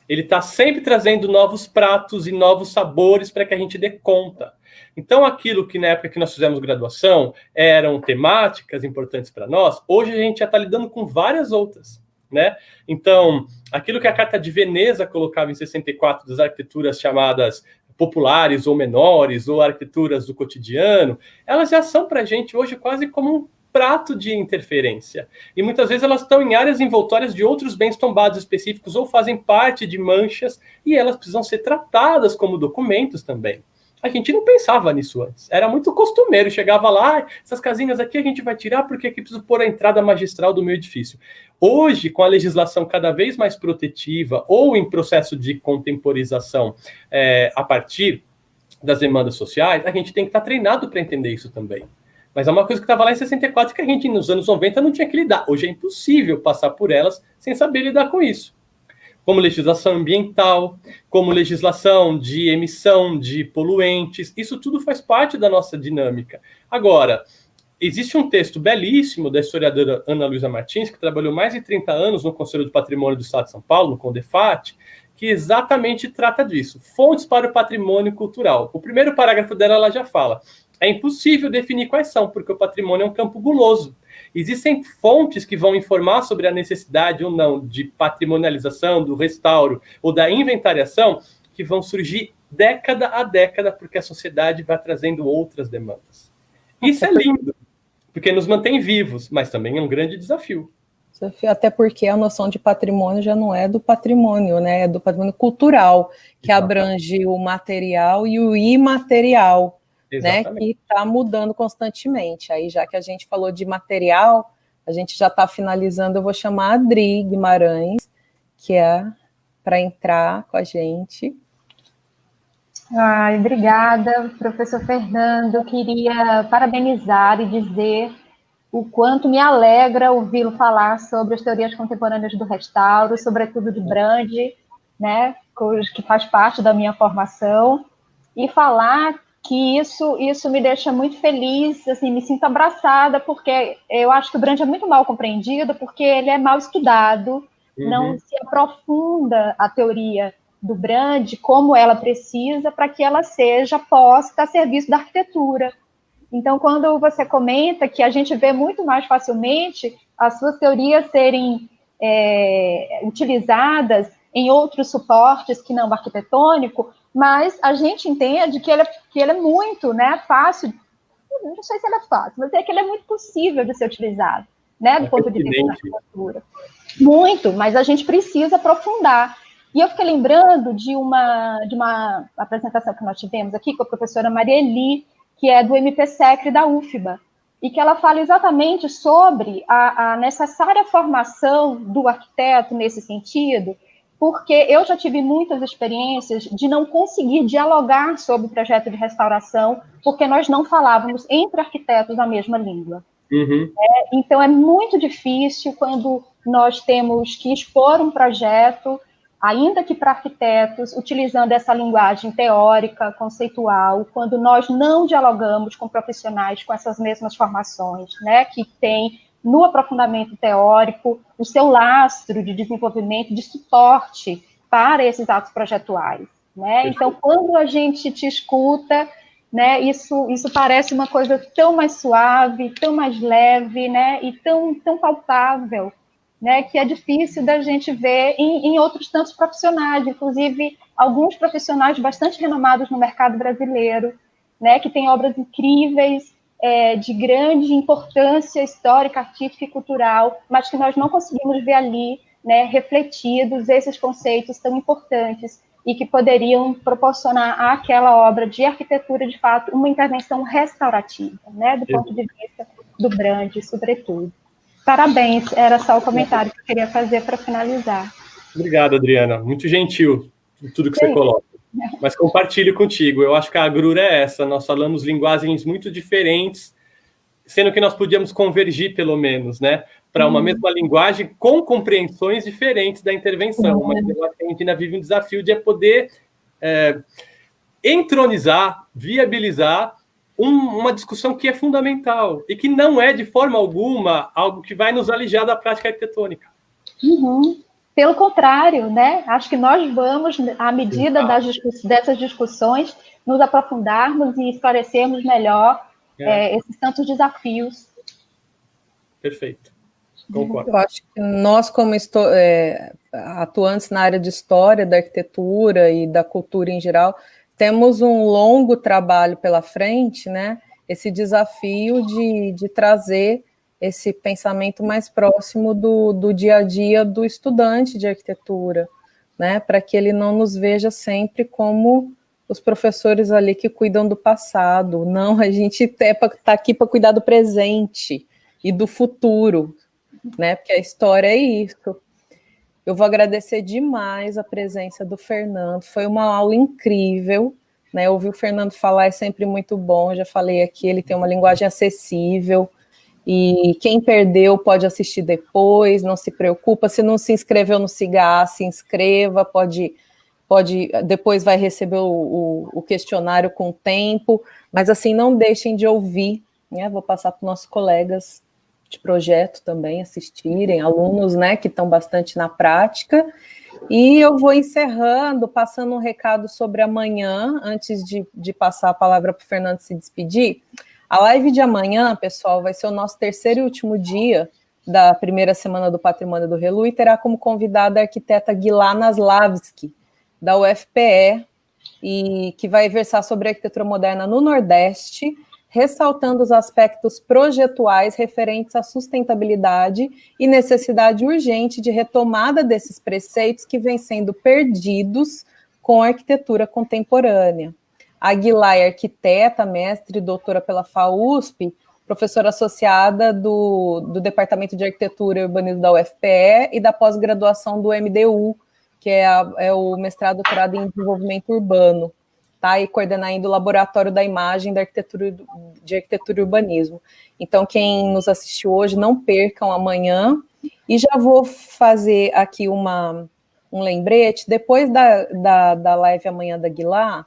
Ele está sempre trazendo novos pratos e novos sabores para que a gente dê conta. Então, aquilo que na época que nós fizemos graduação eram temáticas importantes para nós, hoje a gente já está lidando com várias outras, né? Então, aquilo que a Carta de Veneza colocava em 64 das arquiteturas chamadas populares ou menores, ou arquiteturas do cotidiano, elas já são para a gente hoje quase como um prato de interferência. E muitas vezes elas estão em áreas envoltórias de outros bens tombados específicos ou fazem parte de manchas e elas precisam ser tratadas como documentos também. A gente não pensava nisso antes. Era muito costumeiro. Chegava lá, essas casinhas aqui a gente vai tirar porque aqui precisa pôr a entrada magistral do meu edifício. Hoje, com a legislação cada vez mais protetiva ou em processo de contemporização a partir das demandas sociais, a gente tem que estar treinado para entender isso também. Mas é uma coisa que estava lá em 64 que a gente, nos anos 90, não tinha que lidar. Hoje é impossível passar por elas sem saber lidar com isso. Como legislação ambiental, como legislação de emissão de poluentes, isso tudo faz parte da nossa dinâmica. Agora, existe um texto belíssimo da historiadora Ana Luísa Martins, que trabalhou mais de 30 anos no Conselho do Patrimônio do Estado de São Paulo, no CONDEFAT, que exatamente trata disso. Fontes para o patrimônio cultural. O primeiro parágrafo dela, ela já fala: é impossível definir quais são, porque o patrimônio é um campo guloso. Existem fontes que vão informar sobre a necessidade ou não de patrimonialização, do restauro ou da inventariação, que vão surgir década a década, porque a sociedade vai trazendo outras demandas. Isso é lindo, porque nos mantém vivos, mas também é um grande desafio. Até porque a noção de patrimônio já não é do patrimônio, né? É do patrimônio cultural, que abrange o material e o imaterial. Né, que está mudando constantemente. Aí, já que a gente falou de material, a gente já está finalizando, eu vou chamar a Adri Guimarães, que é para entrar com a gente. Ai, obrigada, professor Fernando. Eu queria parabenizar e dizer o quanto me alegra ouvi-lo falar sobre as teorias contemporâneas do restauro, sobretudo de Brand, né, que faz parte da minha formação, e falar que isso me deixa muito feliz, assim, me sinto abraçada, porque eu acho que o Brand é muito mal compreendido, porque ele é mal estudado, não se aprofunda a teoria do Brand, como ela precisa, para que ela seja posta a serviço da arquitetura. Então, quando você comenta que a gente vê muito mais facilmente as suas teorias serem utilizadas em outros suportes que não o arquitetônico, mas a gente entende que ele é muito, né, fácil, não sei se ele é fácil, mas é que ele é muito possível de ser utilizado, né, do ponto de vista da arquitetura. Muito, mas a gente precisa aprofundar. E eu fiquei lembrando de uma apresentação que nós tivemos aqui com a professora Maria Eli, que é do MPSECRE da UFBA, e que ela fala exatamente sobre a necessária formação do arquiteto nesse sentido, porque eu já tive muitas experiências de não conseguir dialogar sobre o projeto de restauração, porque nós não falávamos entre arquitetos a mesma língua. Uhum. Então, é muito difícil quando nós temos que expor um projeto, ainda que para arquitetos, utilizando essa linguagem teórica, conceitual, quando nós não dialogamos com profissionais com essas mesmas formações, né, que têm no aprofundamento teórico o seu lastro de desenvolvimento, de suporte para esses atos projetuais, né? Então, quando a gente te escuta, né, isso parece uma coisa tão mais suave, tão mais leve, né, e tão palpável, né, que é difícil da gente ver em outros tantos profissionais, inclusive alguns profissionais bastante renomados no mercado brasileiro, né, que têm obras incríveis, de grande importância histórica, artística e cultural, mas que nós não conseguimos ver ali, né, refletidos esses conceitos tão importantes e que poderiam proporcionar àquela obra de arquitetura, de fato, uma intervenção restaurativa, né, do ponto de vista do Brandi, sobretudo. Parabéns, era só o comentário que eu queria fazer para finalizar. Obrigado, Adriana. Muito gentil tudo que você coloca. Mas compartilho contigo. Eu acho que a agrura é essa. Nós falamos linguagens muito diferentes, sendo que nós podíamos convergir, pelo menos, né, para uma mesma linguagem com compreensões diferentes da intervenção. Mas eu acho que a gente ainda vive um desafio de poder entronizar, viabilizar uma discussão que é fundamental e que não é, de forma alguma, algo que vai nos alijar da prática arquitetônica. Pelo contrário, né? Acho que nós vamos, à medida dessas discussões, nos aprofundarmos e esclarecermos melhor esses tantos desafios. Perfeito. Concordo. Eu acho que nós, como atuantes na área de história, da arquitetura e da cultura em geral, temos um longo trabalho pela frente, né? Esse desafio de trazer esse pensamento mais próximo do dia a dia do estudante de arquitetura, né? Para que ele não nos veja sempre como os professores ali que cuidam do passado. Não, a gente está aqui para cuidar do presente e do futuro, né? Porque a história é isso. Eu vou agradecer demais a presença do Fernando, foi uma aula incrível, né? Ouvir o Fernando falar é sempre muito bom, já falei aqui, ele tem uma linguagem acessível, e quem perdeu pode assistir depois, não se preocupa, se não se inscreveu no SIGA, se inscreva, pode depois vai receber o questionário com o tempo, mas assim, não deixem de ouvir, né? Vou passar para os nossos colegas de projeto também assistirem, alunos, né, que estão bastante na prática, e eu vou encerrando, passando um recado sobre amanhã, antes de passar a palavra para o Fernando se despedir. A live de amanhã, pessoal, vai ser o nosso terceiro e último dia da primeira semana do Patrimônio do Relu, e terá como convidada a arquiteta Guilá Naslavski, da UFPE, e que vai versar sobre arquitetura moderna no Nordeste, ressaltando os aspectos projetuais referentes à sustentabilidade e necessidade urgente de retomada desses preceitos que vêm sendo perdidos com a arquitetura contemporânea. A Guilá é arquiteta, mestre e doutora pela FAUSP, professora associada do Departamento de Arquitetura e Urbanismo da UFPE e da pós-graduação do MDU, que é o mestrado e doutorado em desenvolvimento urbano, tá? E coordenando o Laboratório da Imagem de Arquitetura e Urbanismo. Então, quem nos assistiu hoje, não percam amanhã. E já vou fazer aqui um lembrete, depois da live amanhã da Guilá,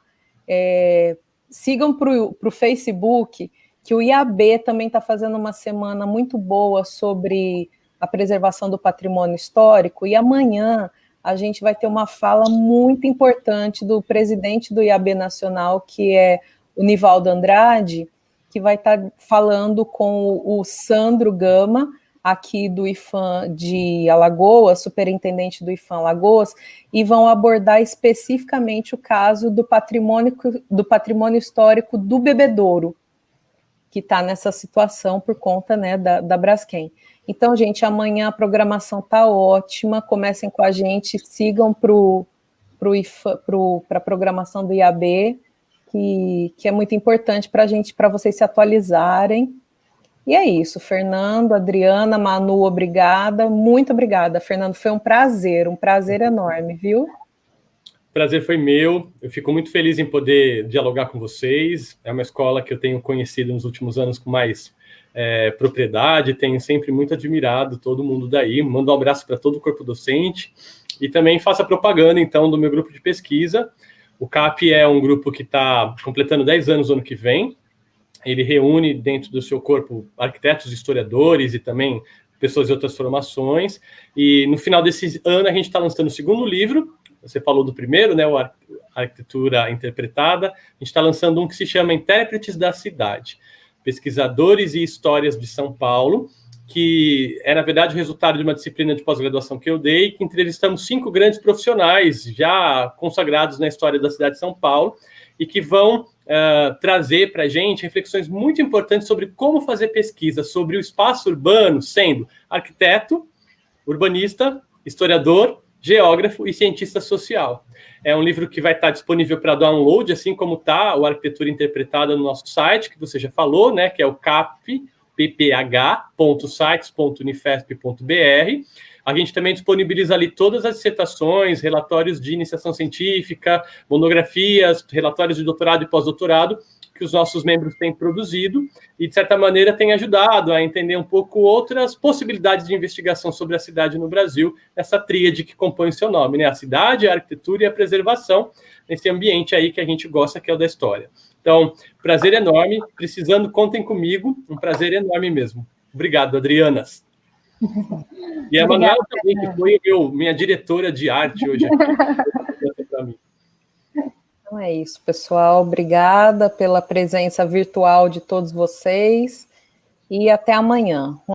sigam para o Facebook, que o IAB também está fazendo uma semana muito boa sobre a preservação do patrimônio histórico, e amanhã a gente vai ter uma fala muito importante do presidente do IAB Nacional, que é o Nivaldo Andrade, que vai estar falando com o Sandro Gama, aqui do IFAM de Alagoas, superintendente do IFAM Alagoas, e vão abordar especificamente o caso do patrimônio histórico do Bebedouro, que está nessa situação por conta, né, da Braskem. Então, gente, amanhã a programação está ótima, comecem com a gente, sigam para a programação do IAB, que é muito importante para vocês se atualizarem. E é isso, Fernando, Adriana, Manu, obrigada, muito obrigada, Fernando, foi um prazer enorme, viu? Prazer foi meu, eu fico muito feliz em poder dialogar com vocês, é uma escola que eu tenho conhecido nos últimos anos com mais propriedade, tenho sempre muito admirado todo mundo daí, mando um abraço para todo o corpo docente, e também faço a propaganda, então, do meu grupo de pesquisa. O CAP é um grupo que está completando 10 anos no ano que vem, ele reúne dentro do seu corpo arquitetos, historiadores e também pessoas de outras formações, e no final desse ano a gente está lançando o segundo livro. Você falou do primeiro, né, a Arquitetura Interpretada. A gente está lançando um que se chama Intérpretes da Cidade, Pesquisadores e Histórias de São Paulo, que é, na verdade, o resultado de uma disciplina de pós-graduação que eu dei, que entrevistamos 5 grandes profissionais já consagrados na história da cidade de São Paulo, e que vão trazer para a gente reflexões muito importantes sobre como fazer pesquisa sobre o espaço urbano, sendo arquiteto, urbanista, historiador, geógrafo e cientista social. É um livro que vai estar disponível para download, assim como está o Arquitetura Interpretada no nosso site, que você já falou, né, que é o pph.sites.unifesp.br. A gente também disponibiliza ali todas as dissertações, relatórios de iniciação científica, monografias, relatórios de doutorado e pós-doutorado, que os nossos membros têm produzido e, de certa maneira, têm ajudado a entender um pouco outras possibilidades de investigação sobre a cidade no Brasil, essa tríade que compõe o seu nome, né? A cidade, a arquitetura e a preservação, nesse ambiente aí que a gente gosta, que é o da história. Então, prazer enorme. Precisando, contem comigo. Um prazer enorme mesmo. Obrigado, Adrianas. E a Manuela também, que foi minha diretora de arte hoje aqui. Para mim. Então é isso, pessoal. Obrigada pela presença virtual de todos vocês e até amanhã.